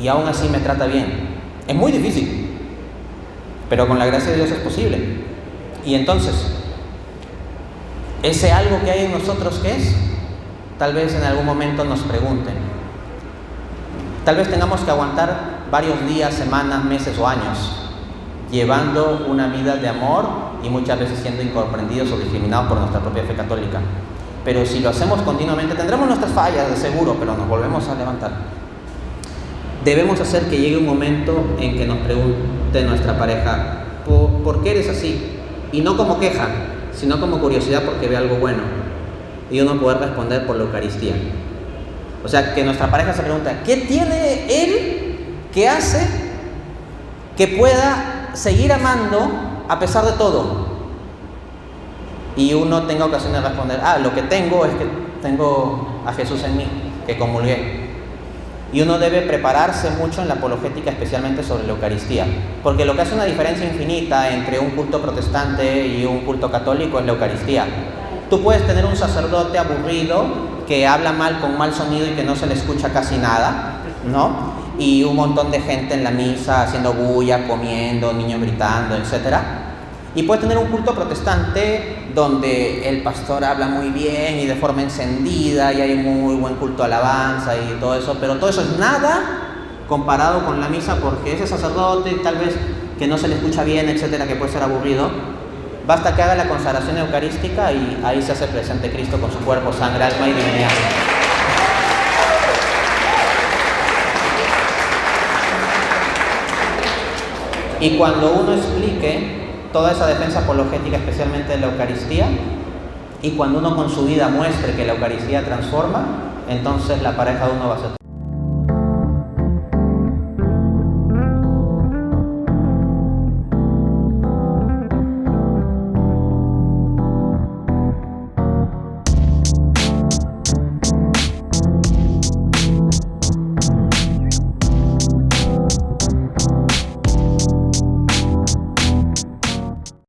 y aún así me trata bien? Es muy difícil, pero con la gracia de Dios es posible. Y entonces, ese algo que hay en nosotros, ¿qué es? Tal vez en algún momento nos pregunten. Tal vez tengamos que aguantar varios días, semanas, meses o años llevando una vida de amor y muchas veces siendo incomprendidos o discriminados por nuestra propia fe católica. Pero si lo hacemos continuamente, tendremos nuestras fallas de seguro, pero nos volvemos a levantar. Debemos hacer que llegue un momento en que nos pregunte nuestra pareja: ¿por qué eres así? Y no como queja, sino como curiosidad porque ve algo bueno. Y uno poder responder por la Eucaristía. O sea, que nuestra pareja se pregunta, ¿qué tiene él que hace que pueda seguir amando a pesar de todo? Y uno tenga ocasión de responder, lo que tengo es que tengo a Jesús en mí, que comulgué. Y uno debe prepararse mucho en la apologética, especialmente sobre la Eucaristía, porque lo que hace una diferencia infinita entre un culto protestante y un culto católico es la Eucaristía. Tú puedes tener un sacerdote aburrido que habla mal, con mal sonido y que no se le escucha casi nada, ¿no? Y un montón de gente en la misa haciendo bulla, comiendo, niños gritando, etcétera. Y puedes tener un culto protestante donde el pastor habla muy bien y de forma encendida y hay muy buen culto de alabanza y todo eso, pero todo eso es nada comparado con la misa, porque ese sacerdote tal vez que no se le escucha bien, etcétera, que puede ser aburrido, basta que haga la consagración eucarística y ahí se hace presente Cristo con su cuerpo, sangre, alma y divinidad. Y cuando uno explique toda esa defensa apologética, especialmente de la Eucaristía, y cuando uno con su vida muestre que la Eucaristía transforma, entonces la pareja de uno va a ser